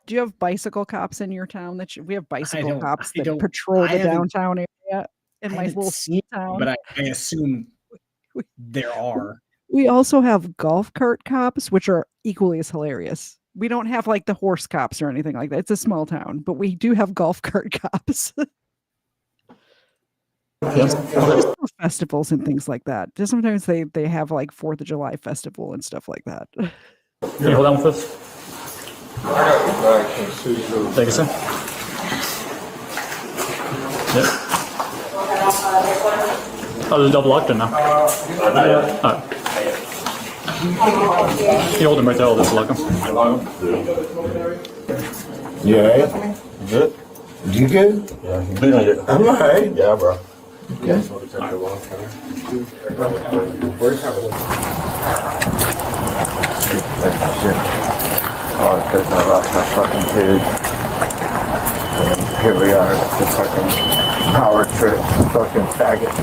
[SPEAKER 1] Do you have bicycle cops in your town? We have bicycle
[SPEAKER 2] don't-
[SPEAKER 1] cops
[SPEAKER 2] I
[SPEAKER 1] that
[SPEAKER 2] don't-
[SPEAKER 1] patrol
[SPEAKER 2] I
[SPEAKER 1] the
[SPEAKER 2] haven't-
[SPEAKER 1] downtown area in
[SPEAKER 2] I
[SPEAKER 1] my
[SPEAKER 2] haven't
[SPEAKER 1] little
[SPEAKER 2] seen
[SPEAKER 1] town.
[SPEAKER 2] But I assume there are.
[SPEAKER 1] We also have golf cart cops, which are equally as hilarious. We don't have like the horse cops or anything like that. It's a small town, but we do have golf cart cops. Festivals and things like that. Just sometimes they have like 4th of July festival and stuff like that.
[SPEAKER 21] Can you hold on with us? Thank you, sir. Yep. Oh, there's a double locked in now. Alright. You hold him right there, I'll just lock him.
[SPEAKER 22] You alright? Good. You good?
[SPEAKER 18] Yeah, you bleeding it.
[SPEAKER 22] I'm alright.
[SPEAKER 18] Yeah, bro.
[SPEAKER 22] Okay.
[SPEAKER 18] Oh, because I lost my fucking kid. And here we are, the fucking power trip, fucking faggot.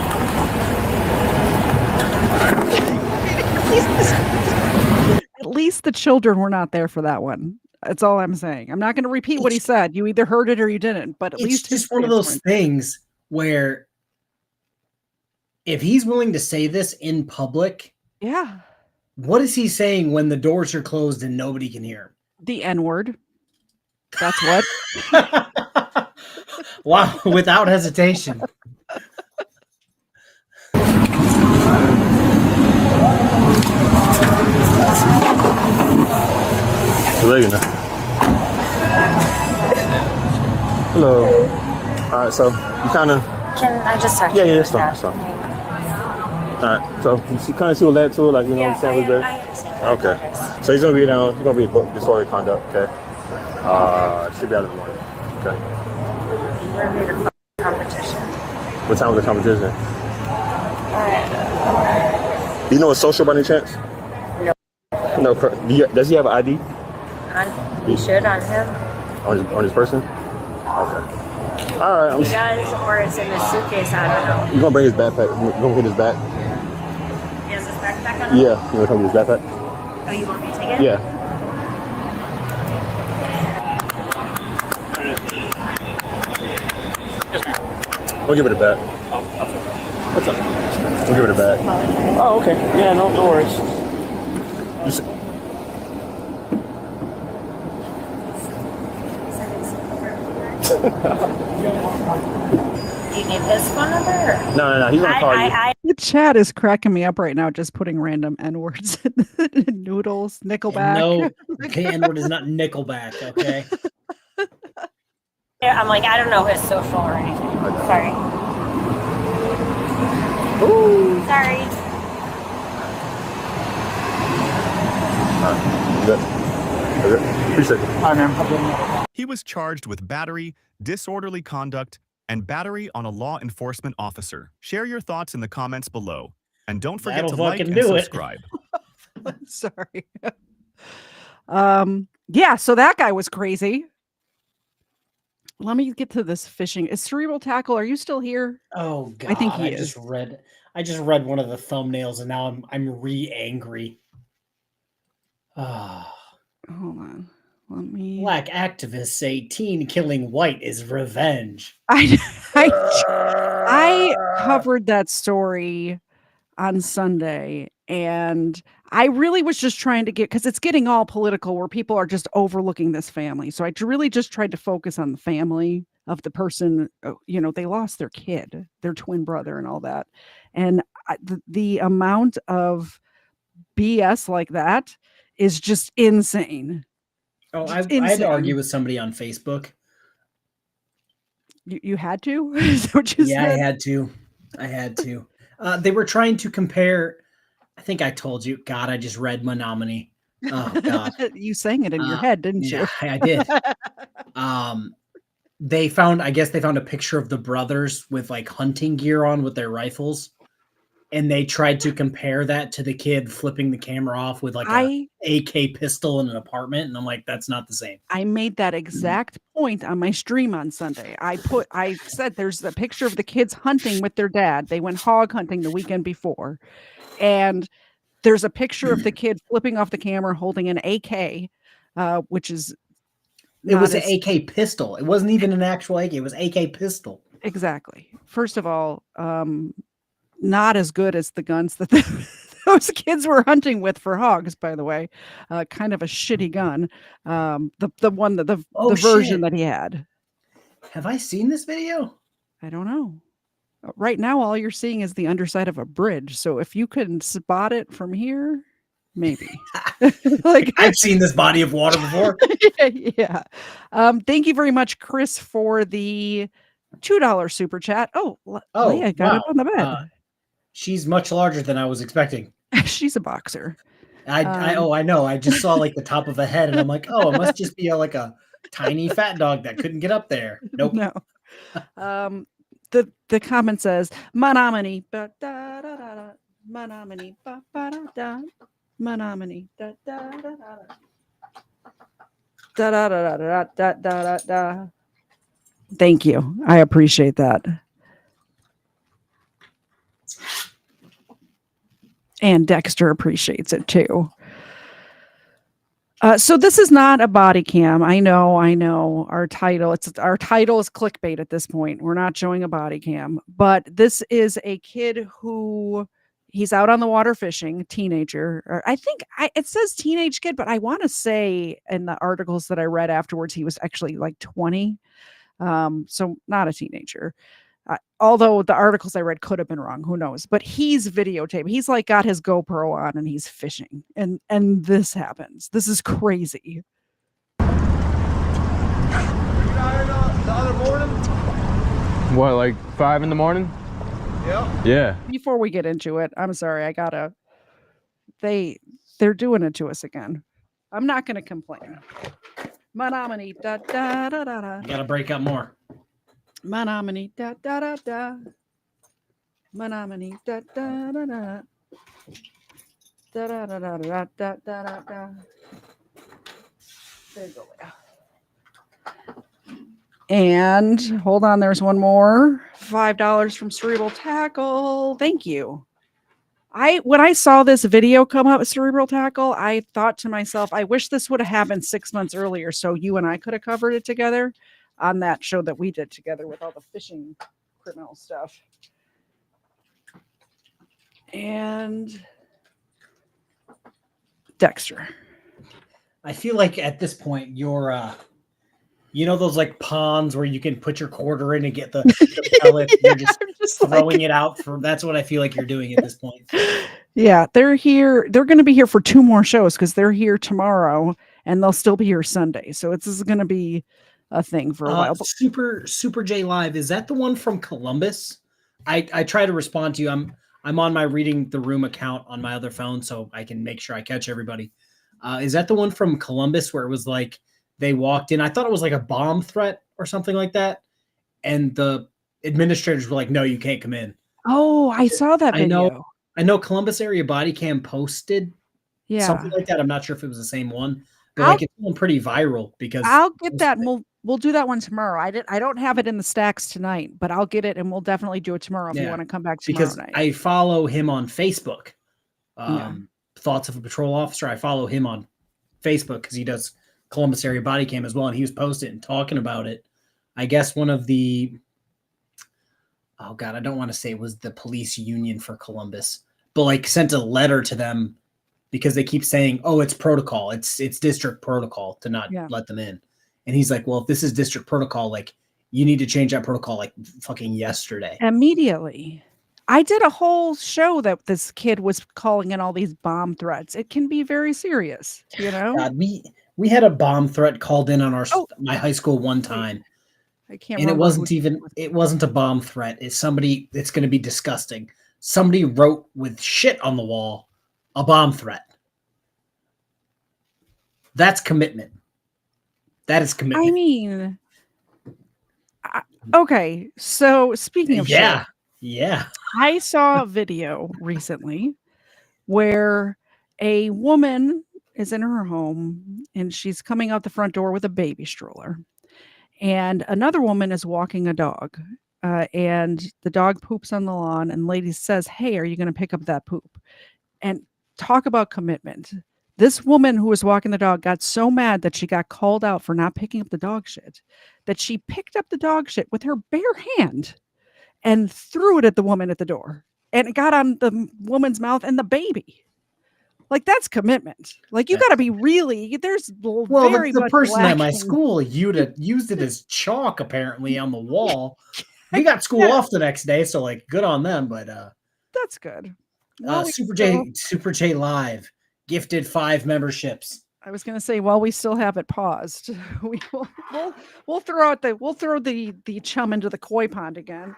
[SPEAKER 1] At least the children were not there for that one. That's all I'm saying. I'm not going to repeat what he said. You either heard it or you didn't. But at least
[SPEAKER 2] It's just one of those things where if he's willing to say this in public,
[SPEAKER 1] yeah,
[SPEAKER 2] what is he saying when the doors are closed and nobody can hear him?
[SPEAKER 1] The N-word. That's what.
[SPEAKER 2] Wow, without hesitation.
[SPEAKER 18] Hello. All right, so you kind of.
[SPEAKER 23] Can I just talk?
[SPEAKER 18] Yeah, that's fine. That's fine. All right, so you kind of see what led to it, like, you know what I'm saying?
[SPEAKER 23] I understand.
[SPEAKER 18] Okay. So he's gonna be down. He's gonna be booked disorderly conduct. Okay. Should be out in the morning. Okay.
[SPEAKER 23] We're here to competition.
[SPEAKER 18] What time was the competition? Do you know a social by any chance?
[SPEAKER 23] No.
[SPEAKER 18] No. Does he have an ID
[SPEAKER 23] You should on him.
[SPEAKER 18] on his person? Okay. All right.
[SPEAKER 23] He does, or it's in his suitcase. I don't know.
[SPEAKER 18] You gonna bring his backpack? You gonna get his back?
[SPEAKER 23] He has his backpack on him?
[SPEAKER 18] Yeah. You wanna come get his backpack?
[SPEAKER 23] Oh, you want me to take it?
[SPEAKER 18] Yeah. We'll give it a back. What's up? We'll give it a back. Oh, okay. Yeah, no worries.
[SPEAKER 23] Do you need his phone number?
[SPEAKER 18] No. He's gonna call you.
[SPEAKER 1] chat is cracking me up right now, just putting random N words in noodles, Nickelback.
[SPEAKER 2] No, the N-word is not Nickelback, okay?
[SPEAKER 23] Yeah, I'm like, I don't know his social or anything. Sorry.
[SPEAKER 14] Ooh.
[SPEAKER 23] Sorry.
[SPEAKER 14] Appreciate it.
[SPEAKER 23] Hi, ma'am.
[SPEAKER 17] He was charged with battery, disorderly conduct, and battery on a law enforcement officer. Share your thoughts in the comments below. And don't forget
[SPEAKER 2] That'll
[SPEAKER 17] to like
[SPEAKER 2] fucking
[SPEAKER 17] and
[SPEAKER 2] do it.
[SPEAKER 17] subscribe.
[SPEAKER 1] Sorry. Yeah, so that guy was crazy. Let me get to this fishing. Is Cerebral Tackle, are you still here?
[SPEAKER 2] Oh god,
[SPEAKER 1] I think he
[SPEAKER 2] just
[SPEAKER 1] is.
[SPEAKER 2] I just read one of the thumbnails and now I'm re-angry. Ah.
[SPEAKER 1] Hold on. Let me
[SPEAKER 2] Black activists say teen killing white is revenge.
[SPEAKER 1] I covered that story on Sunday, and I really was just trying to get, because it's getting all political where people are just overlooking this family. So I really just tried to focus on the family of the person. You know, they lost their kid, their twin brother, and all that. And the amount of BS like that is just insane.
[SPEAKER 2] Oh,
[SPEAKER 1] Just
[SPEAKER 2] I had to argue
[SPEAKER 1] insane.
[SPEAKER 2] with somebody on Facebook.
[SPEAKER 1] You had to? Is that what you
[SPEAKER 2] Yeah,
[SPEAKER 1] said?
[SPEAKER 2] I had to. They were trying to compare. I think I told you. God, I just read Menominee. Oh God,
[SPEAKER 1] You sang it in your head, didn't you?
[SPEAKER 2] Yeah, I did. They found. I guess they found a picture of the brothers with like hunting gear on with their rifles, and they tried to compare that to the kid flipping the camera off with like a AK pistol in an apartment, and I'm like, that's not the same.
[SPEAKER 1] I made that exact point on my stream on Sunday. I said there's a picture of the kids hunting with their dad. They went hog hunting the weekend before. And there's a picture of the kid flipping off the camera holding an AK, which is
[SPEAKER 2] It was an AK pistol. It wasn't even an actual AK. It was AK pistol.
[SPEAKER 1] Exactly. First of all, not as good as the guns that those kids were hunting with for hogs, by the way. Kind of a shitty gun. The one that the version that he had.
[SPEAKER 2] Have I seen this video?
[SPEAKER 1] I don't know. Right now, all you're seeing is the underside of a bridge. So if you can spot it from here, maybe.
[SPEAKER 2] Like I've seen this body of water before.
[SPEAKER 1] Yeah. Thank you very much, Chris, for the $2 super chat. Oh, Leah got up on the bed.
[SPEAKER 2] She's much larger than I was expecting.
[SPEAKER 1] She's a boxer.
[SPEAKER 2] I know. I just saw like the top of a head, and I'm like, oh, it must just be like a tiny fat dog that couldn't get up there. Nope.
[SPEAKER 1] No. The comment says Menominee, ba da da da da, Menominee, ba ba da da, Menominee, da da da da da da da da da da da. Thank you. I appreciate that. And Dexter appreciates it too. So this is not a body cam. I know. Our title is clickbait at this point. We're not showing a body cam, but this is a kid who he's out on the water fishing, teenager. Or I think it says teenage kid, but I want to say in the articles that I read afterwards, he was actually like 20. So not a teenager. Although the articles I read could have been wrong, who knows? But he's videotaping. He's like got his GoPro on and he's fishing, and this happens. This is crazy.
[SPEAKER 7] The other morning?
[SPEAKER 9] What, like 5 in the morning?
[SPEAKER 7] Yeah.
[SPEAKER 9] Yeah.
[SPEAKER 1] Before we get into it, I'm sorry. They're doing it to us again. I'm not going to complain. Menominee, da da da da da.
[SPEAKER 2] You gotta break up more.
[SPEAKER 1] Menominee, da da da da. Menominee, da da da da. Da da da da da da da da. There you go. And hold on, there's one more. $5 from Cerebral Tackle. Thank you. When I saw this video come up, Cerebral Tackle, I thought to myself, I wish this would have happened 6 months earlier so you and I could have covered it together on that show that we did together with all the fishing criminal stuff. And Dexter.
[SPEAKER 2] I feel like at this point you're You know those like ponds where you can put your quarter in and get the pellet. You're just, throwing it out for. That's what I feel like you're doing at this point.
[SPEAKER 1] Yeah, they're here. They're going to be here for 2 more shows because they're here tomorrow and they'll still be here Sunday. So this is going to be a thing for a while.
[SPEAKER 2] Super J Live, is that the one from Columbus? I try to respond to you. I'm on my Reading the Room account on my other phone, so I can make sure I catch everybody. Is that the one from Columbus where it was like they walked in? I thought it was like a bomb threat or something like that, and the administrators were like, "No, you can't come in."
[SPEAKER 1] Oh, I saw that video.
[SPEAKER 2] I know Columbus area Bodycam posted something
[SPEAKER 1] Yeah.
[SPEAKER 2] like that. I'm not sure if it was the same one, but like it's going pretty viral because
[SPEAKER 1] I'll get that and we'll do that one tomorrow. I don't have it in the stacks tonight, but I'll get it and we'll definitely do it tomorrow if you want to come back tomorrow
[SPEAKER 2] because
[SPEAKER 1] night.
[SPEAKER 2] I follow him on Facebook. Thoughts of a Patrol Officer. I follow him on Facebook because he does Columbus area body cam as well, and he was posting and talking about it. I guess one of the I don't want to say it was the police union for Columbus, but like sent a letter to them because they keep saying, "Oh, it's protocol. It's district protocol to not let them in." And he's like, "Well, if this is district protocol, like you need to change that protocol like fucking yesterday."
[SPEAKER 1] Immediately. I did a whole show that this kid was calling in all these bomb threats. It can be very serious, you know?
[SPEAKER 2] God, we had a bomb threat called in on my high school one time.
[SPEAKER 1] I can't
[SPEAKER 2] and
[SPEAKER 1] remember.
[SPEAKER 2] It wasn't a bomb threat. It's somebody, it's going to be disgusting. Somebody wrote with shit on the wall a bomb threat. That's commitment. That is commitment.
[SPEAKER 1] I mean, okay. So speaking of shit, I saw a video recently where a woman is in her home and she's coming out the front door with a baby stroller. And another woman is walking a dog. And the dog poops on the lawn and the lady says, "Hey, are you going to pick up that poop?" And talk about commitment. This woman who was walking the dog got so mad that she got called out for not picking up the dog shit that she picked up the dog shit with her bare hand and threw it at the woman at the door. And it got on the woman's mouth and the baby. Like, that's commitment. Like, you got to be really, there's very
[SPEAKER 2] the
[SPEAKER 1] much
[SPEAKER 2] person at my
[SPEAKER 1] lacking.
[SPEAKER 2] school used it as chalk apparently on the wall. We got school off the next day, so like good on them, but
[SPEAKER 1] that's good.
[SPEAKER 2] Super J Live gifted 5 memberships.
[SPEAKER 1] I was gonna say, while we still have it paused, we'll throw the chum into the koi pond again.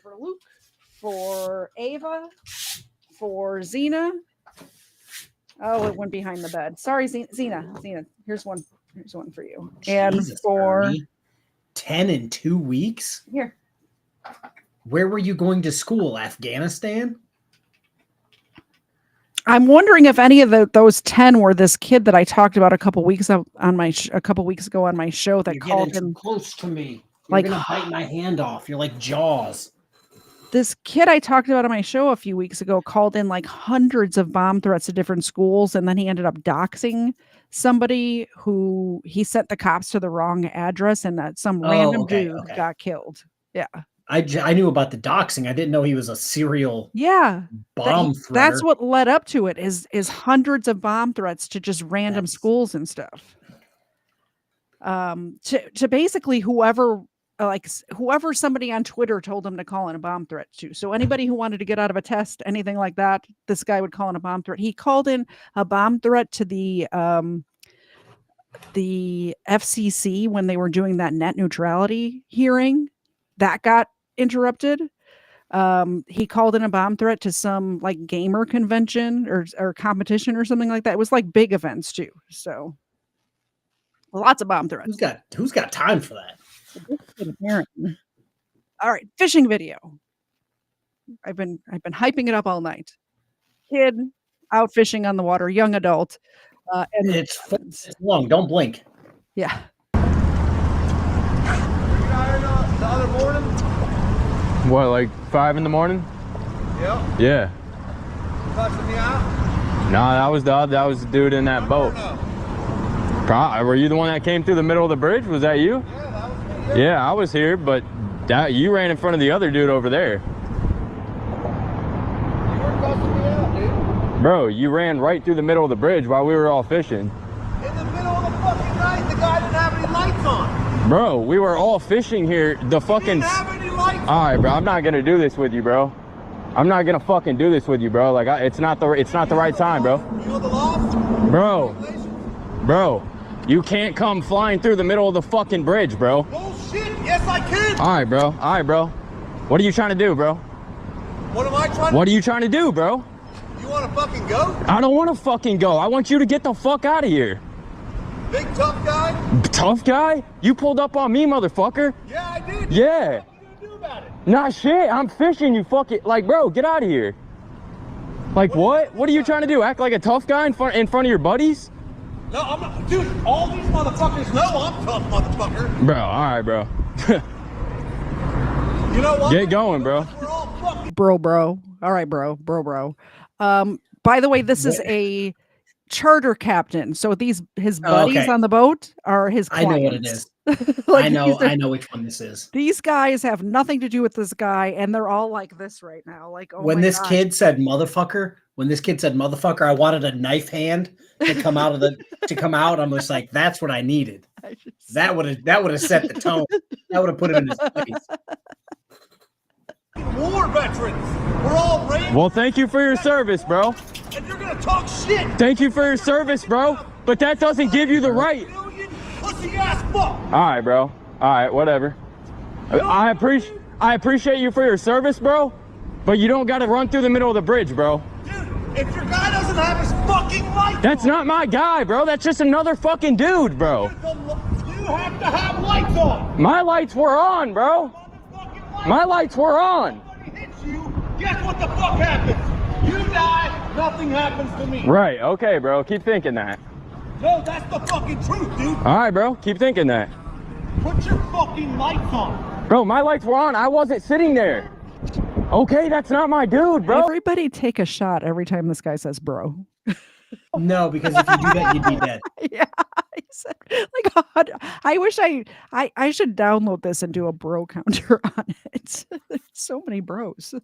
[SPEAKER 1] For Luke, for Ava, for Xena. Oh, it went behind the bed. Sorry, Xena. Here's one for you. And
[SPEAKER 2] Jesus,
[SPEAKER 1] for
[SPEAKER 2] Ernie. 10 in 2 weeks.
[SPEAKER 1] Here.
[SPEAKER 2] Where were you going to school? Afghanistan?
[SPEAKER 1] I'm wondering if any of those 10 were this kid that I talked about a couple weeks ago on my show that
[SPEAKER 2] You're
[SPEAKER 1] called
[SPEAKER 2] getting
[SPEAKER 1] him
[SPEAKER 2] too close to me. You're gonna bite my hand off. You're like Jaws.
[SPEAKER 1] This kid I talked about on my show a few weeks ago called in like hundreds of bomb threats to different schools, and then he ended up doxing somebody who he sent the cops to the wrong address, and that some random dude got killed. Yeah.
[SPEAKER 2] I knew about the doxing. I didn't know he was a serial bomb threater.
[SPEAKER 1] That's what led up to it is hundreds of bomb threats to just random schools and stuff. To basically whoever somebody on Twitter told him to call in a bomb threat to. So anybody who wanted to get out of a test, anything like that, this guy would call in a bomb threat. He called in a bomb threat to the FCC when they were doing that net neutrality hearing. That got interrupted. He called in a bomb threat to some like gamer convention or competition or something like that. It was like big events too. So lots of bomb threats.
[SPEAKER 2] Who's got time for that?
[SPEAKER 1] Apparently. All right, fishing video. I've been hyping it up all night. Kid out fishing on the water, young adult. And
[SPEAKER 2] it's long. Don't blink.
[SPEAKER 1] Yeah.
[SPEAKER 7] The other morning?
[SPEAKER 9] What, like 5 in the morning?
[SPEAKER 7] Yep.
[SPEAKER 9] Yeah.
[SPEAKER 7] Busting me out?
[SPEAKER 9] No, that was the dude in that boat. Were you the one that came through the middle of the bridge? Was that you?
[SPEAKER 7] Yeah, that was me.
[SPEAKER 9] Yeah, I was here, but you ran in front of the other dude over there.
[SPEAKER 7] You weren't busting me out, dude.
[SPEAKER 9] Bro, you ran right through the middle of the bridge while we were all fishing.
[SPEAKER 7] In the middle of the fucking night, the guy didn't have any lights on.
[SPEAKER 9] Bro, we were all fishing here. The fucking.
[SPEAKER 7] You didn't have any lights on.
[SPEAKER 9] All right, bro. I'm not gonna do this with you, bro. I'm not gonna fucking do this with you, bro. Like, it's not the right time, bro.
[SPEAKER 7] You know the law?
[SPEAKER 9] Bro, you can't come flying through the middle of the fucking bridge, bro.
[SPEAKER 7] Bullshit. Yes, I can.
[SPEAKER 9] All right, bro. What are you trying to do, bro?
[SPEAKER 7] What am I trying to
[SPEAKER 9] What are you trying to do, bro?
[SPEAKER 7] You want to fucking go?
[SPEAKER 9] I don't want to fucking go. I want you to get the fuck out of here.
[SPEAKER 7] Big tough guy?
[SPEAKER 9] Tough guy? You pulled up on me, motherfucker.
[SPEAKER 7] Yeah, I did.
[SPEAKER 9] Yeah.
[SPEAKER 7] What are you gonna do about it?
[SPEAKER 9] Nah, shit. I'm fishing, you fucking. Like, bro, get out of here. Like, what? What are you trying to do? Act like a tough guy in front of your buddies?
[SPEAKER 7] No, I'm not. Dude, all these motherfuckers know I'm tough, motherfucker.
[SPEAKER 9] Bro, all right, bro.
[SPEAKER 7] You know what?
[SPEAKER 9] Get going, bro.
[SPEAKER 1] Bro. All right, bro. By the way, this is a charter captain. So his buddies on the boat are his clients.
[SPEAKER 2] I know what it is.
[SPEAKER 1] Like,
[SPEAKER 2] I know which one this is.
[SPEAKER 1] These guys have nothing to do with this guy, and they're all like this right now. Like, oh
[SPEAKER 2] when
[SPEAKER 1] my
[SPEAKER 2] this
[SPEAKER 1] gosh.
[SPEAKER 2] kid said motherfucker, I wanted a knife hand to come out. I'm just like, that's what I needed. That would have set the tone. That would have put him in his place.
[SPEAKER 7] War veterans. We're all raised.
[SPEAKER 9] Well, thank you for your service, bro.
[SPEAKER 7] And you're gonna talk shit.
[SPEAKER 9] Thank you for your service, bro. But that doesn't give you the right.
[SPEAKER 7] Pussy ass fuck.
[SPEAKER 9] All right, bro. All right, whatever. I appreciate you for your service, bro. But you don't got to run through the middle of the bridge, bro.
[SPEAKER 7] Dude, if your guy doesn't have his fucking lights
[SPEAKER 9] That's not my guy, bro. That's just another fucking dude, bro.
[SPEAKER 7] You have to have lights on.
[SPEAKER 9] My lights were on, bro. My lights were on.
[SPEAKER 7] Hits you, guess what the fuck happens? You die, nothing happens to me.
[SPEAKER 9] Right, okay, bro. Keep thinking that.
[SPEAKER 7] No, that's the fucking truth, dude.
[SPEAKER 9] All right, bro. Keep thinking that.
[SPEAKER 7] Put your fucking lights on.
[SPEAKER 9] Bro, my lights were on. I wasn't sitting there. Okay, that's not my dude, bro.
[SPEAKER 1] Everybody take a shot every time this guy says bro.
[SPEAKER 2] No, because if you do that, you'd be dead.
[SPEAKER 1] Yeah. Like, God, I wish I should download this and do a bro counter on it. So many bros.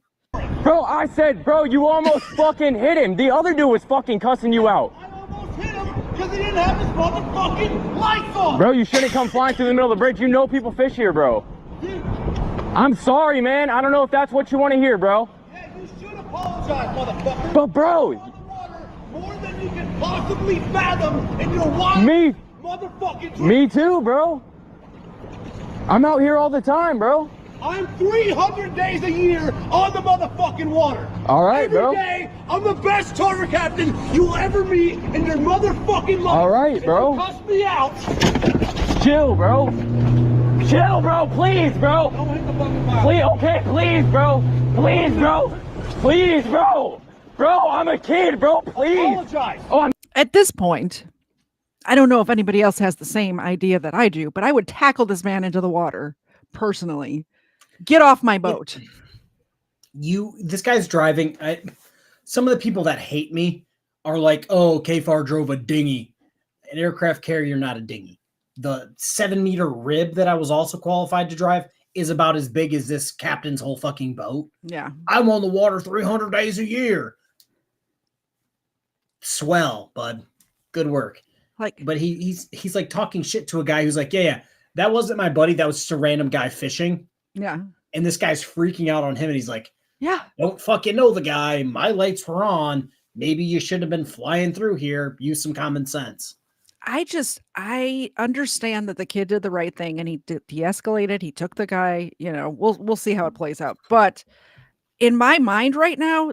[SPEAKER 9] Bro, I said, bro, you almost fucking hit him. The other dude was fucking cussing you out.
[SPEAKER 7] I almost hit him because he didn't have his motherfucking lights on.
[SPEAKER 9] Bro, you shouldn't come flying through the middle of the bridge. You know people fish here, bro. I'm sorry, man. I don't know if that's what you want to hear, bro.
[SPEAKER 7] Yeah, you should apologize, motherfucker.
[SPEAKER 9] But, bro.
[SPEAKER 7] More than you can possibly fathom in your wild motherfucking dream.
[SPEAKER 9] Me too, bro. I'm out here all the time, bro.
[SPEAKER 7] I'm 300 days a year on the motherfucking water.
[SPEAKER 9] All right,
[SPEAKER 7] Every
[SPEAKER 9] bro.
[SPEAKER 7] day, I'm the best charter captain you'll ever meet in your motherfucking life.
[SPEAKER 9] All right, bro.
[SPEAKER 7] If you cuss me out.
[SPEAKER 9] Chill, bro. Chill, bro. Please, bro.
[SPEAKER 7] Don't hit the fucking fire.
[SPEAKER 9] Please, okay, please, bro. Please, bro. Please, bro. Bro, I'm a kid, bro. Please.
[SPEAKER 7] Apologize.
[SPEAKER 9] Oh,
[SPEAKER 1] At this point, I don't know if anybody else has the same idea that I do, but I would tackle this man into the water personally. Get off my boat.
[SPEAKER 2] This guy's driving. Some of the people that hate me are like, oh, KFARR drove a dinghy. An aircraft carrier, not a dinghy. The 7-meter rib that I was also qualified to drive is about as big as this captain's whole fucking boat.
[SPEAKER 1] Yeah.
[SPEAKER 2] I'm on the water 300 days a year. Swell, bud. Good work. But he's like talking shit to a guy who's like, yeah, that wasn't my buddy. That was just a random guy fishing.
[SPEAKER 1] Yeah.
[SPEAKER 2] And this guy's freaking out on him, and he's like,
[SPEAKER 1] yeah,
[SPEAKER 2] don't fucking know the guy. My lights were on. Maybe you shouldn't have been flying through here. Use some common sense.
[SPEAKER 1] I understand that the kid did the right thing and he de-escalated. He took the guy, we'll see how it plays out. But in my mind right now,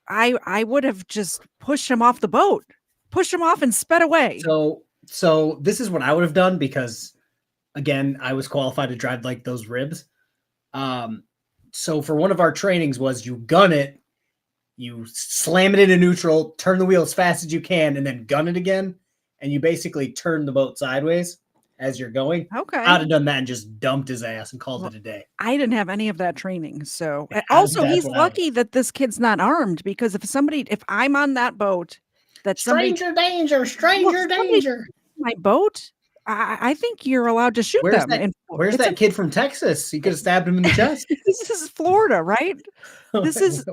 [SPEAKER 1] I would have just pushed him off the boat, pushed him off and sped away.
[SPEAKER 2] So this is what I would have done because, again, I was qualified to drive like those ribs. So for one of our trainings was you gun it, you slam it into neutral, turn the wheel as fast as you can, and then gun it again. And you basically turn the boat sideways as you're going.
[SPEAKER 1] Okay.
[SPEAKER 2] I'd have done that and just dumped his ass and called it a day.
[SPEAKER 1] I didn't have any of that training. So also he's lucky that this kid's not armed because if I'm on that boat,
[SPEAKER 2] stranger danger,
[SPEAKER 1] my boat, I think you're allowed to shoot them.
[SPEAKER 2] Where's that kid from Texas? He could have stabbed him in the chest.
[SPEAKER 1] This is Florida, right? This is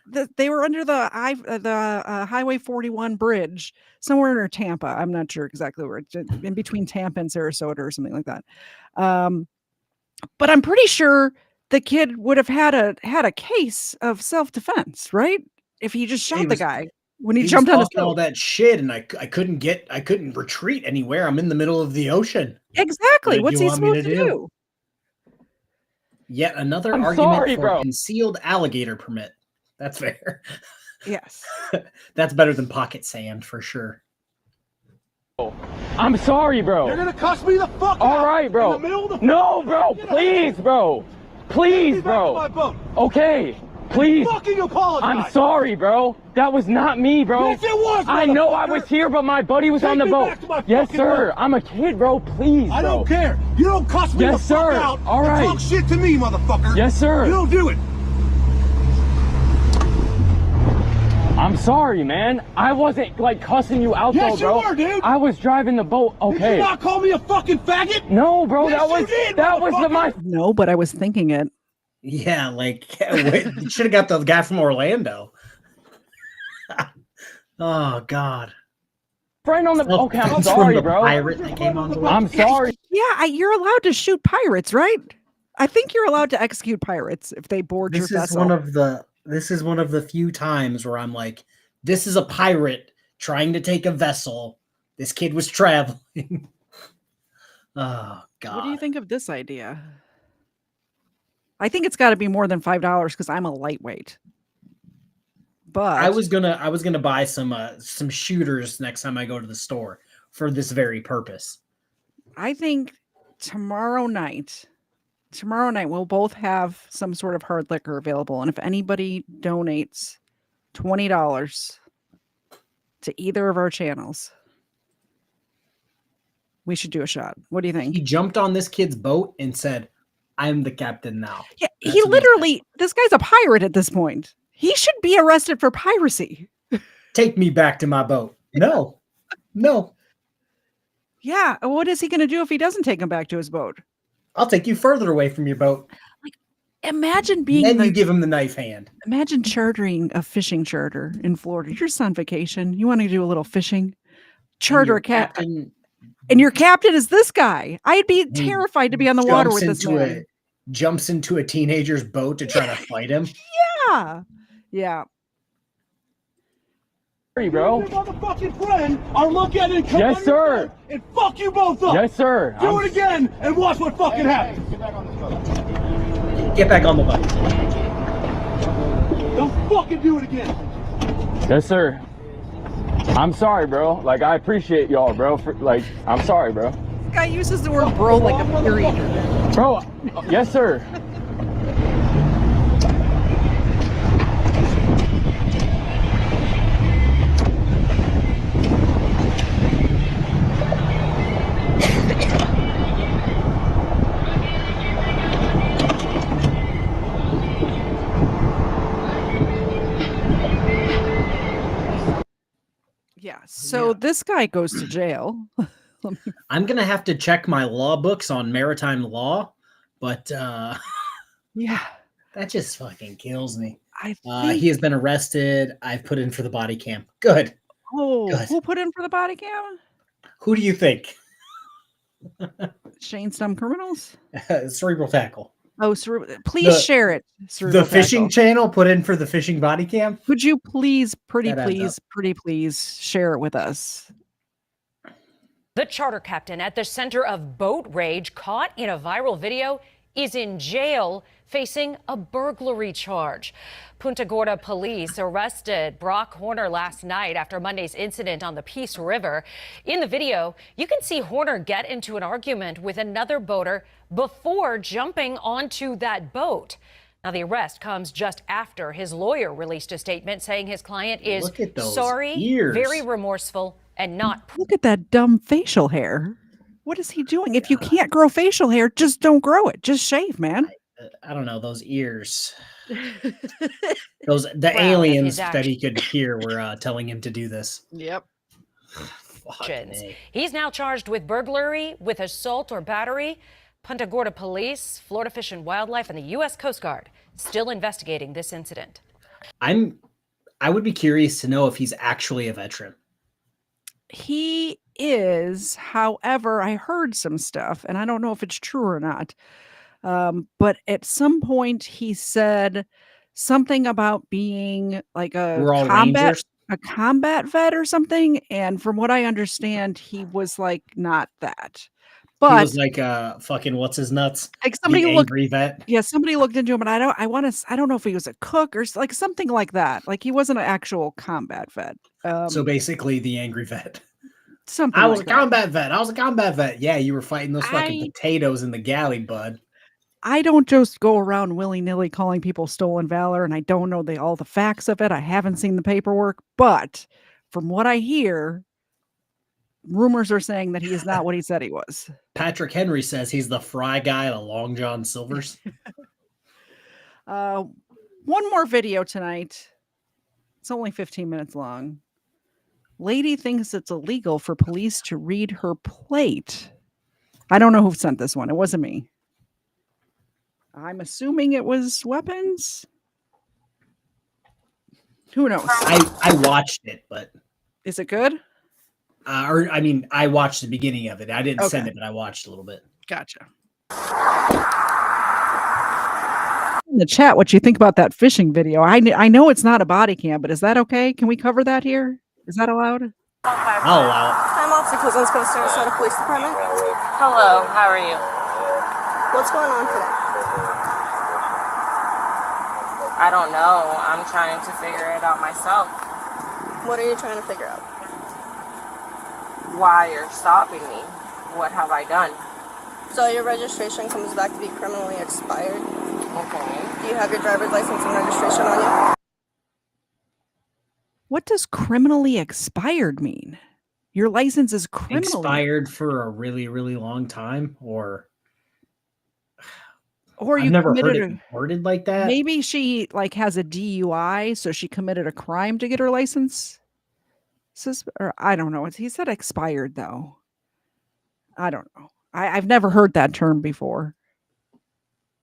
[SPEAKER 1] they were under the Highway 41 bridge somewhere near Tampa. I'm not sure exactly where, in between Tampa and Sarasota or something like that. But I'm pretty sure the kid would have had a case of self-defense, right? If he just shot the guy when he jumped on his boat.
[SPEAKER 2] All that shit, and I couldn't retreat anywhere. I'm in the middle of the ocean.
[SPEAKER 1] Exactly. What's he supposed to do?
[SPEAKER 2] Yet another argument for concealed alligator permit. That's fair.
[SPEAKER 1] Yes.
[SPEAKER 2] That's better than pocket sand for sure.
[SPEAKER 9] I'm sorry, bro.
[SPEAKER 7] You're gonna cuss me the fuck out.
[SPEAKER 9] All right, bro.
[SPEAKER 7] In the middle of the
[SPEAKER 9] no, bro. Please, bro. Please, bro. Okay. Please.
[SPEAKER 7] Fucking apologize.
[SPEAKER 9] I'm sorry, bro. That was not me, bro.
[SPEAKER 7] Yes, it was.
[SPEAKER 9] I know I was here, but my buddy was on the boat. Yes, sir. I'm a kid, bro. Please, bro.
[SPEAKER 7] I don't care. You don't cuss me the fuck out.
[SPEAKER 9] All right.
[SPEAKER 7] And talk shit to me, motherfucker.
[SPEAKER 9] Yes, sir.
[SPEAKER 7] You don't do it.
[SPEAKER 9] I'm sorry, man. I wasn't like cussing you out, though, bro.
[SPEAKER 7] Yes, you were, dude.
[SPEAKER 9] I was driving the boat. Okay.
[SPEAKER 7] Did you not call me a fucking faggot?
[SPEAKER 9] No, bro.
[SPEAKER 7] Yes,
[SPEAKER 9] that was my.
[SPEAKER 1] No, but I was thinking it.
[SPEAKER 2] Yeah, like you should have got the guy from Orlando. Oh God.
[SPEAKER 9] Friend on the. Okay, I'm sorry, bro.
[SPEAKER 2] Pirate that came on the boat.
[SPEAKER 9] I'm sorry.
[SPEAKER 1] Yeah, you're allowed to shoot pirates, right? I think you're allowed to execute pirates if they board your vessel.
[SPEAKER 2] This is one of the few times where I'm like, this is a pirate trying to take a vessel. This kid was traveling. Oh God.
[SPEAKER 1] What do you think of this idea? I think it's got to be more than $5 because I'm a lightweight. But
[SPEAKER 2] I was gonna buy some shooters next time I go to the store for this very purpose.
[SPEAKER 1] I think tomorrow night we'll both have some sort of hard liquor available, and if anybody donates $20 to either of our channels, we should do a shot. What do you think?
[SPEAKER 2] He jumped on this kid's boat and said, I'm the captain now.
[SPEAKER 1] Yeah, he literally, this guy's a pirate at this point. He should be arrested for piracy.
[SPEAKER 2] Take me back to my boat. No.
[SPEAKER 1] Yeah, what is he going to do if he doesn't take him back to his boat?
[SPEAKER 2] I'll take you further away from your boat.
[SPEAKER 1] Like, imagine being.
[SPEAKER 2] Then you give him the knife hand.
[SPEAKER 1] Imagine chartering a fishing charter in Florida. You're just on vacation. You want to do a little fishing. Charter a captain. And your captain is this guy. I'd be terrified to be on the water with this man.
[SPEAKER 2] Jumps into a teenager's boat to try to fight him.
[SPEAKER 1] Yeah.
[SPEAKER 9] Sorry, bro.
[SPEAKER 7] Your motherfucking friend, I'll look at it and come
[SPEAKER 9] yes, sir.
[SPEAKER 7] And fuck you both up.
[SPEAKER 9] Yes, sir.
[SPEAKER 7] Do it again and watch what fucking happens.
[SPEAKER 2] Get back on the boat.
[SPEAKER 7] Don't fucking do it again.
[SPEAKER 9] Yes, sir. I'm sorry, bro. Like, I appreciate y'all, bro. I'm sorry, bro.
[SPEAKER 1] This guy uses the word bro like a period.
[SPEAKER 9] Bro, yes, sir.
[SPEAKER 1] Yeah, so this guy goes to jail.
[SPEAKER 2] I'm gonna have to check my law books on maritime law, but
[SPEAKER 1] yeah,
[SPEAKER 2] that just fucking kills me.
[SPEAKER 1] He
[SPEAKER 2] has been arrested. I've put in for the body cam. Good.
[SPEAKER 1] Oh, good. Who put in for the body cam?
[SPEAKER 2] Who do you think?
[SPEAKER 1] Shane Stum Criminals?
[SPEAKER 2] Cerebral Tackle.
[SPEAKER 1] Oh, please share it.
[SPEAKER 2] The fishing channel put in for the fishing body cam.
[SPEAKER 1] Could you please, pretty please share it with us?
[SPEAKER 4] The charter captain at the center of boat rage, caught in a viral video, is in jail facing a burglary charge. Punta Gorda police arrested Brock Horner last night after Monday's incident on the Peace River. In the video, you can see Horner get into an argument with another boater before jumping onto that boat. Now, the arrest comes just after his lawyer released a statement saying his client is sorry, very remorseful, and not.
[SPEAKER 1] Look at that dumb facial hair. What is he doing? If you can't grow facial hair, just don't grow it. Just shave, man.
[SPEAKER 2] I don't know, those ears. The aliens that he could hear were telling him to do this.
[SPEAKER 1] Yep.
[SPEAKER 4] He's now charged with burglary, with assault or battery. Punta Gorda Police, Florida Fish and Wildlife, and the U.S. Coast Guard still investigating this incident.
[SPEAKER 2] I would be curious to know if he's actually a veteran.
[SPEAKER 1] He is, however, I heard some stuff, and I don't know if it's true or not. But at some point he said something about being like
[SPEAKER 2] We're all Rangers.
[SPEAKER 1] a combat vet or something. And from what I understand, he was like not that.
[SPEAKER 2] He
[SPEAKER 1] But
[SPEAKER 2] was like fucking what's his nuts?
[SPEAKER 1] like
[SPEAKER 2] The angry vet.
[SPEAKER 1] yeah, somebody looked into him, and I don't know if he was a cook or like something like that. Like he wasn't an actual combat vet.
[SPEAKER 2] So basically, the angry vet.
[SPEAKER 1] Something.
[SPEAKER 2] I was
[SPEAKER 1] like
[SPEAKER 2] a combat vet. I was a combat vet. Yeah, you were fighting those fucking potatoes in the galley, bud.
[SPEAKER 1] I don't just go around willy-nilly calling people stolen valor, and I don't know all the facts of it. I haven't seen the paperwork, but from what I hear, rumors are saying that he is not what he said he was.
[SPEAKER 2] Patrick Henry says he's the fry guy at Long John Silver's.
[SPEAKER 1] One more video tonight. It's only 15 minutes long. Lady thinks it's illegal for police to read her plate. I don't know who sent this one. It wasn't me. I'm assuming it was weapons. Who knows?
[SPEAKER 2] I watched it, but
[SPEAKER 1] is it good?
[SPEAKER 2] I watched the beginning of it. I didn't send it, but I watched a little bit.
[SPEAKER 1] Gotcha. In the chat, what you think about that fishing video? I know it's not a body cam, but is that okay? Can we cover that here? Is that allowed?
[SPEAKER 2] I'll allow it.
[SPEAKER 3] I'm Officer Kuzinska with Sarasota Police Department.
[SPEAKER 8] Hello, how are you?
[SPEAKER 3] What's going on today?
[SPEAKER 8] I don't know. I'm trying to figure it out myself.
[SPEAKER 3] What are you trying to figure out?
[SPEAKER 8] Why you're stopping me? What have I done?
[SPEAKER 3] So your registration comes back to be criminally expired.
[SPEAKER 8] Okay.
[SPEAKER 3] Do you have your driver's license and registration on you?
[SPEAKER 1] What does criminally expired mean? Your license is criminally
[SPEAKER 2] expired for a really, really long time, or
[SPEAKER 1] you
[SPEAKER 2] I've never heard
[SPEAKER 1] committed
[SPEAKER 2] it worded like that.
[SPEAKER 1] Maybe she like has a DUI, so she committed a crime to get her license. Or I don't know. He said expired though. I don't know. I've never heard that term before.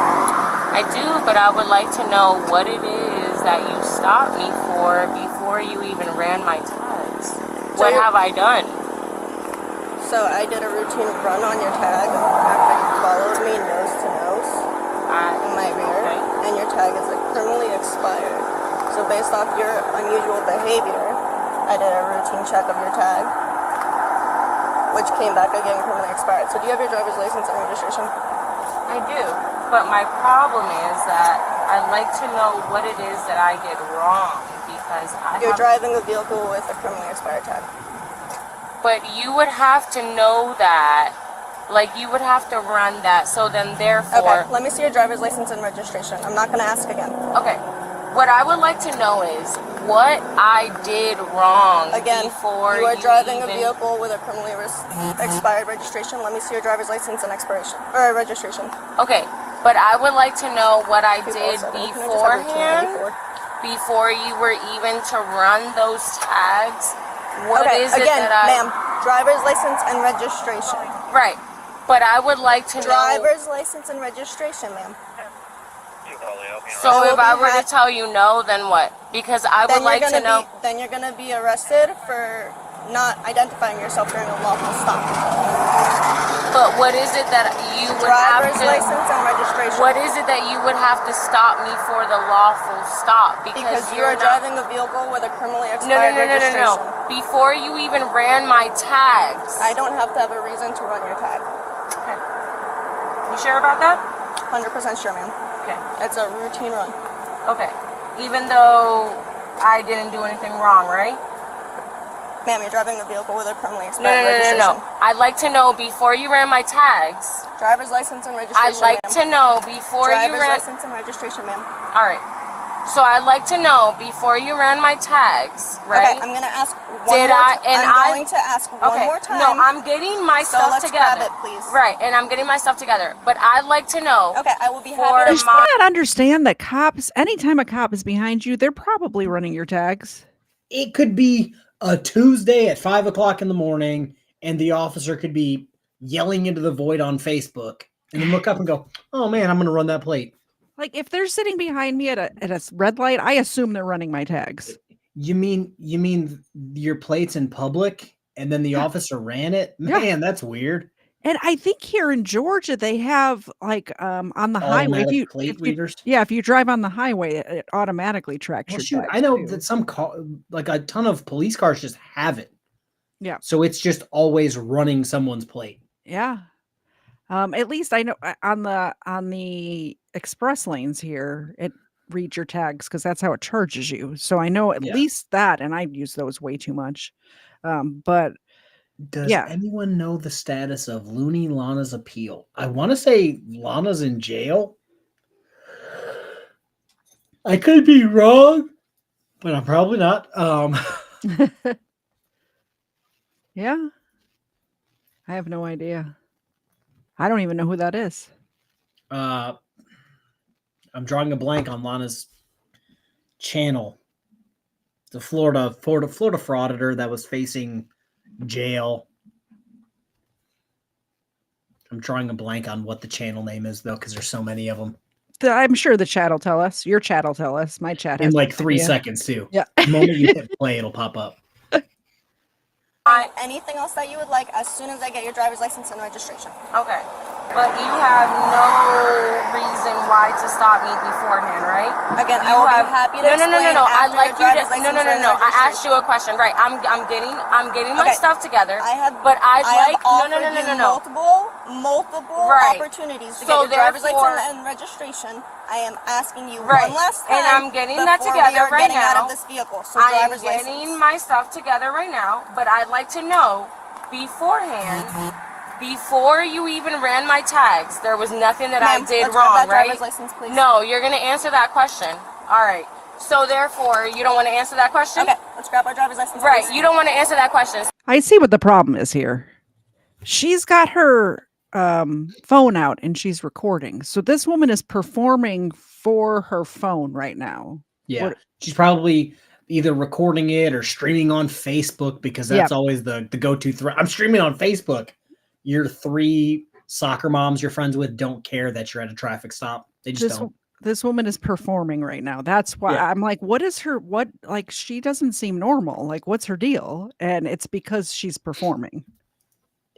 [SPEAKER 8] I do, but I would like to know what it is that you stopped me for before you even ran my tags. What have I done?
[SPEAKER 3] So I did a routine run on your tag after you followed me nose to nose in my rear, and your tag is criminally expired. So based off your unusual behavior, I did a routine check of your tag, which came back again criminally expired. So do you have your driver's license and registration?
[SPEAKER 8] I do, but my problem is that I'd like to know what it is that I did wrong, because
[SPEAKER 3] you're driving a vehicle with a criminally expired tag.
[SPEAKER 8] But you would have to know that, like you would have to run that, so then therefore...
[SPEAKER 3] Okay, let me see your driver's license and registration. I'm not going to ask again.
[SPEAKER 8] Okay, what I would like to know is what I did wrong before
[SPEAKER 3] you are driving a vehicle with a criminally expired registration. Let me see your driver's license and registration.
[SPEAKER 8] Okay, but I would like to know what I did beforehand, before you were even to run those tags. What is it that
[SPEAKER 3] ma'am, driver's license and registration.
[SPEAKER 8] Right, but I would like to know...
[SPEAKER 3] Driver's license and registration, ma'am.
[SPEAKER 8] So if I were to tell you no, then what? Because I would like to know...
[SPEAKER 3] Then you're going to be arrested for not identifying yourself during a lawful stop.
[SPEAKER 8] But what is it that you would have to...
[SPEAKER 3] Driver's license and registration.
[SPEAKER 8] What is it that you would have to stop me for the lawful stop?
[SPEAKER 3] Because you are driving a vehicle with a criminally expired registration.
[SPEAKER 8] No. Before you even ran my tags.
[SPEAKER 3] I don't have to have a reason to run your tag.
[SPEAKER 8] Okay. You sure about that?
[SPEAKER 3] 100% sure, ma'am.
[SPEAKER 8] Okay.
[SPEAKER 3] It's a routine run.
[SPEAKER 8] Okay. Even though I didn't do anything wrong, right?
[SPEAKER 3] Ma'am, you're driving a vehicle with a criminally expired registration.
[SPEAKER 8] No. I'd like to know before you ran my tags.
[SPEAKER 3] Driver's license and registration,
[SPEAKER 8] I'd like to know before you ran...
[SPEAKER 3] Driver's license and registration, ma'am.
[SPEAKER 8] All right. So I'd like to know before you ran my tags, right?
[SPEAKER 3] Okay, I'm going to ask one more time. I'm going to ask one more time.
[SPEAKER 8] No, I'm getting my stuff together.
[SPEAKER 3] Grab it, please.
[SPEAKER 8] Right, and I'm getting my stuff together. But I'd like to know...
[SPEAKER 3] Okay, I will be happy
[SPEAKER 1] to... I not understand that cops, anytime a cop is behind you, they're probably running your tags.
[SPEAKER 2] It could be a Tuesday at 5 o'clock in the morning, and the officer could be yelling into the void on Facebook, and then look up and go, "Oh man, I'm going to run that plate."
[SPEAKER 1] Like if they're sitting behind me at a red light, I assume they're running my tags.
[SPEAKER 2] You mean your plates in public and then the officer ran it?
[SPEAKER 1] Yeah.
[SPEAKER 2] Man, that's weird.
[SPEAKER 1] And I think here in Georgia they have like on the highway
[SPEAKER 2] Automatic plate readers.
[SPEAKER 1] if you drive on the highway, it automatically tracks
[SPEAKER 2] Well,
[SPEAKER 1] your
[SPEAKER 2] shoot,
[SPEAKER 1] tags
[SPEAKER 2] I know
[SPEAKER 1] too.
[SPEAKER 2] that some like a ton of police cars just have it.
[SPEAKER 1] Yeah.
[SPEAKER 2] So it's just always running someone's plate.
[SPEAKER 1] Yeah. At least I know on the express lanes here, it reads your tags because that's how it charges you. So I know at least that, and I use those way too much. But
[SPEAKER 2] does anyone know the status of Looney Lana's appeal? I want to say Lana's in jail. I could be wrong, but I'm probably not.
[SPEAKER 1] Yeah. I have no idea. I don't even know who that is.
[SPEAKER 2] I'm drawing a blank on Lana's channel. The Florida frauditor that was facing jail. I'm drawing a blank on what the channel name is though, because there's so many of them.
[SPEAKER 1] I'm sure the chat will tell us. Your chat will tell us. My chat has
[SPEAKER 2] in like 3
[SPEAKER 1] idea.
[SPEAKER 2] seconds too.
[SPEAKER 1] Yeah.
[SPEAKER 2] The moment you hit play, it'll pop up.
[SPEAKER 3] Anything else that you would like as soon as I get your driver's license and registration.
[SPEAKER 8] Okay. But you have no reason why to stop me beforehand, right?
[SPEAKER 3] Again, I will be happy to explain
[SPEAKER 8] No.
[SPEAKER 3] after
[SPEAKER 8] I'd like
[SPEAKER 3] your
[SPEAKER 8] you to.
[SPEAKER 3] driver's license
[SPEAKER 8] No.
[SPEAKER 3] and
[SPEAKER 8] I asked
[SPEAKER 3] registration.
[SPEAKER 8] you a question, right? I'm getting my stuff together.
[SPEAKER 3] I have.
[SPEAKER 8] But I'd
[SPEAKER 3] I
[SPEAKER 8] like
[SPEAKER 3] have
[SPEAKER 8] no.
[SPEAKER 3] Multiple
[SPEAKER 8] Right.
[SPEAKER 3] opportunities to
[SPEAKER 8] So
[SPEAKER 3] get your driver's
[SPEAKER 8] therefore-
[SPEAKER 3] license and registration. I am asking you
[SPEAKER 8] Right.
[SPEAKER 3] one last time.
[SPEAKER 8] And I'm getting that
[SPEAKER 3] before
[SPEAKER 8] together
[SPEAKER 3] we are
[SPEAKER 8] right
[SPEAKER 3] getting
[SPEAKER 8] now.
[SPEAKER 3] out of this vehicle. So
[SPEAKER 8] I am
[SPEAKER 3] driver's
[SPEAKER 8] getting
[SPEAKER 3] license.
[SPEAKER 8] my stuff together right now, but I'd like to know beforehand, before you even ran my tags, there was nothing that I
[SPEAKER 3] Ma'am,
[SPEAKER 8] did
[SPEAKER 3] let's grab
[SPEAKER 8] wrong,
[SPEAKER 3] that
[SPEAKER 8] right?
[SPEAKER 3] driver's license, please.
[SPEAKER 8] No, you're going to answer that question. All right. So therefore, you don't want to answer that question?
[SPEAKER 3] Okay, let's grab our driver's license.
[SPEAKER 8] Right.
[SPEAKER 3] please.
[SPEAKER 8] You don't want to answer that question.
[SPEAKER 1] I see what the problem is here. She's got her phone out and she's recording. So this woman is performing for her phone right now.
[SPEAKER 2] Yeah. She's probably either recording it or streaming on Facebook because that's always the go-to threat. I'm streaming on Facebook. Your 3 soccer moms you're friends with don't care that you're at a traffic stop. They just don't.
[SPEAKER 1] This woman is performing right now. That's why I'm like, she doesn't seem normal. Like, what's her deal? And it's because she's performing.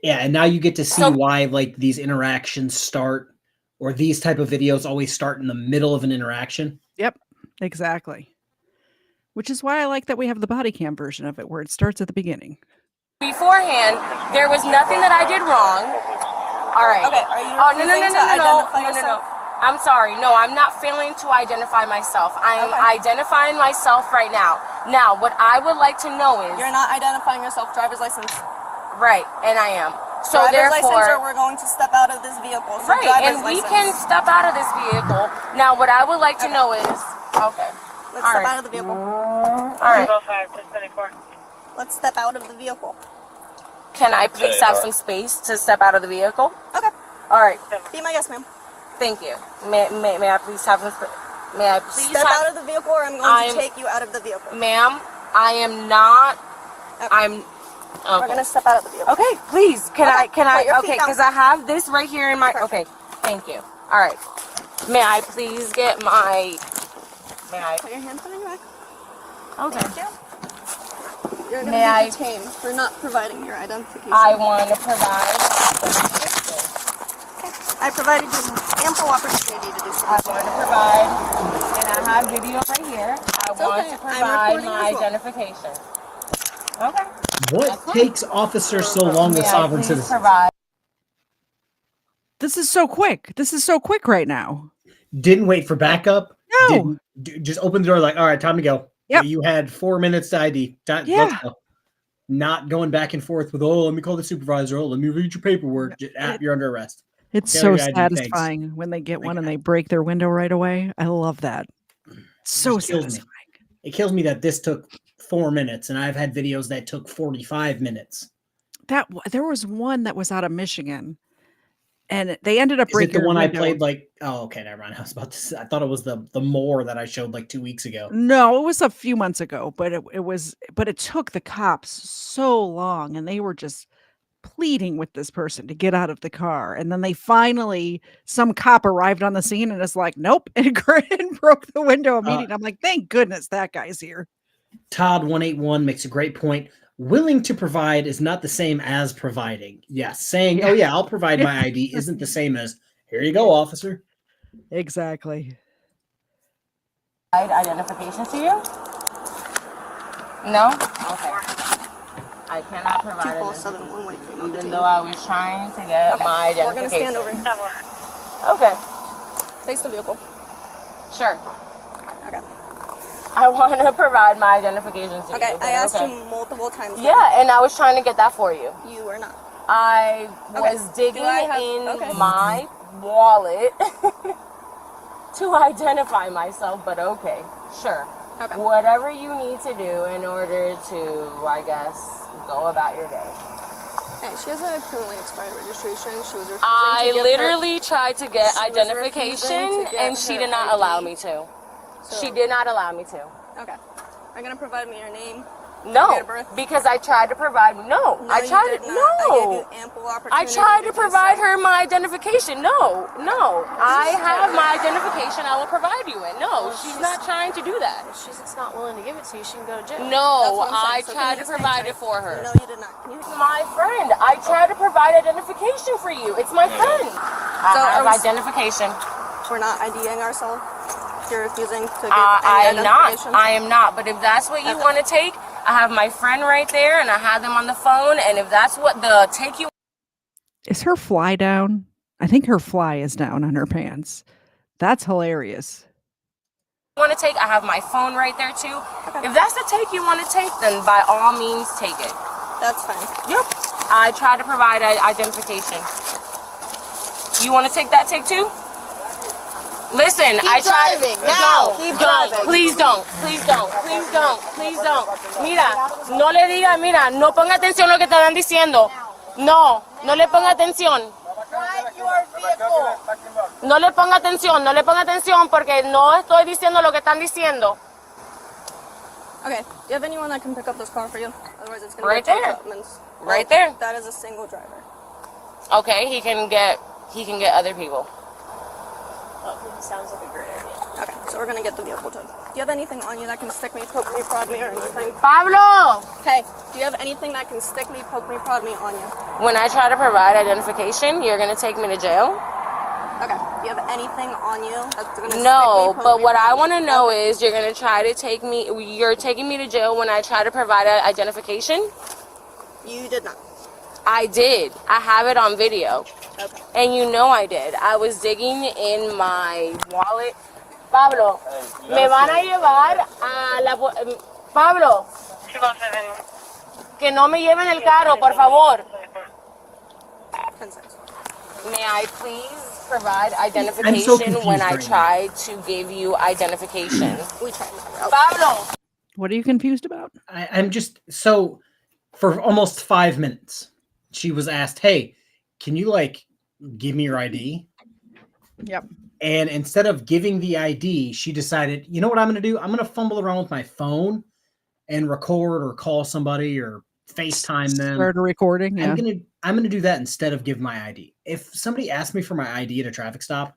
[SPEAKER 2] Yeah, and now you get to see why like these interactions start, or these type of videos always start in the middle of an interaction.
[SPEAKER 1] Yep, exactly. Which is why I like that we have the body cam version of it where it starts at the beginning.
[SPEAKER 8] Beforehand, there was nothing that I did wrong. All right.
[SPEAKER 3] Okay, are you refusing to identify yourself?
[SPEAKER 8] I'm sorry. No, I'm not failing to identify myself. I am identifying myself right now. Now, what I would like to know is...
[SPEAKER 3] You're not identifying yourself, driver's license.
[SPEAKER 8] Right, and I am. So
[SPEAKER 3] driver's
[SPEAKER 8] therefore...
[SPEAKER 3] license, or we're going to step out of this vehicle. So
[SPEAKER 8] right, and we
[SPEAKER 3] license.
[SPEAKER 8] can step out of this vehicle. Now, what I would like to know is... Okay.
[SPEAKER 3] Let's step out of the vehicle.
[SPEAKER 8] All right.
[SPEAKER 3] Let's step out of the vehicle.
[SPEAKER 8] Can I please have some space to step out of the vehicle?
[SPEAKER 3] Okay.
[SPEAKER 8] All right.
[SPEAKER 3] Be my guest, ma'am.
[SPEAKER 8] Thank you. May I please have some space? May I please
[SPEAKER 3] step out of the vehicle, or I'm going to take you out of the vehicle.
[SPEAKER 8] Ma'am, I am not. I'm. Okay.
[SPEAKER 3] We're gonna step out of the vehicle.
[SPEAKER 8] Okay, please. Can I? Okay, because I
[SPEAKER 3] down.
[SPEAKER 8] have this right here in my. Okay. Thank you. All right. May I please get my? May I
[SPEAKER 3] put your hands behind your back?
[SPEAKER 8] Okay.
[SPEAKER 3] Thank you. You're going
[SPEAKER 8] May
[SPEAKER 3] to
[SPEAKER 8] I-
[SPEAKER 3] be detained for not providing your identification.
[SPEAKER 8] I want to provide.
[SPEAKER 3] I provided you ample opportunity to do so.
[SPEAKER 8] I want to provide, and I have video right here. I want to provide my identification. Okay.
[SPEAKER 2] What takes officers so long with sovereign citizens?
[SPEAKER 1] This is so quick. This is so quick right now.
[SPEAKER 2] Didn't wait for backup.
[SPEAKER 1] No.
[SPEAKER 2] Just open the door like, all right, time to go.
[SPEAKER 1] Yep.
[SPEAKER 2] You had 4 minutes to ID. Let's go. Not going back and forth with, oh, let me call the supervisor. Oh, let me read your paperwork. You're under arrest.
[SPEAKER 1] It's
[SPEAKER 2] Tell
[SPEAKER 1] so
[SPEAKER 2] your ID,
[SPEAKER 1] satisfying when they get one and they break their window right away. I love that. So satisfying.
[SPEAKER 2] It kills me that this took 4 minutes, and I've had videos that took 45 minutes.
[SPEAKER 1] There was one that was out of Michigan, and they ended up
[SPEAKER 2] Is it
[SPEAKER 1] breaking
[SPEAKER 2] the one
[SPEAKER 1] window.
[SPEAKER 2] I played like? Oh, okay, never mind. I was about to say, I thought it was the more that I showed like 2 weeks ago.
[SPEAKER 1] No, it was a few months ago, but it took the cops so long, and they were just pleading with this person to get out of the car. And then some cop arrived on the scene and is like, nope, and broke the window immediately. I'm like, thank goodness that guy's here.
[SPEAKER 2] Todd181 makes a great point. Willing to provide is not the same as providing. Yes, saying, oh yeah, I'll provide my ID isn't the same as, here you go, officer.
[SPEAKER 1] Exactly.
[SPEAKER 8] Identification to you? No? Okay. I cannot provide it, even though I was trying to get my identification.
[SPEAKER 3] We're going to stand over here.
[SPEAKER 8] Okay.
[SPEAKER 3] Face the vehicle.
[SPEAKER 8] Sure.
[SPEAKER 3] Okay.
[SPEAKER 8] I want to provide my identification to you.
[SPEAKER 3] Okay, I asked you multiple times.
[SPEAKER 8] Yeah, and I was trying to get that for you.
[SPEAKER 3] You were not.
[SPEAKER 8] I was digging in my wallet to identify myself, but okay, sure.
[SPEAKER 3] Okay.
[SPEAKER 8] Whatever you need to do in order to, I guess, go about your day.
[SPEAKER 3] Hey, she has a currently expired registration. She was refusing
[SPEAKER 8] I
[SPEAKER 3] to give
[SPEAKER 8] literally tried to get
[SPEAKER 3] She was
[SPEAKER 8] identification,
[SPEAKER 3] refusing to get
[SPEAKER 8] and she
[SPEAKER 3] her
[SPEAKER 8] did not
[SPEAKER 3] ID.
[SPEAKER 8] allow me to. She did not allow me to.
[SPEAKER 3] Okay. Are you going to provide me your name?
[SPEAKER 8] No,
[SPEAKER 3] Date of birth?
[SPEAKER 8] because I tried to provide. No, I
[SPEAKER 3] you
[SPEAKER 8] tried.
[SPEAKER 3] did not. I gave you ample
[SPEAKER 8] I
[SPEAKER 3] opportunity
[SPEAKER 8] tried to
[SPEAKER 3] do
[SPEAKER 8] provide
[SPEAKER 3] so.
[SPEAKER 8] her my identification. No. I have my identification. I will provide you it. No, she's not trying to do that.
[SPEAKER 3] If she's not willing to give it to you, she can go to jail.
[SPEAKER 8] No,
[SPEAKER 3] That's what I'm
[SPEAKER 8] I
[SPEAKER 3] saying. So
[SPEAKER 8] tried
[SPEAKER 3] can
[SPEAKER 8] to
[SPEAKER 3] you
[SPEAKER 8] provide
[SPEAKER 3] say
[SPEAKER 8] it for her.
[SPEAKER 3] No, you did not. Can you
[SPEAKER 8] My friend, I tried to provide identification for you. It's my friend. I have identification.
[SPEAKER 3] We're not IDing ourselves. You're refusing to give
[SPEAKER 8] I
[SPEAKER 3] any
[SPEAKER 8] am not.
[SPEAKER 3] identification?
[SPEAKER 8] I am not. But if that's what you want to take, I have my friend right there, and I have them on the phone. And if that's what the take you
[SPEAKER 1] Is her fly down? I think her fly is down on her pants. That's hilarious.
[SPEAKER 8] want to take, I have my phone right there too. If that's the take you want to take, then by all means take it.
[SPEAKER 3] That's fine.
[SPEAKER 8] Yep. I try to provide identification. You want to take that take too? Listen,
[SPEAKER 3] Keep
[SPEAKER 8] I tried.
[SPEAKER 3] driving. Now. Keep driving.
[SPEAKER 8] Please don't. Please don't. Please don't. Please don't. Mira, no le diga, mira, no ponga atención a lo que te están diciendo. No, no le ponga atención. No le ponga atención porque no estoy diciendo lo que están diciendo.
[SPEAKER 3] Okay. Do you have anyone that can pick up this car for you? Otherwise, it's going
[SPEAKER 8] Right
[SPEAKER 3] to be
[SPEAKER 8] there.
[SPEAKER 3] Tubman's.
[SPEAKER 8] Right there.
[SPEAKER 3] That is a single driver.
[SPEAKER 8] Okay, he can get other people. Sounds like a great idea.
[SPEAKER 3] Okay, so we're going to get the vehicle towed. Do you have anything on you that can stick me, poke me, prod me, or anything?
[SPEAKER 8] Pablo!
[SPEAKER 3] Hey, do you have anything that can stick me, poke me, prod me on you?
[SPEAKER 8] When I try to provide identification, you're going to take me to jail?
[SPEAKER 3] Okay. Do you have anything on you that's going to
[SPEAKER 8] No,
[SPEAKER 3] stick me, poke
[SPEAKER 8] but
[SPEAKER 3] me,
[SPEAKER 8] what
[SPEAKER 3] prod
[SPEAKER 8] I
[SPEAKER 3] me?
[SPEAKER 8] want to know is you're going to try to take me, you're taking me to jail when I try to provide identification?
[SPEAKER 3] You did not.
[SPEAKER 8] I did. I have it on video.
[SPEAKER 3] Okay.
[SPEAKER 8] And you know I did. I was digging in my wallet. Pablo, me van a llevar a la... Pablo, que no me lleven el carro, por favor. May I please provide identification when I try to give you identification?
[SPEAKER 3] We tried.
[SPEAKER 8] Pablo!
[SPEAKER 1] What are you confused about?
[SPEAKER 2] I'm just so for almost 5 minutes, she was asked, "Hey, can you give me your ID?"
[SPEAKER 1] Yep.
[SPEAKER 2] And instead of giving the ID, she decided, you know what I'm going to do? I'm going to fumble around with my phone and record or call somebody or FaceTime them.
[SPEAKER 1] Start a recording. Yeah.
[SPEAKER 2] I'm gonna do that instead of give my ID. If somebody asks me for my ID at a traffic stop,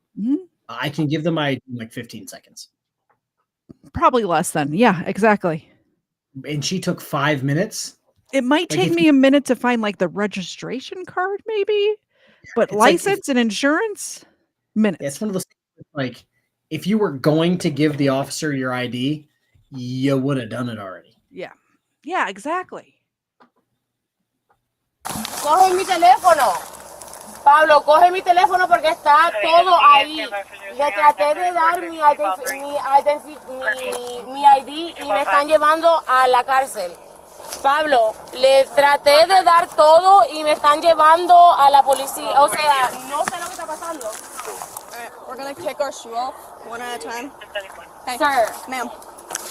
[SPEAKER 2] I can give them my ID in 15 seconds.
[SPEAKER 1] Probably less than. Yeah, exactly.
[SPEAKER 2] And she took 5 minutes.
[SPEAKER 1] It might take me a minute to find the registration card, maybe, but license and insurance, minutes.
[SPEAKER 2] It's one of those things, if you were going to give the officer your ID, you would have done it already.
[SPEAKER 1] Yeah. Yeah, exactly.
[SPEAKER 8] Coge mi teléfono. Pablo, coge mi teléfono porque está todo ahí. Le traté de dar mi ID y me están llevando a la cárcel. Pablo, le traté de dar todo y me están llevando a la policía. O sea, no sé lo que está pasando.
[SPEAKER 3] Alright, we're gonna kick our shoe off one at a time. Hey,
[SPEAKER 8] Sir.
[SPEAKER 3] Ma'am.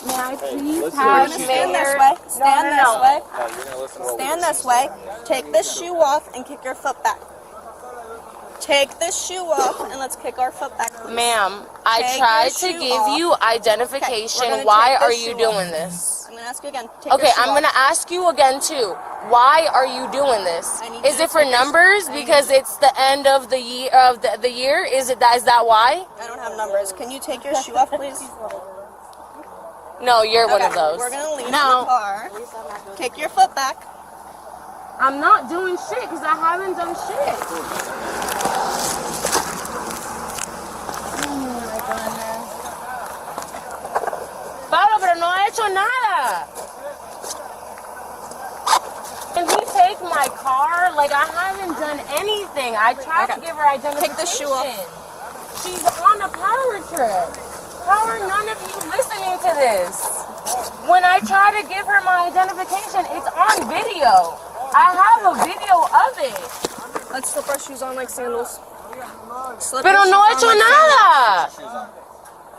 [SPEAKER 8] May I please
[SPEAKER 3] Stand this way. Stand this way. Stand this way. Take this shoe off and kick your foot back. Take this shoe off and let's kick our foot back.
[SPEAKER 8] Ma'am, I tried to give you identification.
[SPEAKER 3] Okay,
[SPEAKER 8] why are you doing this?
[SPEAKER 3] I'm going to ask you again.
[SPEAKER 8] Okay, I'm going to ask you again too. Why are you doing this? Is it for numbers because it's the end of the year? Is that why?
[SPEAKER 3] I don't have numbers. Can you take your shoe off, please?
[SPEAKER 8] No, you're one of those.
[SPEAKER 3] We're gonna leave the car. Kick your foot back.
[SPEAKER 8] I'm not doing shit because I haven't done shit. Oh my goodness. Pablo, pero no ha hecho nada. Can he take my car? Like, I haven't done anything. I tried to give her identification.
[SPEAKER 3] Take the shoe off.
[SPEAKER 8] She's on a power trip. How are none of you listening to this? When I try to give her my identification, it's on video. I have a video of it.
[SPEAKER 3] Let's slip our shoes on like sandals.
[SPEAKER 8] Pero no he hecho nada.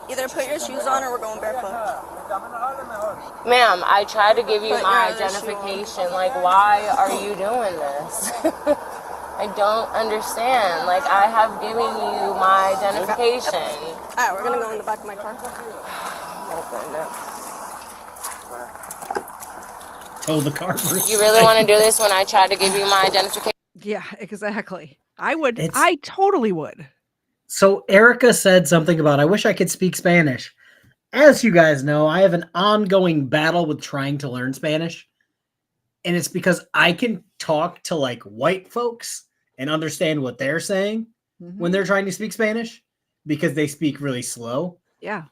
[SPEAKER 3] Either put your shoes on or we're going barefoot.
[SPEAKER 8] Ma'am, I tried to give you my identification. Like, why are you doing this? I don't understand. Like, I have given you my identification.
[SPEAKER 3] Alright, we're gonna go in the back of my car.
[SPEAKER 2] Tow the car.
[SPEAKER 8] You really want to do this when I try to give you my identification?
[SPEAKER 1] Yeah, exactly. I would. I totally would.
[SPEAKER 2] So Erica said something about, I wish I could speak Spanish. As you guys know, I have an ongoing battle with trying to learn Spanish. And it's because I can talk to like white folks and understand what they're saying when they're trying to speak Spanish because they speak really slow.
[SPEAKER 1] Yeah.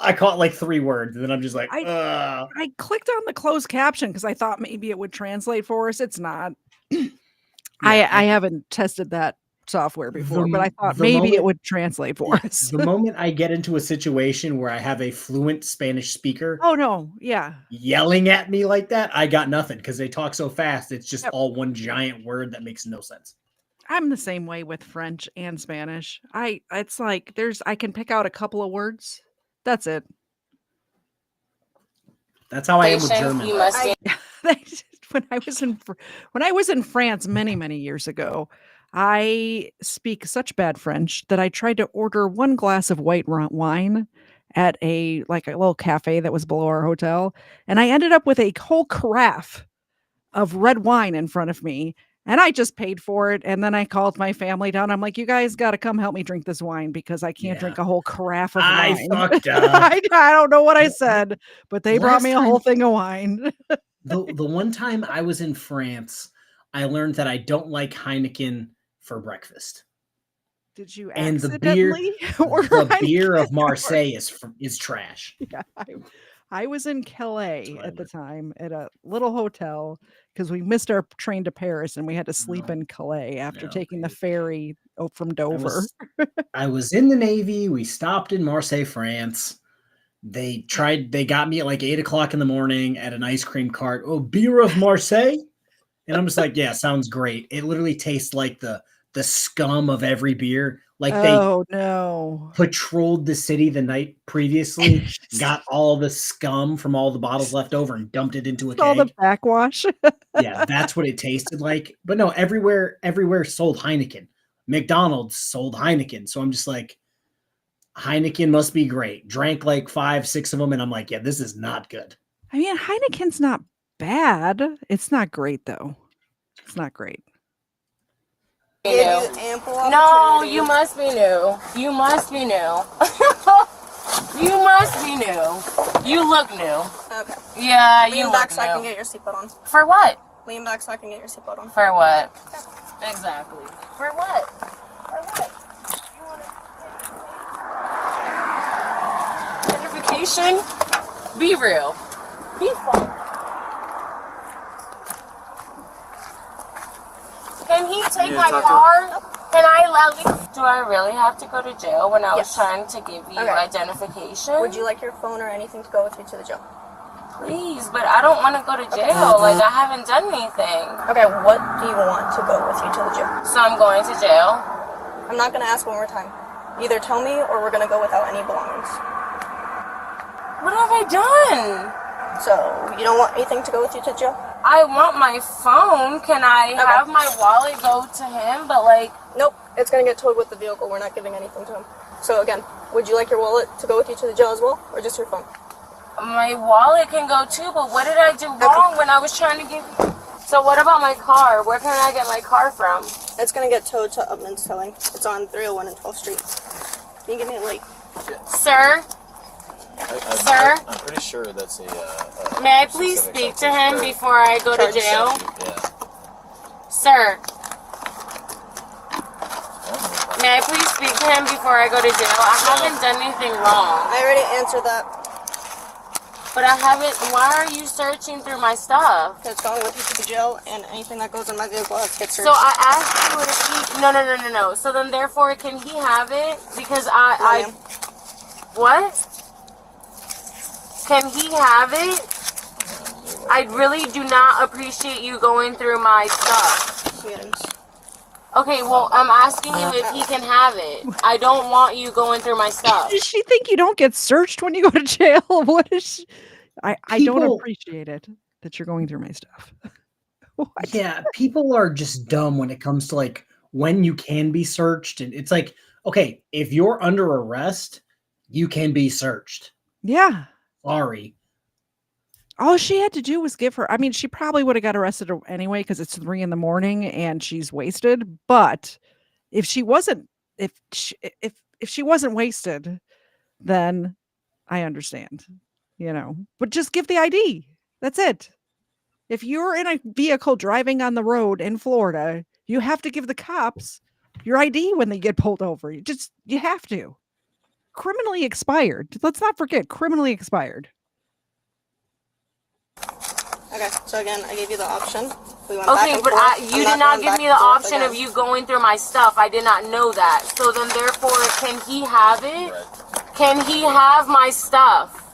[SPEAKER 2] I caught like 3 words and then I'm just like,
[SPEAKER 1] I clicked on the closed caption because I thought maybe it would translate for us. It's not. I haven't tested that software before, but I thought maybe it would translate for us.
[SPEAKER 2] The moment I get into a situation where I have a fluent Spanish speaker yelling at me like that, I got nothing because they talk so fast. It's just all one giant word that makes no sense.
[SPEAKER 1] I'm the same way with French and Spanish. It's like I can pick out a couple of words. That's it.
[SPEAKER 2] That's how I am with German.
[SPEAKER 8] You must
[SPEAKER 1] when I was in France many years ago, I speak such bad French that I tried to order 1 glass of white wine at a little cafe that was below our hotel, and I ended up with a whole carafe of red wine in front of me, and I just paid for it. And then I called my family down. I'm like, you guys got to come help me drink this wine because I can't drink a whole carafe of wine.
[SPEAKER 2] I fucked up.
[SPEAKER 1] I don't know what I said, but they brought me a whole thing of wine.
[SPEAKER 2] The one time I was in France, I learned that I don't like Heineken for breakfast.
[SPEAKER 1] Did you
[SPEAKER 2] accidentally
[SPEAKER 1] order
[SPEAKER 2] the beer of Marseille is trash.
[SPEAKER 1] Yeah, I was in Calais at the time at a little hotel because we missed our train to Paris and we had to sleep in Calais after taking the ferry from Dover.
[SPEAKER 2] I was in the Navy. We stopped in Marseille, France. They got me at like 8 o'clock in the morning at an ice cream cart. Oh, beer of Marseille? And I'm just like, yeah, sounds great. It literally tastes like the scum of every beer. Like they patrolled the city the night previously, got all the scum from all the bottles left over and dumped it into a keg.
[SPEAKER 1] All the backwash.
[SPEAKER 2] Yeah, that's what it tasted like. But no, everywhere sold Heineken. McDonald's sold Heineken. So I'm just like, Heineken must be great. Drank like 5-6 of them, and I'm like, yeah, this is not good.
[SPEAKER 1] I mean, Heineken's not bad. It's not great though. It's not great.
[SPEAKER 8] No, you must be new. You must be new. You must be new. You look new.
[SPEAKER 3] Okay.
[SPEAKER 8] Yeah, you
[SPEAKER 3] Lean
[SPEAKER 8] look
[SPEAKER 3] back so
[SPEAKER 8] new.
[SPEAKER 3] I can get your seatbelt on.
[SPEAKER 8] For what?
[SPEAKER 3] Lean back so I can get your seatbelt on.
[SPEAKER 8] For what? Exactly. For what? For what? Identification? Be real. Be fun. Can he take my car? Can I at least? Do I really have to go to jail when I was trying to give you identification?
[SPEAKER 3] Would you like your phone or anything to go with you to the jail?
[SPEAKER 8] Please, but I don't want to go to jail. Like, I haven't done anything.
[SPEAKER 3] Okay, what do you want to go with you to the jail?
[SPEAKER 8] So I'm going to jail?
[SPEAKER 3] I'm not going to ask one more time. Either tell me or we're going to go without any belongings.
[SPEAKER 8] What have I done?
[SPEAKER 3] So, you don't want anything to go with you to jail?
[SPEAKER 8] I want my phone. Can I have my wallet go to him? But like...
[SPEAKER 3] Nope, it's going to get towed with the vehicle. We're not giving anything to him. So again, would you like your wallet to go with you to the jail as well? Or just your phone?
[SPEAKER 8] my wallet can go too, but what did I do wrong when I was trying to give? So what about my car? Where can I get my car from?
[SPEAKER 3] It's gonna get towed to Upman's Towing. It's on 301 and 12th Street. Can you give me a link?
[SPEAKER 8] Sir? Sir?
[SPEAKER 10] I'm pretty sure that's a
[SPEAKER 8] May I please speak to him before I go to jail? Sir? May I please speak to him before I go to jail? I haven't done anything wrong.
[SPEAKER 3] I already answered that.
[SPEAKER 8] But I haven't. Why are you searching through my stuff?
[SPEAKER 3] It's going with you to the jail, and anything that goes in my vehicle has to get searched.
[SPEAKER 8] So I asked you if he. No. So then, therefore, can he have it? Because I. What? Can he have it? I really do not appreciate you going through my stuff.
[SPEAKER 3] Yes.
[SPEAKER 8] Okay, well, I'm asking you if he can have it. I don't want you going through my stuff.
[SPEAKER 1] Does she think you don't get searched when you go to jail? What is she? I don't appreciate it that you're going through my stuff.
[SPEAKER 2] Yeah, people are just dumb when it comes to like when you can be searched. And it's like, okay, if you're under arrest, you can be searched.
[SPEAKER 1] Yeah.
[SPEAKER 2] Sorry.
[SPEAKER 1] All she had to do was give her. I mean, she probably would have got arrested anyway because it's 3 a.m. and she's wasted. But if she wasn't, if she wasn't wasted, then I understand, you know. But just give the ID. That's it. If you're in a vehicle driving on the road in Florida, you have to give the cops your ID when they get pulled over. You have to. Criminally expired. Let's not forget, criminally expired.
[SPEAKER 3] Okay, so again, I gave you the option. We went
[SPEAKER 8] Okay,
[SPEAKER 3] back and
[SPEAKER 8] but
[SPEAKER 3] forth.
[SPEAKER 8] you
[SPEAKER 3] I'm
[SPEAKER 8] did not
[SPEAKER 3] going
[SPEAKER 8] give
[SPEAKER 3] back
[SPEAKER 8] me
[SPEAKER 3] and
[SPEAKER 8] the
[SPEAKER 3] forth
[SPEAKER 8] option
[SPEAKER 3] again.
[SPEAKER 8] of you going through my stuff. I did not know that. So then, therefore, can he have it? Can he have my stuff?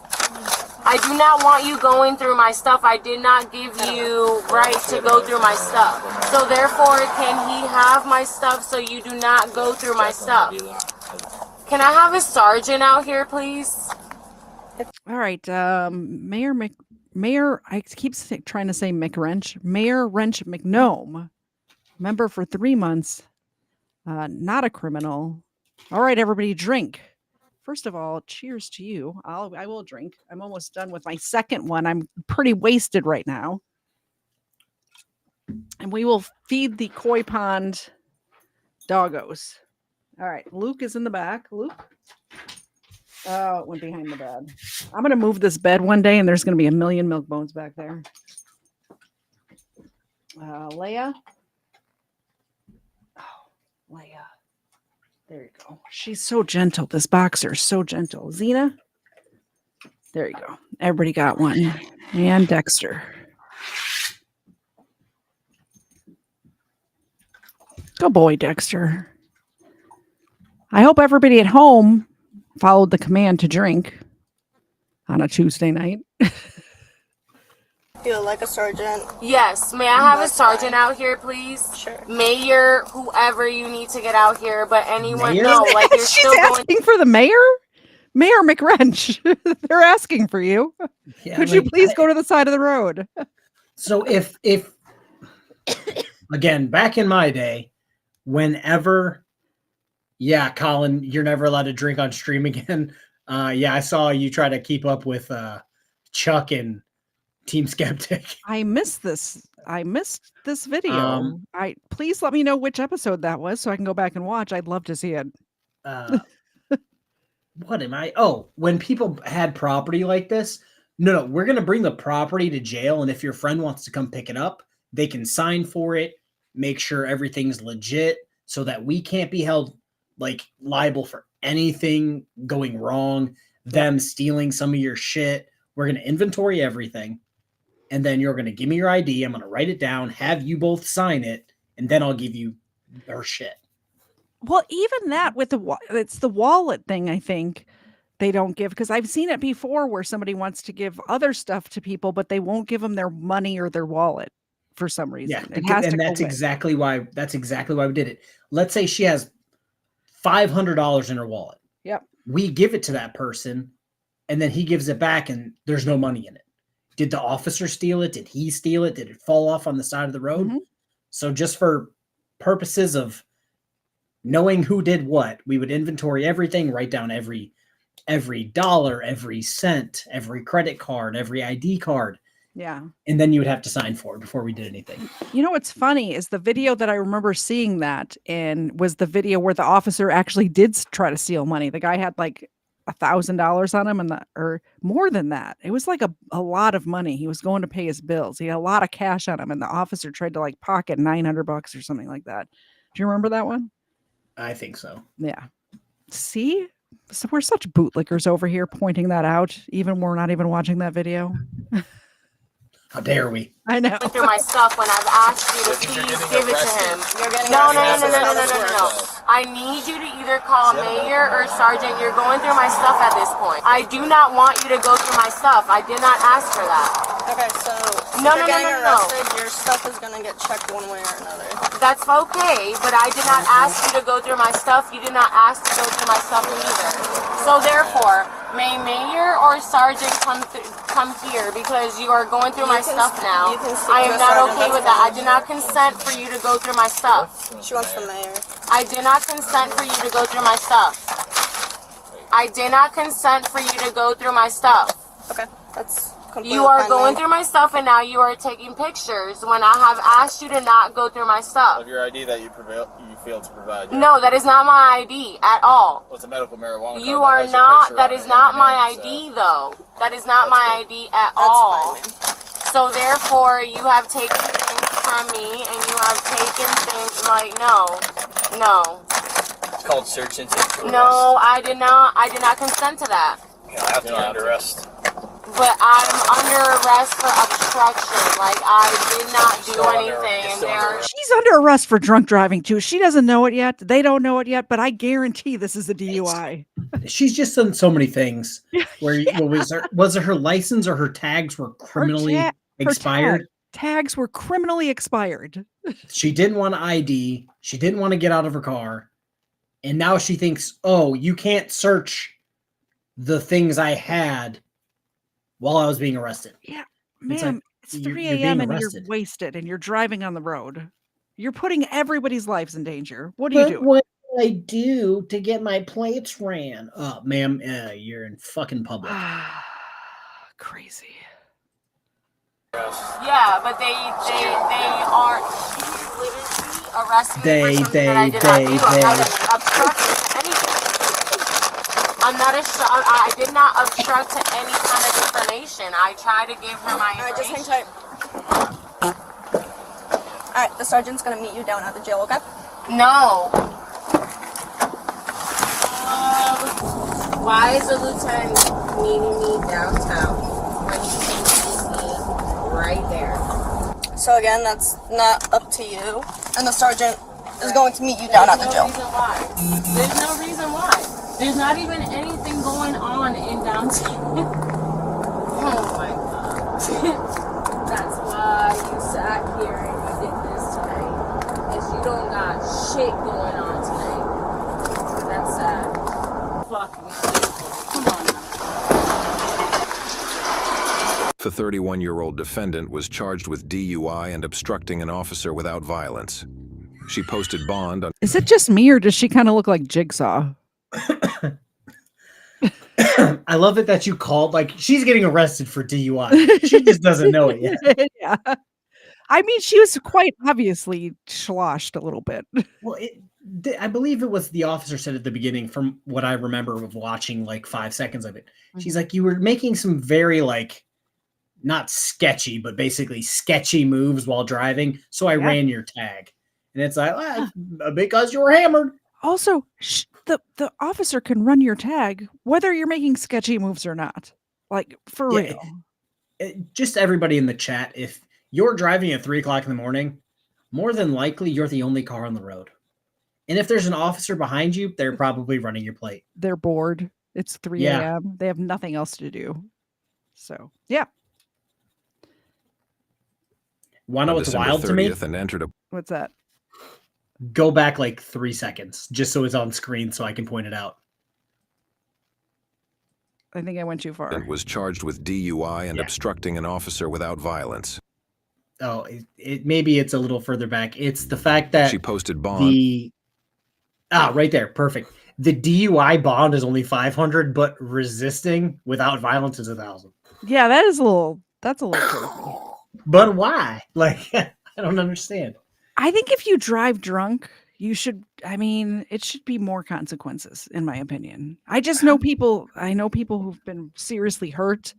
[SPEAKER 8] I do not want you going through my stuff. I did not give you right to go through my stuff. So therefore, can he have my stuff so you do not go through my stuff? Can I have a sergeant out here, please?
[SPEAKER 1] All right, Mayor, I keep trying to say McWrench. Mayor Wrench McNome, member for 3 months, not a criminal. All right, everybody, drink. First of all, cheers to you. I will drink. I'm almost done with my second one. I'm pretty wasted right now. And we will feed the koi pond doggos. All right, Luke is in the back. Luke? Oh, it went behind the bed. I'm going to move this bed one day, and there's going to be a million milk bones back there. Leia? Oh, Leia. There you go. She's so gentle. This boxer is so gentle. Xena? There you go. Everybody got one. And Dexter. Good boy, Dexter. I hope everybody at home followed the command to drink on a Tuesday night.
[SPEAKER 3] Feel like a sergeant.
[SPEAKER 8] Yes. May I have a sergeant out here, please?
[SPEAKER 3] Sure.
[SPEAKER 8] Mayor, whoever you need to get out here, but anyone,
[SPEAKER 2] Mayor?
[SPEAKER 8] no, like you're
[SPEAKER 1] She's
[SPEAKER 8] still
[SPEAKER 1] asking
[SPEAKER 8] going.
[SPEAKER 1] for the mayor? Mayor McWrench. They're asking for you.
[SPEAKER 2] Yeah,
[SPEAKER 1] Could you
[SPEAKER 2] like,
[SPEAKER 1] please go to the side of the road?
[SPEAKER 2] So if again, back in my day, whenever, yeah, Colin, you're never allowed to drink on stream again. Yeah, I saw you try to keep up with Chuck and Team Skeptic.
[SPEAKER 1] I missed this. I missed this video. Please let me know which episode that was so I can go back and watch. I'd love to see it.
[SPEAKER 2] What am I? Oh, when people had property like this, no, we're going to bring the property to jail. And if your friend wants to come pick it up, they can sign for it, make sure everything's legit so that we can't be held like liable for anything going wrong, them stealing some of your shit. We're going to inventory everything. And then you're going to give me your ID. I'm going to write it down, have you both sign it, and then I'll give you our shit.
[SPEAKER 1] Well, even that with it's the wallet thing, I think they don't give, because I've seen it before where somebody wants to give other stuff to people, but they won't give them their money or their wallet for some reason.
[SPEAKER 2] Yeah,
[SPEAKER 1] it has
[SPEAKER 2] and
[SPEAKER 1] to
[SPEAKER 2] that's
[SPEAKER 1] go with.
[SPEAKER 2] exactly why we did it. Let's say she has $500 in her wallet.
[SPEAKER 1] Yep.
[SPEAKER 2] We give it to that person, and then he gives it back, and there's no money in it. Did the officer steal it? Did he steal it? Did it fall off on the side of the road?
[SPEAKER 1] Mm-hmm.
[SPEAKER 2] So just for purposes of knowing who did what, we would inventory everything, write down every every dollar, every cent, every credit card, every ID card.
[SPEAKER 1] Yeah.
[SPEAKER 2] And then you would have to sign for it before we did anything.
[SPEAKER 1] You know what's funny is the video that I remember seeing that in was the video where the officer actually did try to steal money. The guy had like $1,000 on him or more than that. It was like a lot of money. He was going to pay his bills. He had a lot of cash on him, and the officer tried to like pocket $900 or something like that. Do you remember that one?
[SPEAKER 2] I think so.
[SPEAKER 1] Yeah. See? So we're such bootlickers over here pointing that out, even we're not even watching that video.
[SPEAKER 2] How dare we?
[SPEAKER 1] I know.
[SPEAKER 8] Through my stuff when I've asked you to please give it to him. No. I need you to either call Mayor or Sergeant. You're going through my stuff at this point. I do not want you to go through my stuff. I did not ask for that.
[SPEAKER 3] Okay, so
[SPEAKER 8] No.
[SPEAKER 3] arrested, your stuff is gonna get checked one way or another.
[SPEAKER 8] That's okay, but I did not ask you to go through my stuff. You did not ask to go through my stuff either. So therefore, may Mayor or Sergeant come here because you are going through my stuff now. I am not okay with that. I did not consent for you to go through my stuff.
[SPEAKER 3] She wants the mayor.
[SPEAKER 8] I did not consent for you to go through my stuff. I did not consent for you to go through my stuff.
[SPEAKER 3] Okay, that's completely
[SPEAKER 8] You are
[SPEAKER 3] fine,
[SPEAKER 8] going
[SPEAKER 3] ma'am.
[SPEAKER 8] through my stuff and now you are taking pictures when I have asked you to not go through my stuff.
[SPEAKER 10] Of your ID that you failed to provide.
[SPEAKER 8] No, that is not my ID at all.
[SPEAKER 10] Well, it's a medical marijuana
[SPEAKER 8] You
[SPEAKER 10] card
[SPEAKER 8] are
[SPEAKER 10] that has your
[SPEAKER 8] not,
[SPEAKER 10] picture
[SPEAKER 8] that
[SPEAKER 10] on
[SPEAKER 8] is
[SPEAKER 10] it
[SPEAKER 8] not
[SPEAKER 10] and
[SPEAKER 8] my
[SPEAKER 10] your
[SPEAKER 8] ID
[SPEAKER 10] name,
[SPEAKER 8] though. That is not my ID at all. So therefore, you have taken things from me and you have taken things like, no.
[SPEAKER 10] It's called search intent.
[SPEAKER 8] No, I did not consent to that.
[SPEAKER 10] You know, after you're under arrest.
[SPEAKER 8] But I'm under arrest for obstruction. Like, I did not do anything. And there.
[SPEAKER 1] She's under arrest for drunk driving too. She doesn't know it yet. They don't know it yet, but I guarantee this is a DUI.
[SPEAKER 2] She's just done so many things. Where was it her license or her tags were criminally expired?
[SPEAKER 1] Tags were criminally expired.
[SPEAKER 2] She didn't want to ID. She didn't want to get out of her car. And now she thinks, oh, you can't search the things I had while I was being arrested.
[SPEAKER 1] Yeah,
[SPEAKER 2] It's
[SPEAKER 1] ma'am,
[SPEAKER 2] like,
[SPEAKER 1] it's
[SPEAKER 2] you're
[SPEAKER 1] 3
[SPEAKER 2] being
[SPEAKER 1] a.m. and you're
[SPEAKER 2] arrested.
[SPEAKER 1] wasted and you're driving on the road. You're putting everybody's lives in danger. What are you doing?
[SPEAKER 2] What do I do to get my plates ran? Ma'am, you're in fucking public.
[SPEAKER 1] Crazy.
[SPEAKER 8] Yeah, but they are literally arresting me for something that I did not do. I'm not obstructing to anything. I did not obstruct to any kind of information. I tried to give her my information.
[SPEAKER 3] Just hang tight. Alright, the sergeant's gonna meet you down at the jail, okay?
[SPEAKER 8] No. Why is the lieutenant meeting me downtown when he can meet me right there?
[SPEAKER 3] So again, that's not up to you. And the sergeant is going to meet you down at the jail.
[SPEAKER 8] There's no reason why. There's not even anything going on in downtown. Oh my god. That's why you sat here and you did this tonight. Is you don't got shit going on tonight. That's sad. Fucking come on now.
[SPEAKER 11] The 31-year-old defendant was charged with DUI and obstructing an officer without violence. She posted bond on...
[SPEAKER 1] Is it just me or does she kind of look like Jigsaw?
[SPEAKER 2] I love it that you called, like, she's getting arrested for DUI. She just doesn't know it yet.
[SPEAKER 1] Yeah. I mean, she was quite obviously sloshed a little bit.
[SPEAKER 2] Well, I believe it was the officer said at the beginning, from what I remember of watching like 5 seconds of it. She's like, you were making some very, like, not sketchy, but basically sketchy moves while driving. So I ran your tag. And it's like, well, because you were hammered.
[SPEAKER 1] Also, the officer can run your tag whether you're making sketchy moves or not. Like, for real.
[SPEAKER 2] Just everybody in the chat, if you're driving at 3 o'clock in the morning, more than likely you're the only car on the road. And if there's an officer behind you, they're probably running your plate.
[SPEAKER 1] They're bored. It's 3 a.m. They have nothing else to do. So, yeah.
[SPEAKER 2] Want to know what's wild to me?
[SPEAKER 11] And entered a...
[SPEAKER 1] What's that?
[SPEAKER 2] Go back like 3 seconds, just so it's on screen so I can point it out.
[SPEAKER 1] I think I went too far.
[SPEAKER 11] And was charged with DUI and obstructing an officer without violence.
[SPEAKER 2] Oh, maybe it's a little further back. It's the fact that
[SPEAKER 11] she posted bond.
[SPEAKER 2] right there, perfect. the DUI bond is only 500, but resisting without violence is 1,000.
[SPEAKER 1] Yeah, that's a little crazy.
[SPEAKER 2] But why? Like, I don't understand.
[SPEAKER 1] I think if you drive drunk, it should be more consequences, in my opinion. I know people who've been seriously hurt.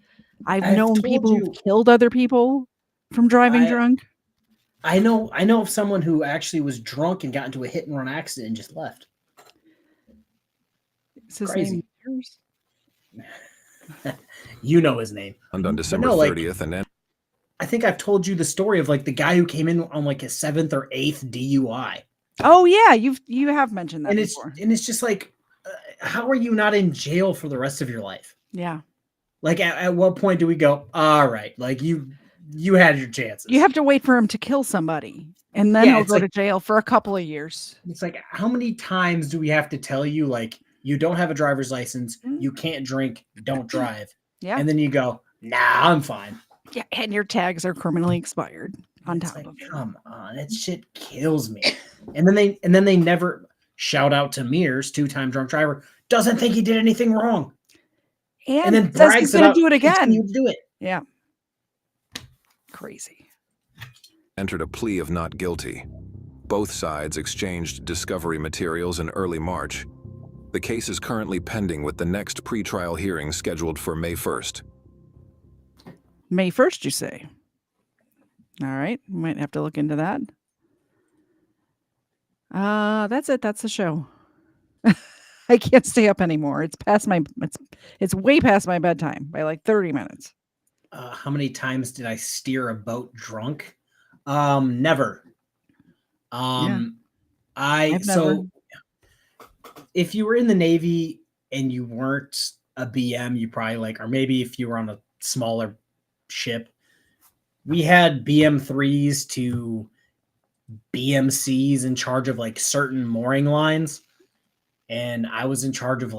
[SPEAKER 1] I've known people who've killed other people from driving drunk.
[SPEAKER 2] I know of someone who actually was drunk and got into a hit and run accident and just left.
[SPEAKER 1] Is his name yours?
[SPEAKER 2] You know his name.
[SPEAKER 11] And on December 30th, and then
[SPEAKER 2] I think I've told you the story of like the guy who came in on like his 7th or 8th DUI.
[SPEAKER 1] Oh yeah, you have mentioned that before.
[SPEAKER 2] It's just like, how are you not in jail for the rest of your life?
[SPEAKER 1] Yeah.
[SPEAKER 2] Like at what point do we go, all right, like you had your chances.
[SPEAKER 1] You have to wait for him to kill somebody, and then he'll go to jail for a couple of years.
[SPEAKER 2] It's like, how many times do we have to tell you, like, you don't have a driver's license, you can't drink, don't drive.
[SPEAKER 1] Yeah.
[SPEAKER 2] And then you go, nah, I'm fine.
[SPEAKER 1] Yeah, and your tags are criminally expired on top of it.
[SPEAKER 2] Come on, that shit kills me. And then they never shout out to Mears, 2-time drunk driver, doesn't think he did anything wrong.
[SPEAKER 1] And
[SPEAKER 2] then
[SPEAKER 1] says he's going to do it again.
[SPEAKER 2] Continue to do it.
[SPEAKER 1] Yeah. Crazy.
[SPEAKER 11] entered a plea of not guilty. Both sides exchanged discovery materials in early March. The case is currently pending with the next pretrial hearing scheduled for May 1st.
[SPEAKER 1] May 1st, you say? All right. Might have to look into that. That's it. That's the show. I can't stay up anymore. It's way past my bedtime by like 30 minutes.
[SPEAKER 2] How many times did I steer a boat drunk? Never. So if you were in the Navy and you weren't a BM, you probably or maybe if you were on a smaller ship, we had BM3s to BMCs in charge of certain mooring lines. And I was in charge of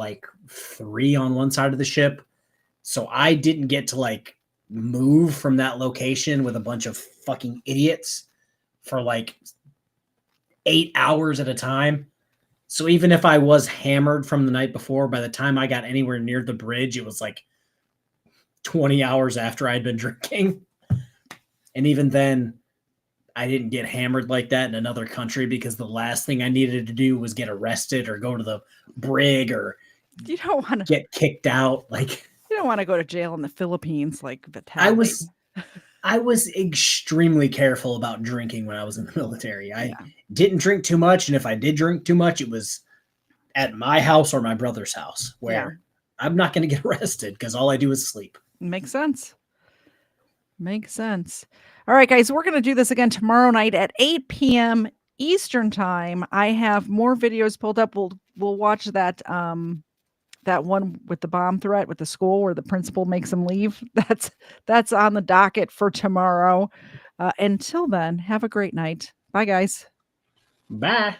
[SPEAKER 2] 3 on one side of the ship. So I didn't get to move from that location with a bunch of fucking idiots for 8 hours at a time. So even if I was hammered from the night before, by the time I got anywhere near the bridge, it was 20 hours after I'd been drinking. And even then, I didn't get hammered like that in another country because the last thing I needed to do was get arrested or go to the brig or
[SPEAKER 1] you don't want to
[SPEAKER 2] get kicked out.
[SPEAKER 1] You don't want to go to jail in the Philippines like Vitaly.
[SPEAKER 2] I was extremely careful about drinking when I was in the military. I didn't drink too much, and if I did drink too much, it was at my house or my brother's house where I'm not going to get arrested because all I do is sleep.
[SPEAKER 1] Makes sense. Makes sense. All right, guys, we're going to do this again tomorrow night at 8 p.m. Eastern time. I have more videos pulled up. We'll watch that that one with the bomb threat with the school where the principal makes them leave. That's on the docket for tomorrow. Until then, have a great night. Bye, guys.
[SPEAKER 2] Bye.